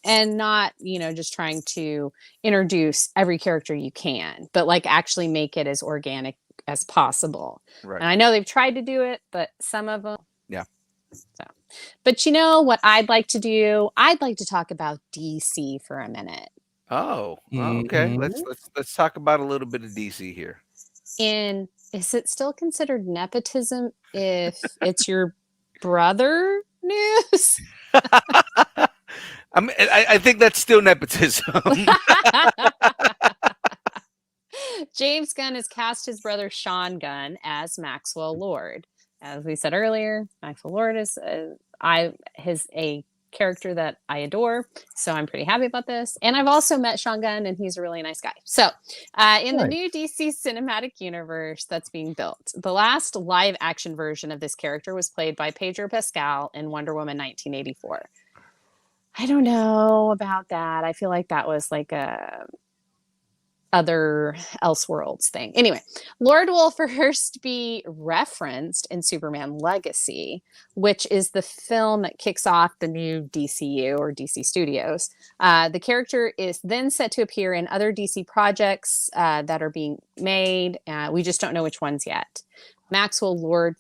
not, you know, just trying to introduce every character you can, but like actually make it as organic as possible. right. And I know they've tried to do it, but some of them. Yeah. So, but you know what I'd like to do? I'd like to talk about DC for a minute. Okay. Mhm. Let's talk about a little bit of DC here. And is it still considered nepotism if it's your brother news? I think that's still nepotism. James Gunn has cast his brother Sean Gunn as Maxwell Lord. As we said earlier, Maxwell Lord is a character that I adore, so I'm pretty happy about this. And I've also met Sean Gunn, and he's a really nice guy. So, in the Nice. new DC cinematic universe that's being built, the last live action version of this character was played by Pedro Pascal in Wonder Woman 1984. I don't know about that. I feel like that was like a other Elseworlds thing. Anyway, Lord will first be referenced in Superman Legacy, which is the film that kicks off the new DCU or DC Studios. The character is then set to appear in other DC projects that are being made. We just don't know which ones yet. Maxwell Lord,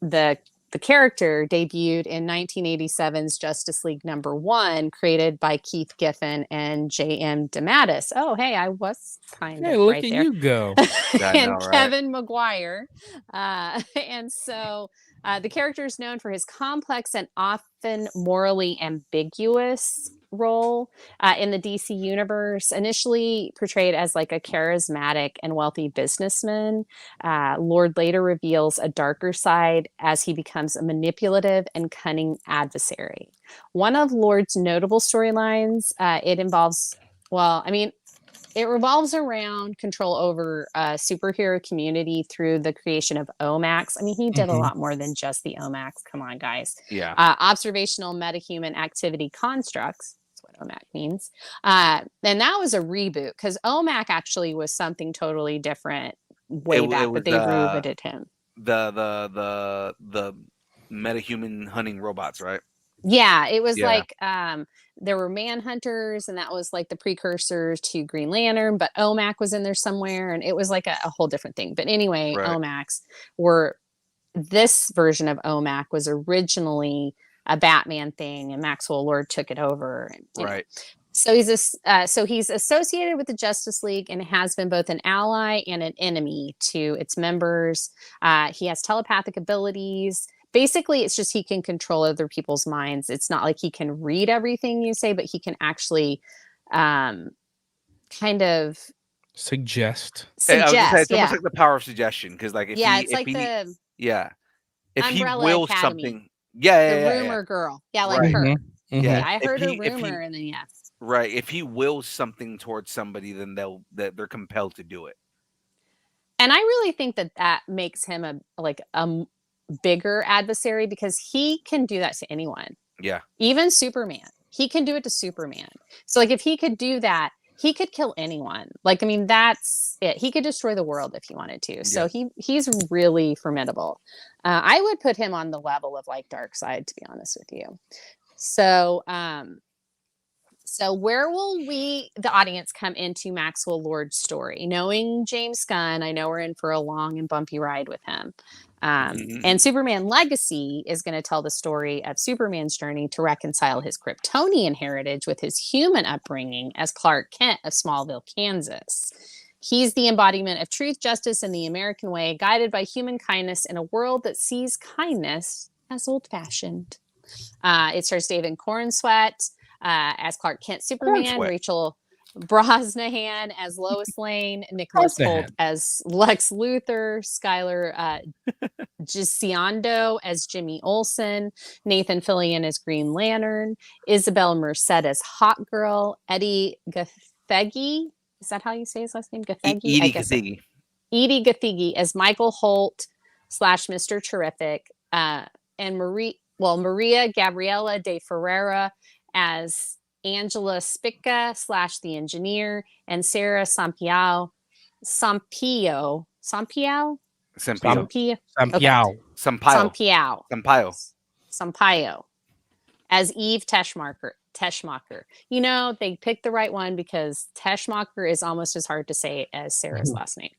the character, debuted in 1987's Justice League #1, created by Keith Giffen and J.M. DeMatteis. Oh, hey, I was kind Hey, of look right at there. you go. I And know, right? Kevin Maguire. And so the character is known for his complex and often morally ambiguous role in the DC universe. Initially portrayed as like a charismatic and wealthy businessman, Lord later reveals a darker side as he becomes a manipulative and cunning adversary. One of Lord's notable storylines, it involves, well, I mean, it revolves around control over a superhero community through the creation of OMAX. I mean, he did a Mhm. lot more than just the OMAX. Come on, guys. Yeah. Observational metahuman activity constructs. That's what what OMAC means. And that was a reboot because OMAC actually was something totally different way It back, was but they rebooted him. the metahuman hunting robots, right? Yeah, it was Yeah. like there were Manhunters, and that was like the precursors to Green Lantern, but OMAC was in there somewhere, and it was like a whole different thing. But anyway, Right. OMACs were this version of OMAC was originally a Batman thing, and Maxwell Lord took it over. And, you know. Right. So he's associated with the Justice League and has been both an ally and an enemy to its members. He has telepathic abilities. Basically, it's just he can control other people's minds. It's not like he can read everything you say, but he can actually kind of Suggest. I was gonna say, suggest. it's almost like the power of suggestion, because like if Yeah, he it's if like he the if he Umbrella wills Academy. something, yeah, rumor girl. Yeah, like Right. her. Mhm. yeah. I If heard a he- if he- rumor, and then yeah. right. If he wills something towards somebody, then they're compelled to do it. And I really think that makes him a bigger adversary because he can do that to anyone. Yeah. Even Superman. He can do it to Superman. So like if he could do that, he could kill anyone. Like, I mean, that's it. He could destroy the world if he wanted to. So he's really formidable. I would put him on the level of like Darkseid, to be honest with you. So so where will the audience, come into Maxwell Lord's story? Knowing James Gunn, I know we're in for a long and bumpy ride with him. And Superman Legacy is going to tell the story of Superman's journey to reconcile his Kryptonian heritage with his human upbringing as Clark Kent of Smallville, Kansas. He's the embodiment of truth, justice, and the American way, guided by human kindness in a world that sees kindness as old-fashioned. It stars David Corenswet as Clark Kent Superman, Cornsweat. Rachel Brosnahan as Lois Lane, Nicholas Hoult Brosnahan. as Lex Luthor, Skylar Gisondo as Jimmy Olsen, Nathan Fillion as Green Lantern, Isabel Merced as Hawk Girl, Eddie Gathegi, is that how you say his last name? Gathegi? I Edie guess so. Gathegi. Edie Gathegi as Michael Holt / Mr. Terrific, and Maria Gabriela de Ferreira as Angela Spica / the Engineer, and Sarah Sampaio Sampaio. Sampaio as Eve Teschmacher. You know, they picked the right one because Teschmacher is almost as hard to say as Sarah's last name.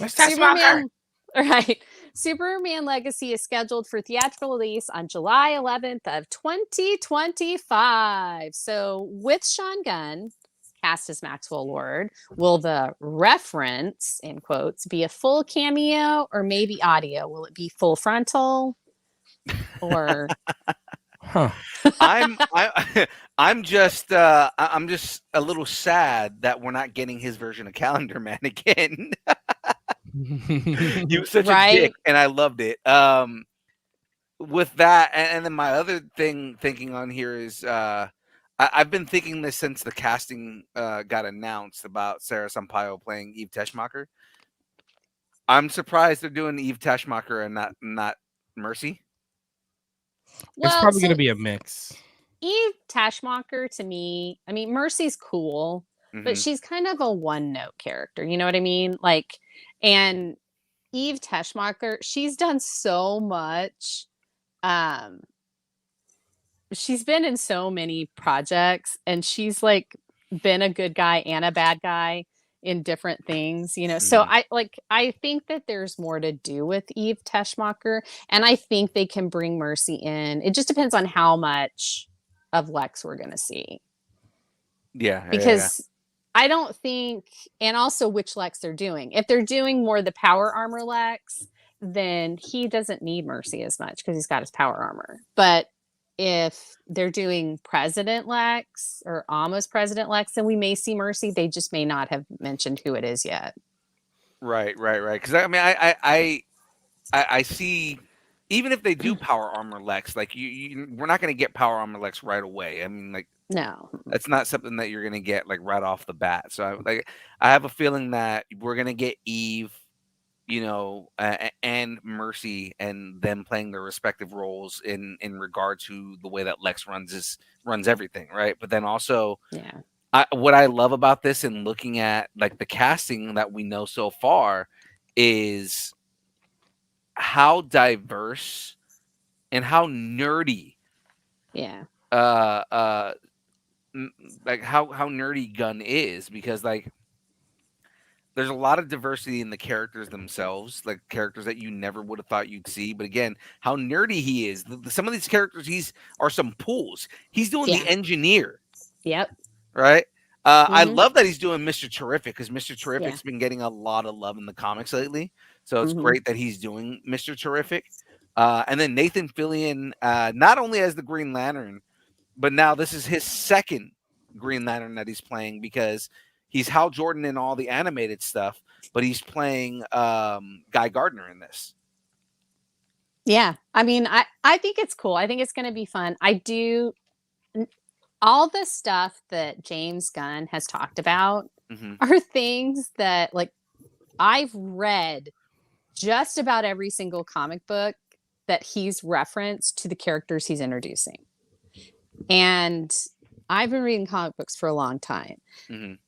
Superman, right. Superman Legacy is scheduled for theatrical release on July 11th of 2025. So with Sean Gunn cast as Maxwell Lord, will the reference, in quotes, be a full cameo or maybe audio? Will it be full frontal? Or I'm just a little sad that we're not getting his version of Calendar Man again. He was such a dick, and I loved it. With that, and then my other thinking on here is I've been thinking this since the casting got announced about Sarah Sampaio playing Eve Teschmacher. I'm surprised they're doing Eve Teschmacher and not Mercy. It's probably going to be a mix. Eve Teschmacher, to me, I mean, Mercy's cool, but she's kind of a one-note character. You know what I mean? Like, and Eve Teschmacher, she's done so much. She's been in so many projects, and she's like been a good guy and a bad guy in different things, you know. So I think that there's more to do with Eve Teschmacher, and I think they can bring Mercy in. It just depends on how much of Lex we're gonna see. Yeah, because I don't think, and also which Lex they're doing. If they're doing more the power armor Lex, then he doesn't need Mercy as much because he's got his power armor. But if they're doing President Lex or almost President Lex, then we may see Mercy. They just may not have mentioned who it is yet. Right. Because I mean, I see, even if they do power armor Lex, like we're not going to get power armor Lex right away. I mean, like, no, that's not something that you're going to get like right off the bat. So I have a feeling that we're going to get Eve and Mercy and them playing their respective roles in regard to the way that Lex runs everything, right? But then also, Yeah. what I love about this and looking at like the casting that we know so far is how diverse and how nerdy, Yeah. like how nerdy Gunn is, because like there's a lot of diversity in the characters themselves, like characters that you never would have thought you'd see. But again, how nerdy he is. Some of these characters are some pools. He's doing the Yeah. engineer, Yep. right? I Mhm. love that he's doing Mr. Terrific, because Mr. Terrific's Yeah. been getting a lot of love in the comics lately. So it's Mhm. great that he's doing Mr. Terrific. And then Nathan Fillion, not only as the Green Lantern, but now this is his second Green Lantern that he's playing, because he's Hal Jordan in all the animated stuff, but he's playing Guy Gardner in this. Yeah. I mean, I think it's cool. I think it's going to be fun. I do all the stuff that James Gunn has talked about Mhm. are things that like I've read just about every single comic book that he's referenced to the characters he's introducing. And I've been reading comic books for a long time. Mhm.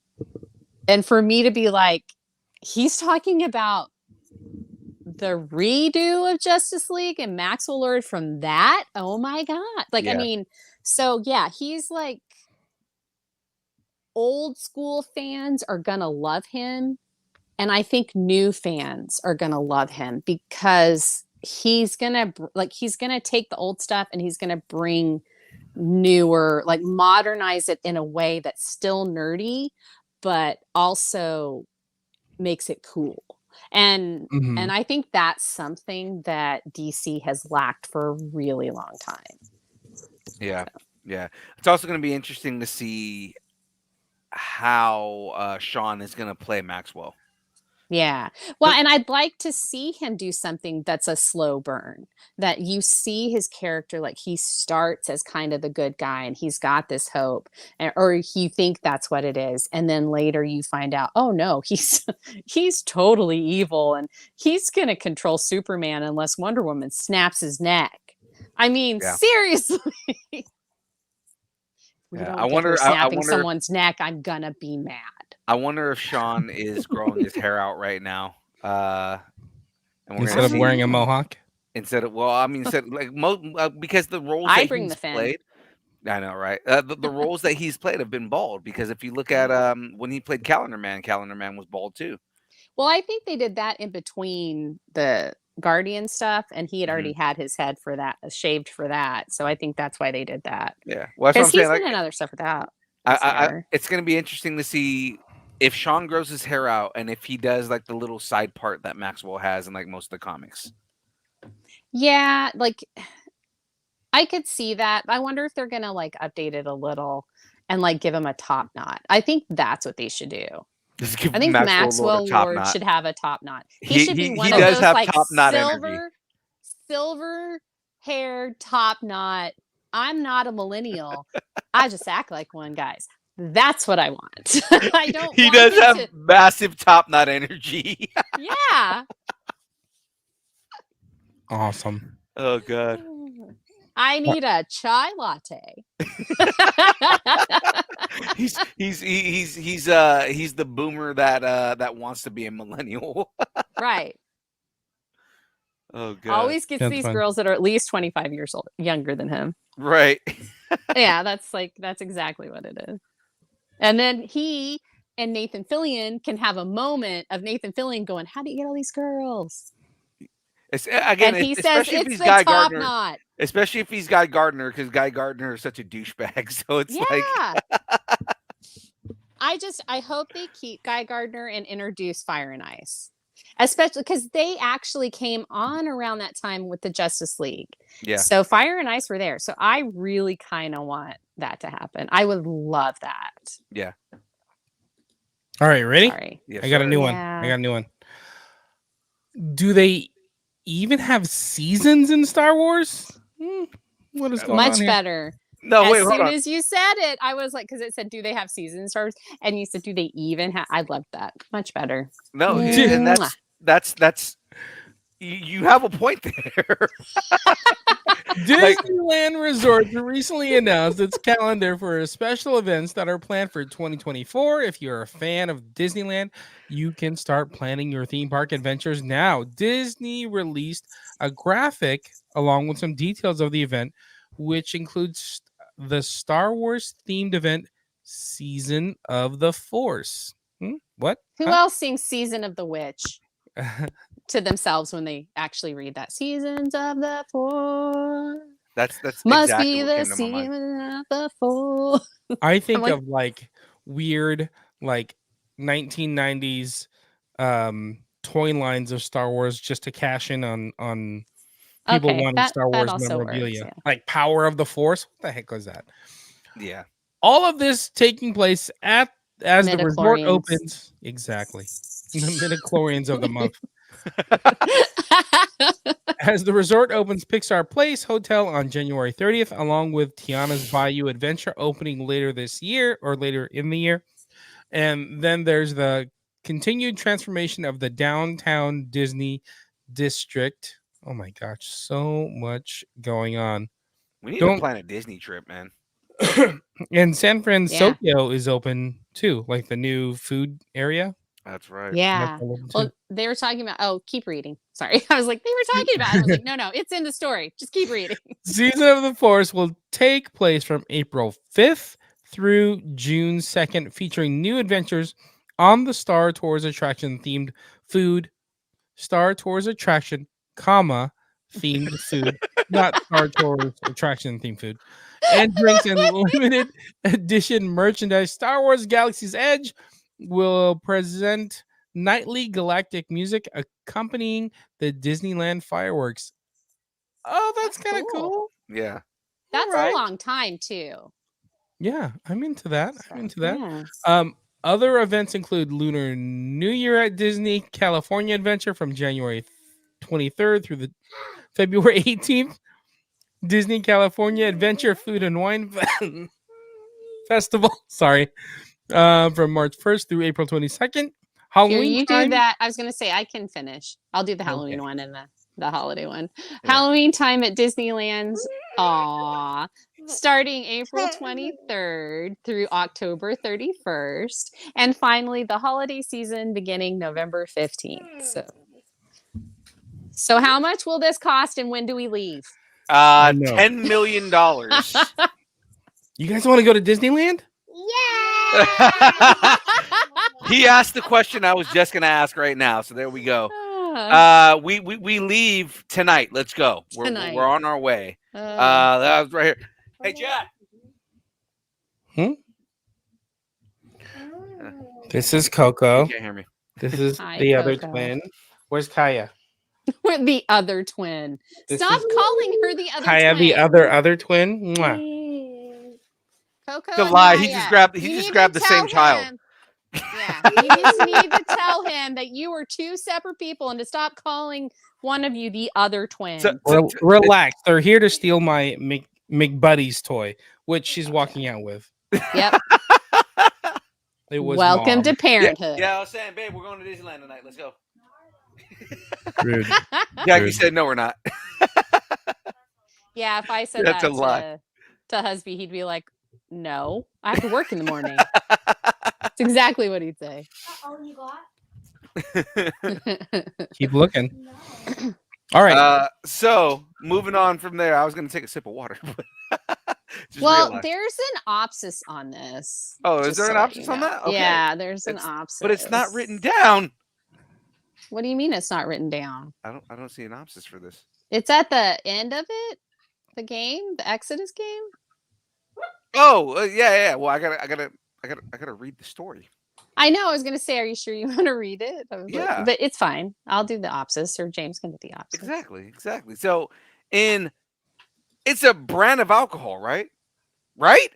And for me to be like, he's talking about the redo of Justice League and Maxwell Lord from that. Oh my God. Like, Yeah. I mean, so yeah, he's like, old school fans are going to love him. And I think new fans are going to love him because he's going to take the old stuff and he's going to bring newer, like modernize it in a way that's still nerdy, but also makes it cool. And Mhm. I think that's something that DC has lacked for a really long time. Yeah. Yeah. It's also going to be interesting to see how Sean is going to play Maxwell. Yeah. Well, and I'd like to see him do something that's a slow burn, that you see his character, like he starts as kind of the good guy and he's got this hope, or you think that's what it is. And then later you find out, oh no, he's totally evil and he's going to control Superman unless Wonder Woman snaps his neck. I mean, Yeah. seriously. We Yeah, don't I get wonder- her I snapping wonder- someone's neck. I'm gonna be mad. I wonder if Sean is growing his hair out right now. And we're Instead gonna of see- wearing a mohawk. instead of because the roles I that bring he's the fin. played. I know, right? The roles that he's played have been bald, because if you look at when he played Calendar Man was bald too. Well, I think they did that in between the Guardian stuff, and he had already had his head for that shaved for that. So I think that's why they did that. Yeah, well, that's what Because I'm saying. he's Like, been in other stuff without. it's going to be interesting to see if Sean grows his hair out and if he does like the little side part that Maxwell has in like most of the comics. Yeah, like I could see that. I wonder if they're gonna like update it a little and like give him a top knot. I think that's what they should do. Just give I think Maxwell a top Lord knot. should have a top knot. He- should be he one of does those have like top knot energy. silver haired top knot. I'm not a millennial. I just act like one, guys. That's what I want. I don't. He want does him have to- massive top knot energy. Yeah. Awesome. Oh god. I need a chai latte. He's the boomer that wants to be a millennial. Right. Oh god. Always gets That's these fun. girls that are at least 25 years old, younger than him. Right. Yeah, that's exactly what it is. And then he and Nathan Fillion can have a moment of Nathan Fillion going, "How do you get all these girls?" Again, And he says especially if it's he's the Guy top Gardner. knot. Especially if he's Guy Gardner, because Guy Gardner is such a douchebag. So it's like, Yeah. I hope they keep Guy Gardner and introduce Fire and Ice. Especially because they actually came on around that time with the Justice League. yeah. So Fire and Ice were there. So I really kind of want that to happen. I would love that. Yeah. All right, ready? Sorry. Yes, I got a sir. new one. Yeah. I got a new one. Do they even have seasons in Star Wars? What is going Much on here? better. No, As wait, hold soon on. as you said it, I was like, because it said, "Do they have seasons in Star Wars?" And you said, "Do they even have?" I loved that. Much better. No, Mwah. and that's you have a point there. Disneyland Resort recently announced its calendar for special events that are planned for 2024. If you're a fan of Disneyland, you can start planning your theme park adventures now. Disney released a graphic along with some details of the event, which includes the Star Wars themed event, Season of the Force. What? Who Huh? else sings Season of the Witch to themselves when they actually read that? Seasons of the Force. That's Must exactly be what the came to my mind. season of the Force. I think like- of like weird, like 1990s toy lines of Star Wars just to cash in on people Okay, wanting that- Star that Wars also works, memorabilia. yeah. Like Power of the Force. What the heck was that? Yeah. All of this taking place as the resort Midichlorians. opens. Exactly. The midichlorians of the month. As the resort opens Pixar Place Hotel on January 30th, along with Tiana's Bayou Adventure opening later this year or later in the year. And then there's the continued transformation of the downtown Disney district. Oh my gosh, so much going on. We need Don't- to plan a Disney trip, man. And San Francisco is open too, like the new food area. That's right. Yeah. That's open Well, too. they were talking about. Oh, keep reading. Sorry, I was like, they were talking about. It. I was like, no, it's in the story. Just keep reading. Season of the Force will take place from April 5th through June 2nd, featuring new adventures on the Star Tours attraction themed food. Star Tours attraction, comma, themed food, not Star Tours attraction themed food. And drinks and limited edition merchandise. Star Wars Galaxy's Edge will present nightly galactic music accompanying the Disneyland fireworks. Oh, that's That's kind of cool. cool. Yeah. That's Alright. a long time too. Yeah, I'm into that. I'm into that. Yeah. Other events include Lunar New Year at Disney California Adventure from January 23rd through the February 18th. Disney California Adventure Food and Wine Festival. Sorry. From March 1st through April 22nd. Here, Halloween you time. do that. I was gonna say I can finish. I'll do the Halloween Okay. one and the holiday one. Yeah. Halloween time at Disneyland's. Aw. Starting April 23rd through October 31st. And finally the holiday season beginning November 15th. So how much will this cost and when do we leave? No. $10 million. You guys want to go to Disneyland? He asked the question I was just gonna ask right now. So there we go. We leave tonight. Let's go. Tonight. We're on our way. Uh, That was right here. Hey, Jack. This is Coco. You can't hear me. This is Hi, the other Coco. twin. Where's Kaya? we're the other twin. This Stop is calling her the other Kaya, twin. the other twin. Mwah. Coco The and lie. He Maya, just grabbed. you He need just to grabbed the same tell child. him- Yeah, you just need to tell him that you are two separate people and to stop calling one of you the other twin. So- Relax. They're here to steal my McBuddy's toy, which she's walking out with. Yep. It was Welcome Mom. to parenthood. Yeah, I was saying, babe, we're going to Disneyland tonight. Let's go. Rude. Jackie Rude. said, no, we're not. Yeah, if I said That's that a lie. to husby, he'd be like, "No, I have to work in the morning." That's exactly what he'd say. Oh, you got? Keep looking. All right. So moving on from there, I was going to take a sip of water. Just Well, realized. there's an opsis on this. Oh, is just there an so that opsis you on know. that? Okay. Yeah, there's an It's- opsis. but it's not written down. What do you mean it's not written down? I don't see an opsis for this. It's at the end of it. The game, the Exodus game. Oh, yeah. Well, I gotta read the story. I know. I was gonna say, are you sure you want to read it? I was like, Yeah. but it's fine. I'll do the opsis, or James can do the opsis. Exactly. So, it's a brand of alcohol, right? Right?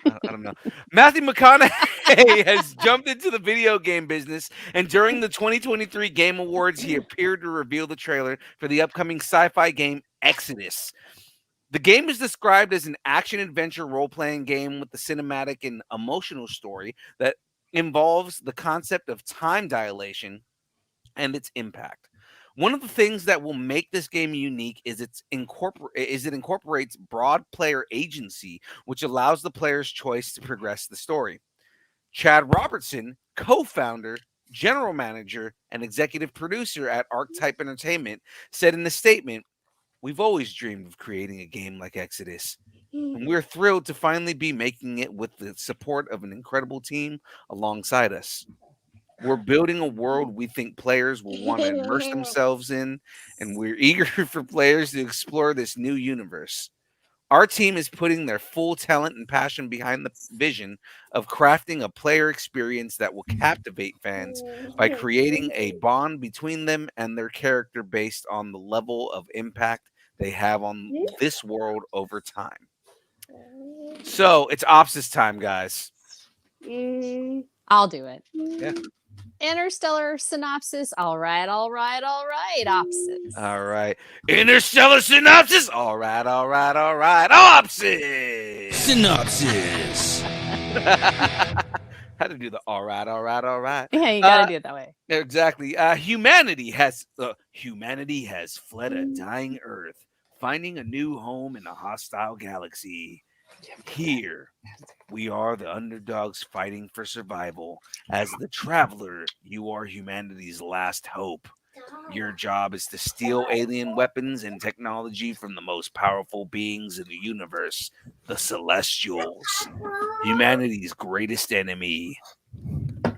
I don't know. Matthew McConaughey has jumped into the video game business, and during the 2023 Game Awards, he appeared to reveal the trailer for the upcoming sci-fi game Exodus. The game is described as an action-adventure role-playing game with a cinematic and emotional story that involves the concept of time dilation and its impact. One of the things that will make this game unique is it incorporates broad player agency, which allows the player's choice to progress the story. Chad Robertson, co-founder, general manager, and executive producer at Archetype Entertainment, said in the statement, "We've always dreamed of creating a game like Exodus, and we're thrilled to finally be making it with the support of an incredible team alongside us. We're building a world we think players will want to immerse themselves in, and we're eager for players to explore this new universe. Our team is putting their full talent and passion behind the vision of crafting a player experience that will captivate fans by creating a bond between them and their character based on the level of impact they have on this world over time." So it's Opsis time, guys. I'll do it. Yeah. Interstellar synopsis. All right. Opsis. All right. Interstellar synopsis. All right. Opsis. Synopsis. Had to do the all right. Yeah, you gotta do it that way. Exactly. Humanity has fled a dying Earth, finding a new home in a hostile galaxy. Here, we are the underdogs fighting for survival. As the traveler, you are humanity's last hope. Your job is to steal alien weapons and technology from the most powerful beings in the universe, the Celestials, humanity's greatest enemy.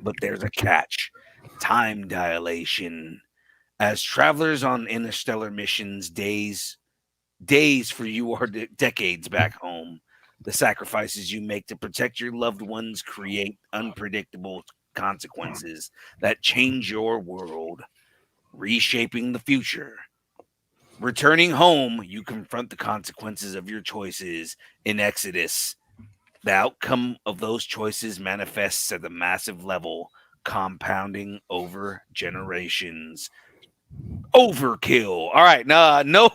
But there's a catch: time dilation. As travelers on interstellar missions, days for you are decades back home. The sacrifices you make to protect your loved ones create unpredictable consequences that change your world, reshaping the future. Returning home, you confront the consequences of your choices in Exodus. The outcome of those choices manifests at a massive level, compounding over generations. Overkill. All right, no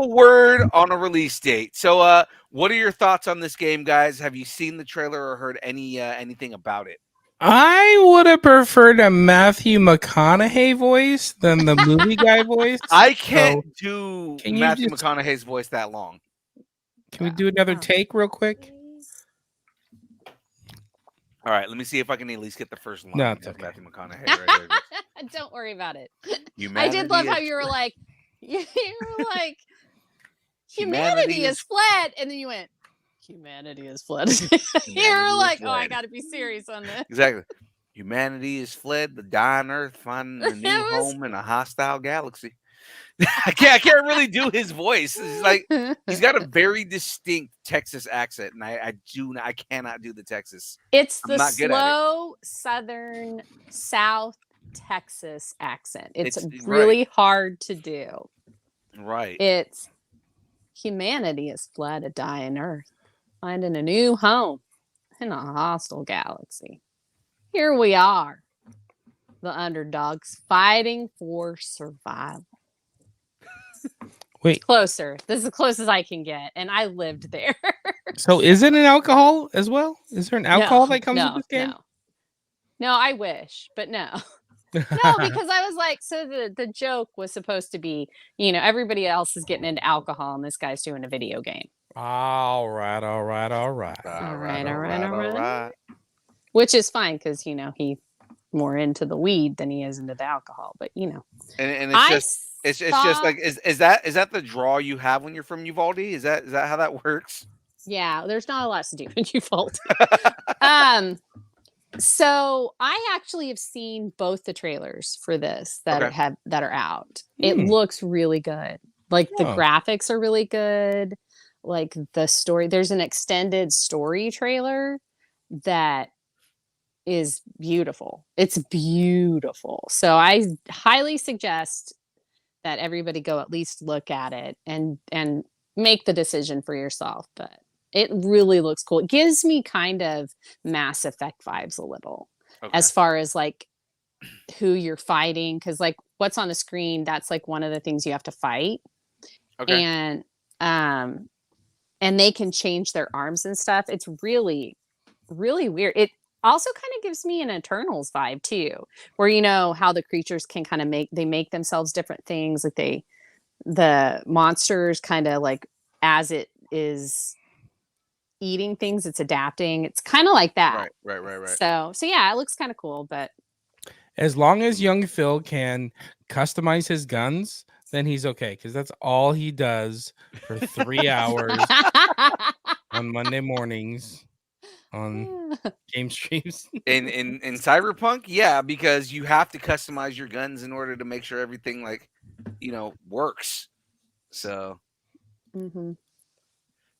word on a release date. So what are your thoughts on this game, guys? Have you seen the trailer or heard anything about it? I would have preferred a Matthew McConaughey voice than the movie guy voice. I can't do can you Matthew just- McConaughey's voice that long. Can we do another take real quick? All right, let me see if I can at least get the first line. No, it's of okay. Matthew McConaughey right here. Don't worry about it. Humanity I did love how is- you were like, humanity Humanity is fled, and then you went, humanity is fled. You're Humanity like, is oh, I fled. got to be serious on this. Exactly. Humanity is fled, the dying Earth finding a new That was- home in a hostile galaxy. I can't really do his voice. It's like he's got a very distinct Texas accent, and I cannot do the Texas. It's I'm the not good at it. slow Southern South Texas accent. It's It's- really hard to do. Right. It's humanity has fled a dying Earth, finding a new home in a hostile galaxy. Here we are, the underdogs fighting for survival. Wait. Closer. This is as close as I can get, and I lived there. So is it an alcohol as well? Is there an alcohol that comes with this game? No, I wish, but no. No, because I was like, so the joke was supposed to be, everybody else is getting into alcohol and this guy's doing a video game. All right. All right. Which is fine because, he's more into the weed than he is into the alcohol. But, And it's just like is that the draw you have when you're from Uvalde? Is that how that works? Yeah, there's not a lot to do in Uvalde. So I actually have seen both the trailers for this that are out. It looks really good. Like the graphics are really good. Like the story, there's an extended story trailer that is beautiful. It's beautiful. So I highly suggest that everybody go at least look at it and make the decision for yourself. But it really looks cool. It gives me kind of Mass Effect vibes a little, as far as like who you're fighting. Because like what's on the screen, that's like one of the things you have to fight. Okay. And they can change their arms and stuff. It's really, really weird. Also kind of gives me an Eternals vibe too, where you know how the creatures can kind of make themselves different things. Like the monsters kind of like as it is eating things, it's adapting. It's kind of like that. Right. So yeah, it looks kind of cool, but As long as young Phil can customize his guns, then he's okay because that's all he does for 3 hours on Monday mornings on game streams. In Cyberpunk, yeah, because you have to customize your guns in order to make sure everything works. So Mhm.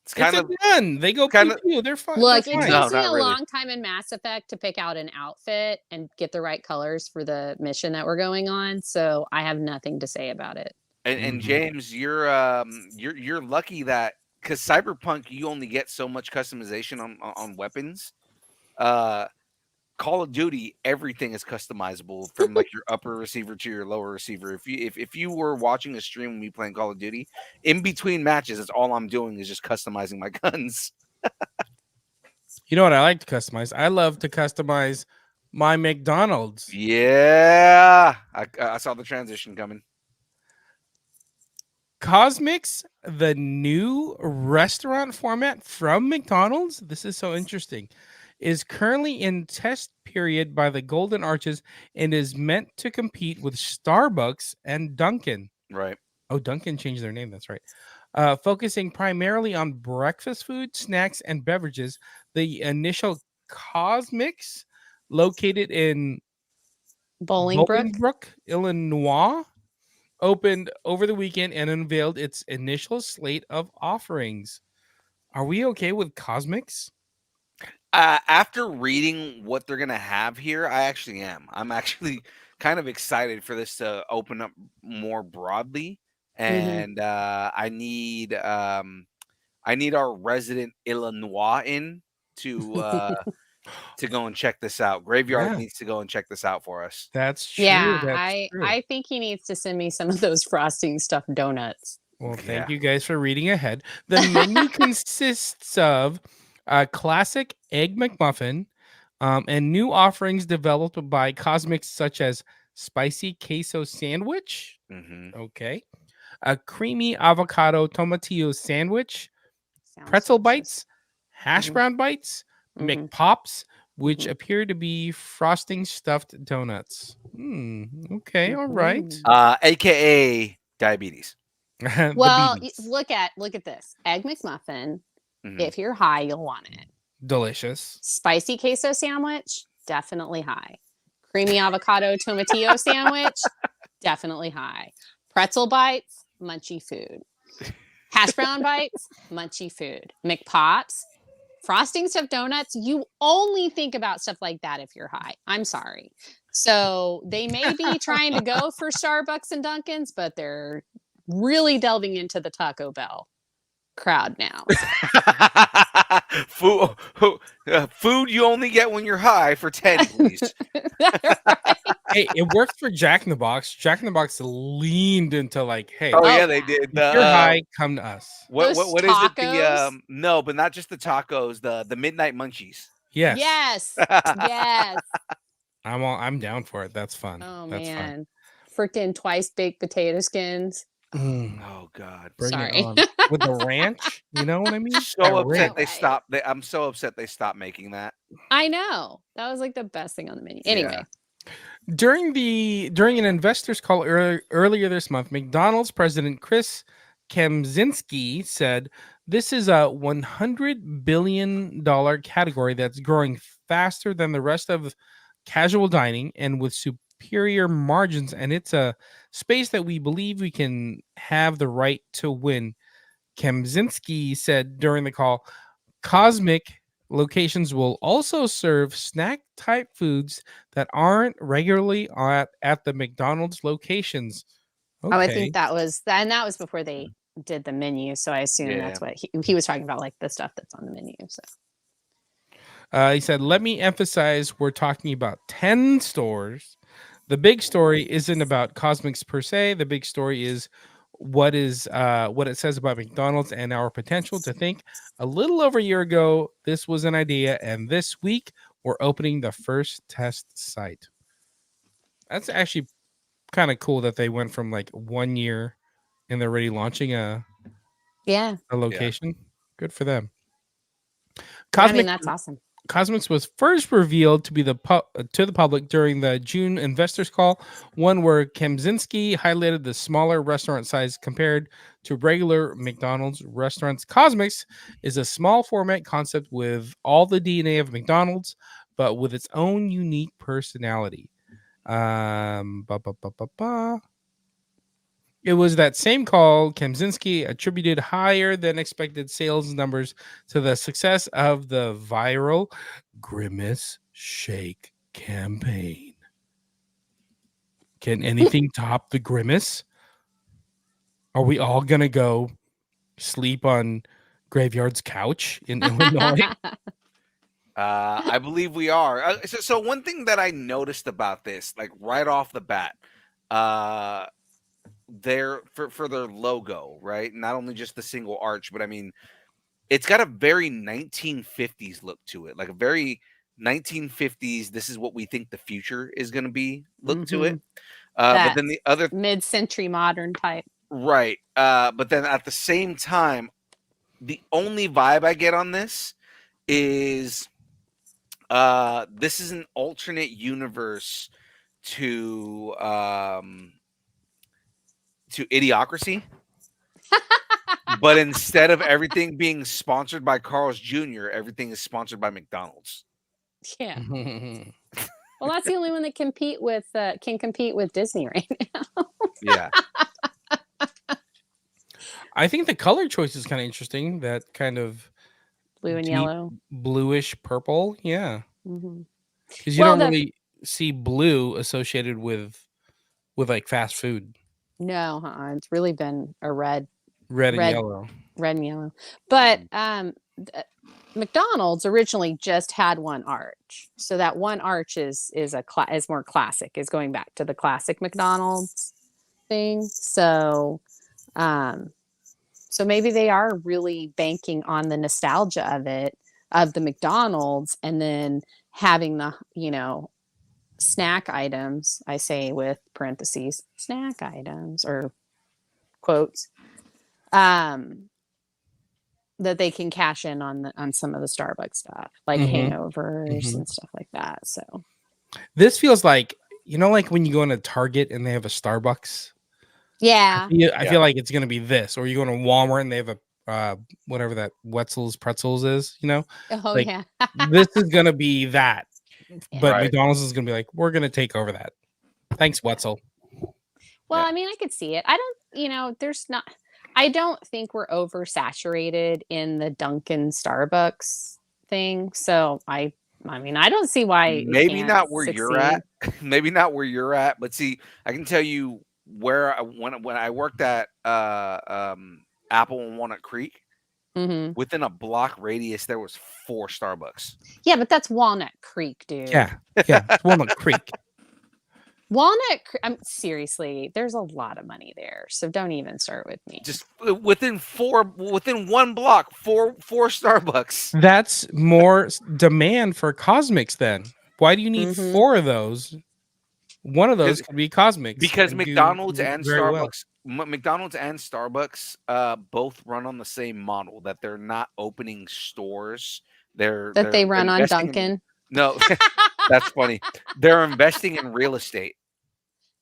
it's kind It's of a gun. They go kind pew of- pew. They're fine. Look, they're it fine. No, takes me not a really. long time in Mass Effect to pick out an outfit and get the right colors for the mission that we're going on, so I have nothing to say about it. and Mhm. James, you're lucky that because Cyberpunk you only get so much customization on weapons. Call of Duty, everything is customizable from like your upper receiver to your lower receiver. If you were watching a stream of me playing Call of Duty, in between matches, that's all I'm doing is just customizing my guns. You know what I like to customize? I love to customize my McDonald's. Yeah, I saw the transition coming. Cosmix, the new restaurant format from McDonald's, this is so interesting, is currently in test period by the Golden Arches and is meant to compete with Starbucks and Dunkin'. Right. Oh, Dunkin' changed their name. That's right. Focusing primarily on breakfast food, snacks, and beverages. The initial Cosmix, located in Bolingbrook. Bolingbrook, Illinois, opened over the weekend and unveiled its initial slate of offerings. Are we okay with Cosmix? After reading what they're gonna have here, I actually am. I'm actually kind of excited for this to open up more broadly, and I need our resident Illinois in to go and check this out. Graveyard Yeah. needs to go and check this out for us. That's true. Yeah, That's true. I think he needs to send me some of those frosting stuffed donuts. Well, thank Yeah. you guys for reading ahead. The menu consists of a classic egg McMuffin and new offerings developed by Cosmix, such as spicy queso sandwich. Mhm. Okay. A creamy avocado tomatillo sandwich, Sounds pretzel delicious. bites, hash Mhm. brown bites, Mhm. McPops, which Mhm. appear to be frosting stuffed donuts. Okay. All right. Mhm. AKA diabetes. The Well, BBs. look at this egg McMuffin. Mhm. If you're high, you'll want it. Delicious. Spicy queso sandwich, definitely high. Creamy avocado tomatillo sandwich, definitely high. Pretzel bites, munchy food. Hash brown bites, munchy food. McPops, frosting stuffed donuts. You only think about stuff like that if you're high. I'm sorry. So they may be trying to go for Starbucks and Dunkin's, but they're really delving into the Taco Bell crowd now. Food you only get when you're high for 10, please. Right? Hey, it worked for Jack in the Box. Jack in the Box leaned into like, hey, Oh, Oh, yeah, they yeah. did. if you're high, come to us. What Those what is it? The tacos? no, but not just the tacos. The midnight munchies. Yes. Yes. Yes. I'm down for it. That's fun. Oh That's man. Freaking twice baked potato skins. fun. Oh God. Bring Sorry. it on. With the ranch, you know what I mean? So That upset ranch. they Right. stopped. I'm so upset they stopped making that. I know. That was like the best thing on the menu. Anyway. During an investors call earlier this month, McDonald's president Chris Kempczynski said this is a $100 billion category that's growing faster than the rest of casual dining and with superior margins, and it's a space that we believe we can have the right to win. Kempczynski said during the call, Cosmic locations will also serve snack type foods that aren't regularly at the McDonald's locations. Okay. Oh, I think that was before they did the menu. So I assume Yeah. that's what he was talking about, like the stuff that's on the menu. So He said, let me emphasize we're talking about 10 stores. The big story isn't about Cosmics per se. The big story is what it says about McDonald's and our potential to think a little over a year ago this was an idea, and this week we're opening the first test site. That's actually kind of cool that they went from like 1 year and they're already launching a Yeah. location. Good for them. I mean, that's awesome. Cosmix was first revealed to be to the public during the June investors call, one where Kemzinski highlighted the smaller restaurant size compared to regular McDonald's restaurants. Cosmix is a small format concept with all the DNA of McDonald's, but with its own unique personality. It was that same call Kemzinski attributed higher than expected sales numbers to the success of the viral Grimace Shake campaign. Can anything top the Grimace? Are we all going to go sleep on Graveyard's couch in Illinois? I believe we are. So one thing that I noticed about this, like right off the bat, their for their logo, right? Not only just the single arch, but I mean, it's got a very 1950s look to it, like a very 1950s. This is what we think the future is going to be. Look to it. But then the other mid-century modern type, right? But then at the same time, the only vibe I get on this is this is an alternate universe to Idiocracy. But instead of everything being sponsored by Carl's Jr., everything is sponsored by McDonald's. Yeah. Well, that's the only one that can compete with Disney right now. Yeah. I think the color choice is kind of interesting. That kind of Blue and deep yellow. bluish purple. Yeah. Mhm. Because you Well, don't really see blue associated with like fast food. No, it's really been a red Red and Red. yellow. and yellow. But McDonald's originally just had one arch, so that one arch is more classic. Is going back to the classic McDonald's thing. So, so maybe they are really banking on the nostalgia of the McDonald's, and then having the snack items. I say with parentheses, snack items or quotes. That they can cash in on some of the Starbucks stuff, like hangovers and stuff like that. So this feels like like when you go into Target and they have a Starbucks. yeah, I feel like it's gonna be this, or you go to Walmart and they have a whatever that Wetzel's Pretzels is. oh like, yeah, this is gonna be that, but Right. McDonald's is gonna be like, we're gonna take over that. Thanks, Wetzel. Well, I mean, I could see it. I don't, there's not. I don't think we're oversaturated in the Dunkin' Starbucks thing. So I mean, I don't see why. it Maybe can't not where you're succeed. at. Maybe not where you're at. But see, I can tell you where when I worked at Apple and Walnut Creek, Mhm. within a block radius there was 4 Starbucks. Yeah, but that's Walnut Creek, dude. Yeah, it's Walnut Creek. Seriously, there's a lot of money there, so don't even start with me. Just within 1 block, four Starbucks. That's more demand for Cosmix then. Why do you need Mhm. 4 of those? One of those could be Cosmix. Because and do McDonald's and very well. Starbucks, McDonald's and Starbucks, both run on the same model, that they're not opening stores. They're They run on investing Dunkin'. No, that's funny. They're investing in real estate.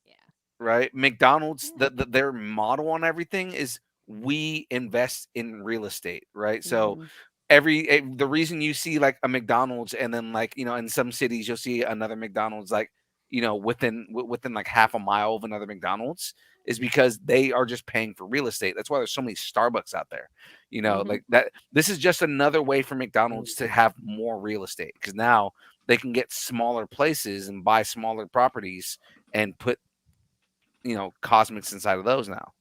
Yeah. Right? McDonald's, their model on everything is we invest in real estate, right? So Mhm. the reason you see like a McDonald's and then like in some cities you'll see another McDonald's like within like half a mile of another McDonald's is because they are just paying for real estate. That's why there's so many Starbucks out there. Mhm. Like that. This is just another way for McDonald's to have more real estate, because now they can get smaller places and buy smaller properties and put Cosmix inside of those now.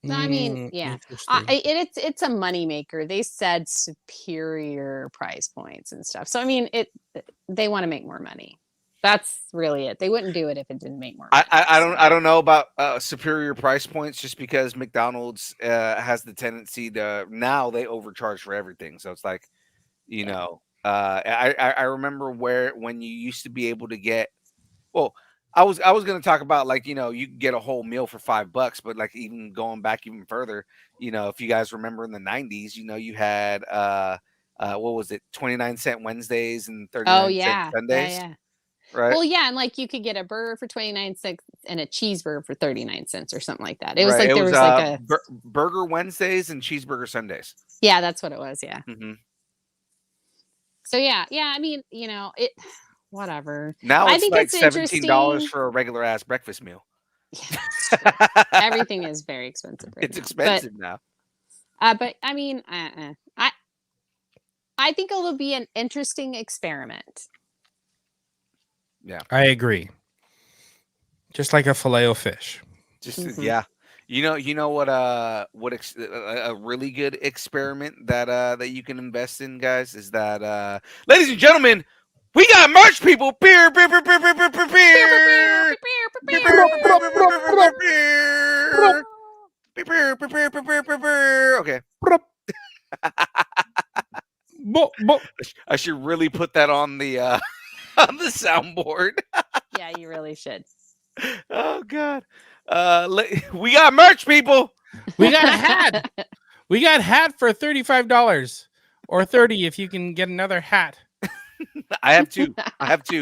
I mean, yeah, Interesting. it's a moneymaker. They said superior price points and stuff. So I mean, they want to make more money. That's really it. They wouldn't do it if it didn't make more money. I don't know about superior price points, just because McDonald's has the tendency to now they overcharge for everything. So it's like, I remember when you used to be able to get. Well, I was going to talk about, like, you can get a whole meal for $5, but like even going back even further, if you guys remember in the 90s, you had what was it, 29-cent Wednesdays and Oh 39-cent yeah, Sundays, yeah. right? Well, yeah, and like you could get a burger for 29 cents and a cheeseburger for 39 cents or something like that. It was Right. like It there was was like a Burger Wednesdays and Cheeseburger Sundays. yeah, that's what it was. Yeah. Hmm. So yeah, I mean, it whatever. Now I it's think like it's $17 interesting. for a regular ass breakfast meal. Yeah, it's true. Everything is very expensive right It's now. expensive now. But I mean, I think it'll be an interesting experiment. Yeah. I agree. Just like a filet of fish. Just Mhm. yeah. You know what a really good experiment that you can invest in, guys, is that ladies and gentlemen, we got merch, people. Beer, beer, beer, beer, beer, beer, beer, beer. Beer, beer, beer, beer, beer, beer, beer, beer. Beer, beer, beer, beer, beer, beer, beer, beer. Okay. I should really put that on the on the soundboard. Yeah, you really should. Oh God. We got merch, people. We got a hat. We got hat for $35 or $30 if you can get another hat. I have two.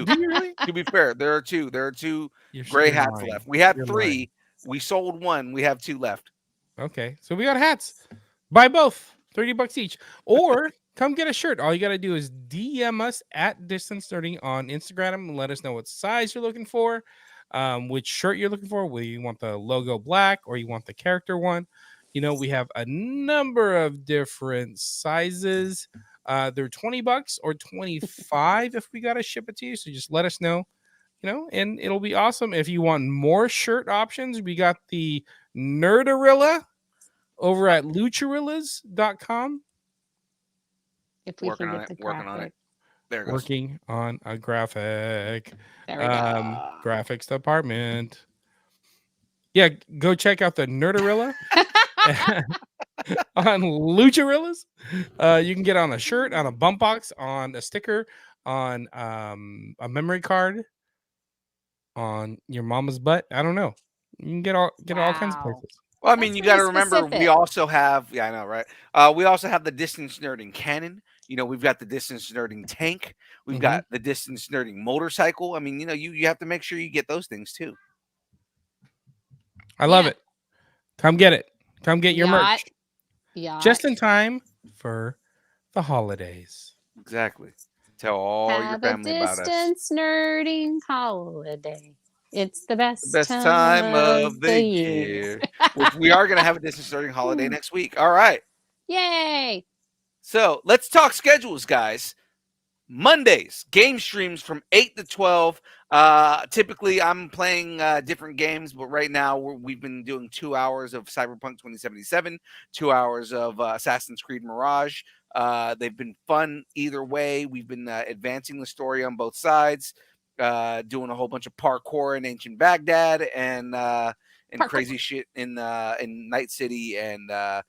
Do you really? To be fair, there are two. There are two You're gray you're hats lying. left. We had You're 3. lying. We sold 1. We have 2 left. Okay, so we got hats. Buy both, $30 each, or come get a shirt. All you got to do is DM us at Distance Nerding on Instagram and let us know what size you're looking for, which shirt you're looking for. Whether you want the logo black or you want the character one. We have a number of different sizes. They're $20 or $25 if we got to ship it to you. So just let us know. And it'll be awesome. If you want more shirt options, we got the Nerdarilla over at lucharillas.com. If we Working can on get it. the Working on it. graphic. There it goes. Working on a graphic. There we go. Graphics department. Yeah, go check out the Nerdarilla on Lucharillas. You can get on a shirt, on a bump box, on a sticker, on a memory card, on your mama's butt. I don't know. You can get all kinds of Wow. places. Well, I mean, That's you got to really remember, we specific. also have, yeah, I know, right? We also have the Distance Nerding cannon. We've got the Distance Nerding tank. We've got the Distance Nerding motorcycle. I mean, you have to make sure you get those things too. I love Yeah. it. Come get it. Come get your merch. Yeah. Just in time for the holidays. Exactly. Tell all your Have family a about us. distance nerding holiday. It's the best, The best time of the year. Which we are going to have a Distance Nerding holiday next week. All right. Yay. So let's talk schedules, guys. Mondays, game streams from 8 to 12. Typically, I'm playing different games, but right now we've been doing 2 hours of Cyberpunk 2077, 2 hours of Assassin's Creed Mirage. They've been fun either way. We've been advancing the story on both sides, doing a whole bunch of parkour in ancient Baghdad and crazy shit in Night City, and the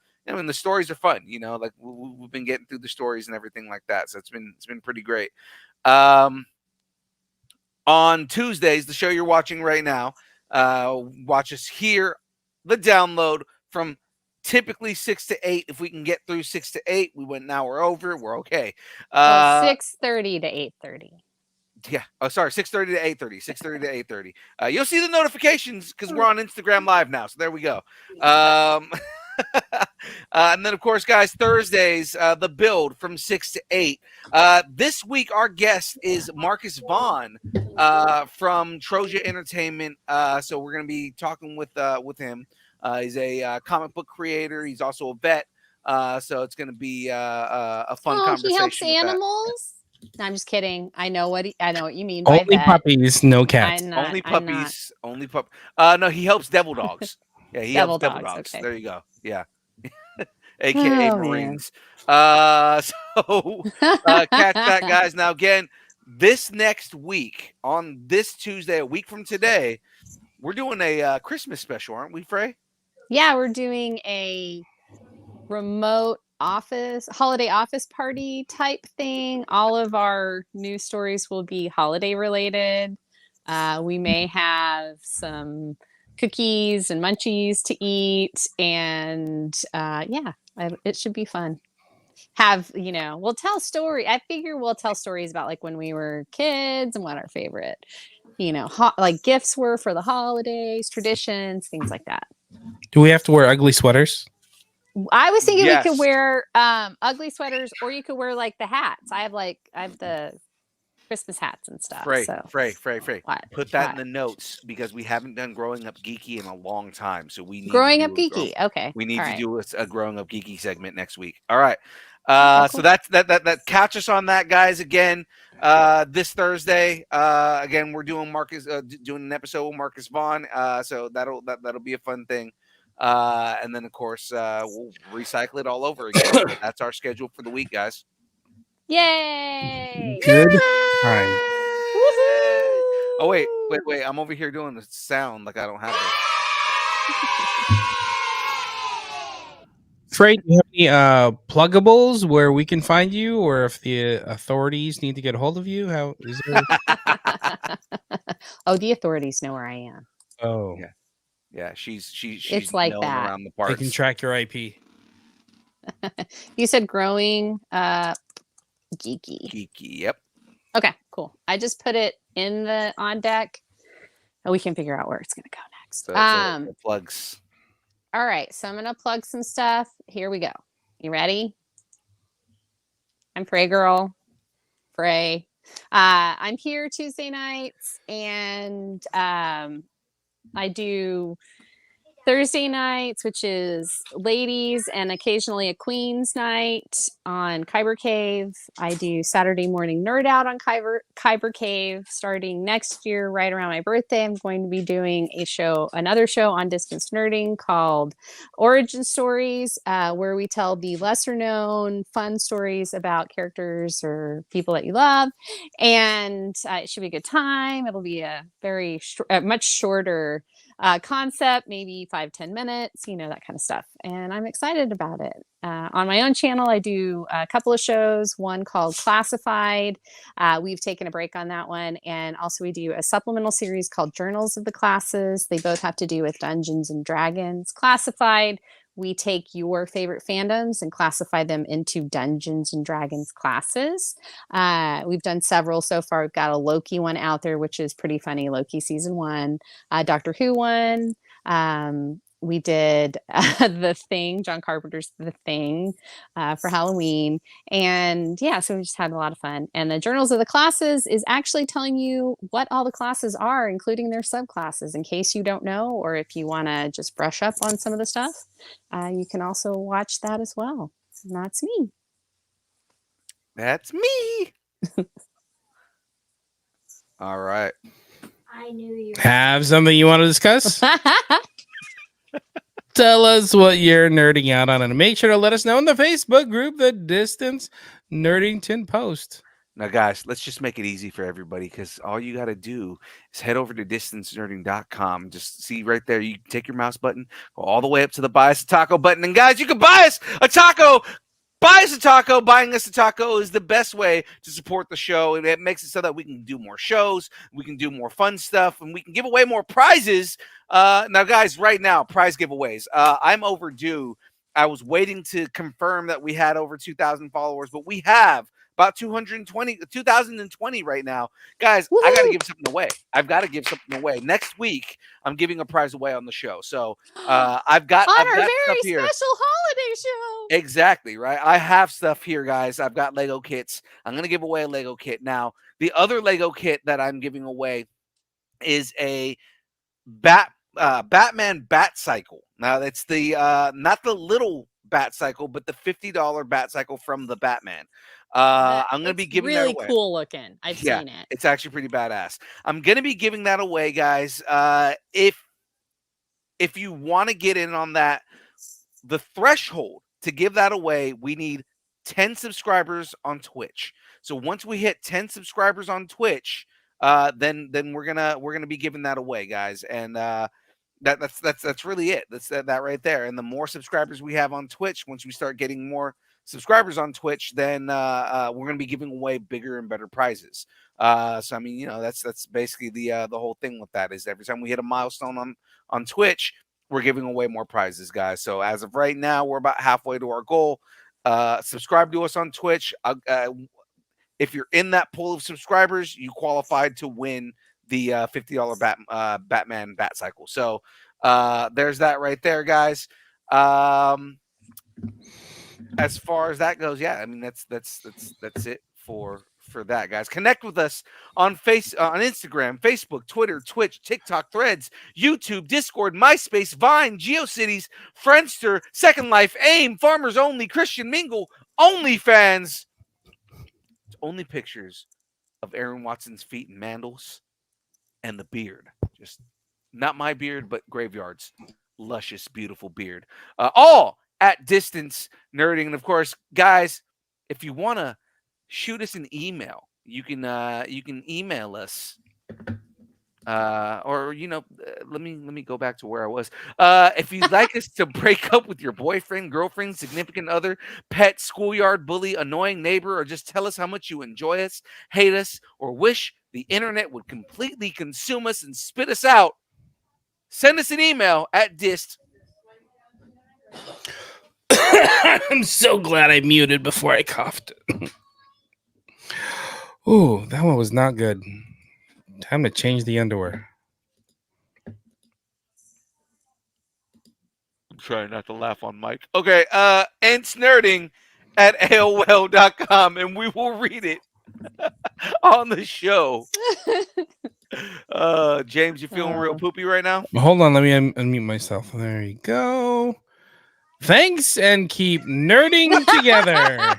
stories are fun. Like we've been getting through the stories and everything like that. So it's been pretty great. On Tuesdays, the show you're watching right now, watch us here, the download from typically 6 to 8. If we can get through 6 to 8, we went an hour over. We're okay. 6:30 to 8:30. Yeah. Oh, sorry. 6:30 to 8:30. 6:30 to 8:30. You'll see the notifications because we're on Instagram Live now. So there we go. And then, of course, guys, Thursdays, the build from 6 to 8. This week, our guest is Marcus Vaughn from Troja Entertainment. So we're going to be talking with him. He's a comic book creator. He's also a vet. So it's going to be a fun conversation. He helps with that. animals. No, I'm just kidding. I know what you mean by Only that. puppies, no cats. Only puppies. Only pup. No, he helps devil dogs. Yeah, he helps devil dogs. Okay. There you go. Yeah. AKA Marines. So catch that, guys. Now, again, this next week, on this Tuesday, a week from today, we're doing a Christmas special, aren't we, Frey? Yeah, we're doing a remote holiday office party type thing. All of our news stories will be holiday related. We may have some cookies and munchies to eat, and it should be fun. We'll tell story. I figure we'll tell stories about like when we were kids and what our favorite, like gifts were for the holidays, traditions, things like that. Do we have to wear ugly sweaters? I was thinking we could Yes. wear ugly sweaters, or you could wear like the hats. I have the Christmas hats and stuff. Frey, So Frey. What? Put that in What? the notes because we haven't done Growing Up Geeky in a long time. So we need Growing to up do a geeky. Okay. We need All to right. do a Growing Up Geeky segment next week. All right. Okay, So cool. that catch us on that, guys. Again, this Thursday. Again, we're doing doing an episode with Marcus Vaughn. So that'll be a fun thing. And then of course we'll recycle it all over again. So that's our schedule for the week, guys. Yay! Good time. Woohoo! Oh wait. I'm over here doing the sound like I don't have it. Frey, do you have any pluggables where we can find you, or if the authorities need to get a hold of you? How is there? Oh, the authorities know where I am. Oh, Yeah. Yeah, she's It's like known that. around the they parts. can track your IP. You said growing geeky. Geeky. Yep. Okay, cool. I just put it in the on deck, and we can figure out where it's gonna go next. So the plugs. All right, so I'm gonna plug some stuff. Here we go. You ready? I'm Frey Girl. Frey. I'm here Tuesday nights, and I do Thursday nights, which is ladies, and occasionally a queens night on Kyber Cave. I do Saturday morning nerd out on Kyber Cave. Starting next year, right around my birthday, I'm going to be doing another show on Distance Nerding called Origin Stories, where we tell the lesser known fun stories about characters or people that you love. And it should be a good time. It'll be a much shorter concept, maybe 5-10 minutes, that kind of stuff. And I'm excited about it. On my own channel, I do a couple of shows, one called Classified. We've taken a break on that one. And also we do a supplemental series called Journals of the Classes. They both have to do with Dungeons and Dragons. Classified, we take your favorite fandoms and classify them into Dungeons and Dragons classes. We've done several so far. We've got a Loki one out there, which is pretty funny. Loki season 1, Doctor Who one. We did The Thing, John Carpenter's The Thing, for Halloween. And yeah, so we just had a lot of fun. And the Journals of the Classes is actually telling you what all the classes are, including their subclasses, in case you don't know, or if you want to just brush up on some of the stuff. You can also watch that as well. And that's me. That's me. All right. I knew you. Have something you want to discuss? Tell us what you're nerding out on, and make sure to let us know in the Facebook group, The Distance Nerdington Post. Now, guys, let's just make it easy for everybody, because all you got to do is head over to distancenerding.com. Just see right there. You take your mouse button, go all the way up to the buy us a taco button. And guys, you can buy us a taco. Buy us a taco. Buying us a taco is the best way to support the show. And it makes it so that we can do more shows, we can do more fun stuff, and we can give away more prizes. Now, guys, right now, prize giveaways. I'm overdue. I was waiting to confirm that we had over 2,000 followers, but we have about 2,020 right now. Guys, I got to give something away. I've got to give something away. Next week, I'm giving a prize away on the show. So I've got on our stuff very here. special holiday show. Exactly, right? I have stuff here, guys. I've got Lego kits. I'm going to give away a Lego kit. Now, the other Lego kit that I'm giving away is a Batman Bat Cycle. Now, it's the not the little Bat Cycle, but the $50 Bat Cycle from the Batman. I'm going to be giving really that away. cool looking. I've seen it. It's actually pretty badass. I'm going to be giving that away, guys. If you want to get in on that, the threshold to give that away, we need 10 subscribers on Twitch. So once we hit 10 subscribers on Twitch, then we're gonna be giving that away, guys. And that's really it. That's that right there. And the more subscribers we have on Twitch, once we start getting more subscribers on Twitch, then we're going to be giving away bigger and better prizes. So I mean, that's basically the whole thing with that is every time we hit a milestone on Twitch, we're giving away more prizes, guys. So as of right now, we're about halfway to our goal. Subscribe to us on Twitch. If you're in that pool of subscribers, you qualified to win the $50 Batman Bat Cycle. So there's that right there, guys. As far as that goes, yeah, I mean that's it for that, guys. Connect with us on Instagram, Facebook, Twitter, Twitch, TikTok, Threads, YouTube, Discord, MySpace, Vine, GeoCities, Friendster, Second Life, AIM, Farmers Only, Christian Mingle, OnlyFans. It's only pictures of Aaron Watson's feet and mandals and the beard. Just not my beard, but Graveyard's luscious, beautiful beard. All at Distance Nerding. And of course, guys, if you want to shoot us an email, you can email us. Or let me go back to where I was. If you'd like us to break up with your boyfriend, girlfriend, significant other, pet, schoolyard bully, annoying neighbor, or just tell us how much you enjoy us, hate us, or wish the internet would completely consume us and spit us out, send us an email at dist. I'm so glad I muted before I coughed. Ooh, that one was not good. Time to change the underwear. I'm trying not to laugh on Mike. Okay, ensnerding at AOL.com, and we will read it on the show. James, you feeling real poopy right now? Hold on, let me unmute myself. There you go. Thanks, and keep nerding together.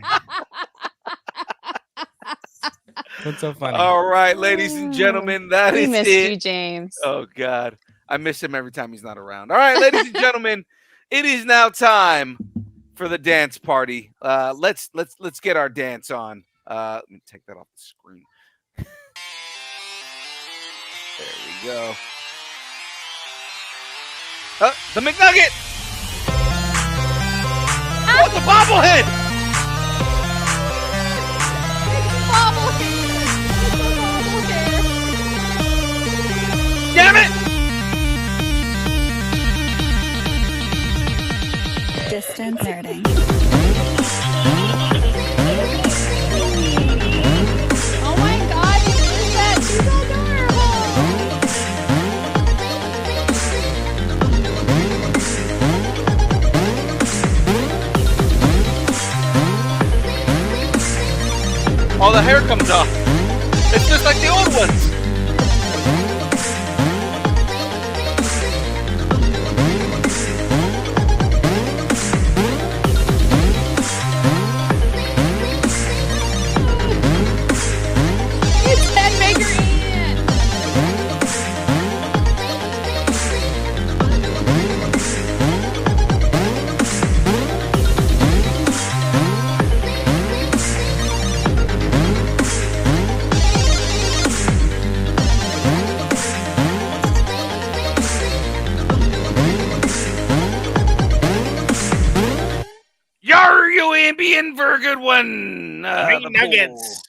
What's so funny? All right, ladies and gentlemen, that we is missed it. you, James. Oh God, I miss him every time he's not around. All right, ladies and gentlemen, it is now time for the dance party. Let's get our dance on. Let me take that off the screen. There we go. The McNugget. Oh, the bobblehead. Damn it! Distance Nerding. Oh my God, you did that. She's adorable. All the hair comes off. It's just like the old ones. It's Ted Baker Ian. Yar, you ain't being for a good one. Hey, The Nuggets.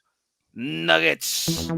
Nuggets.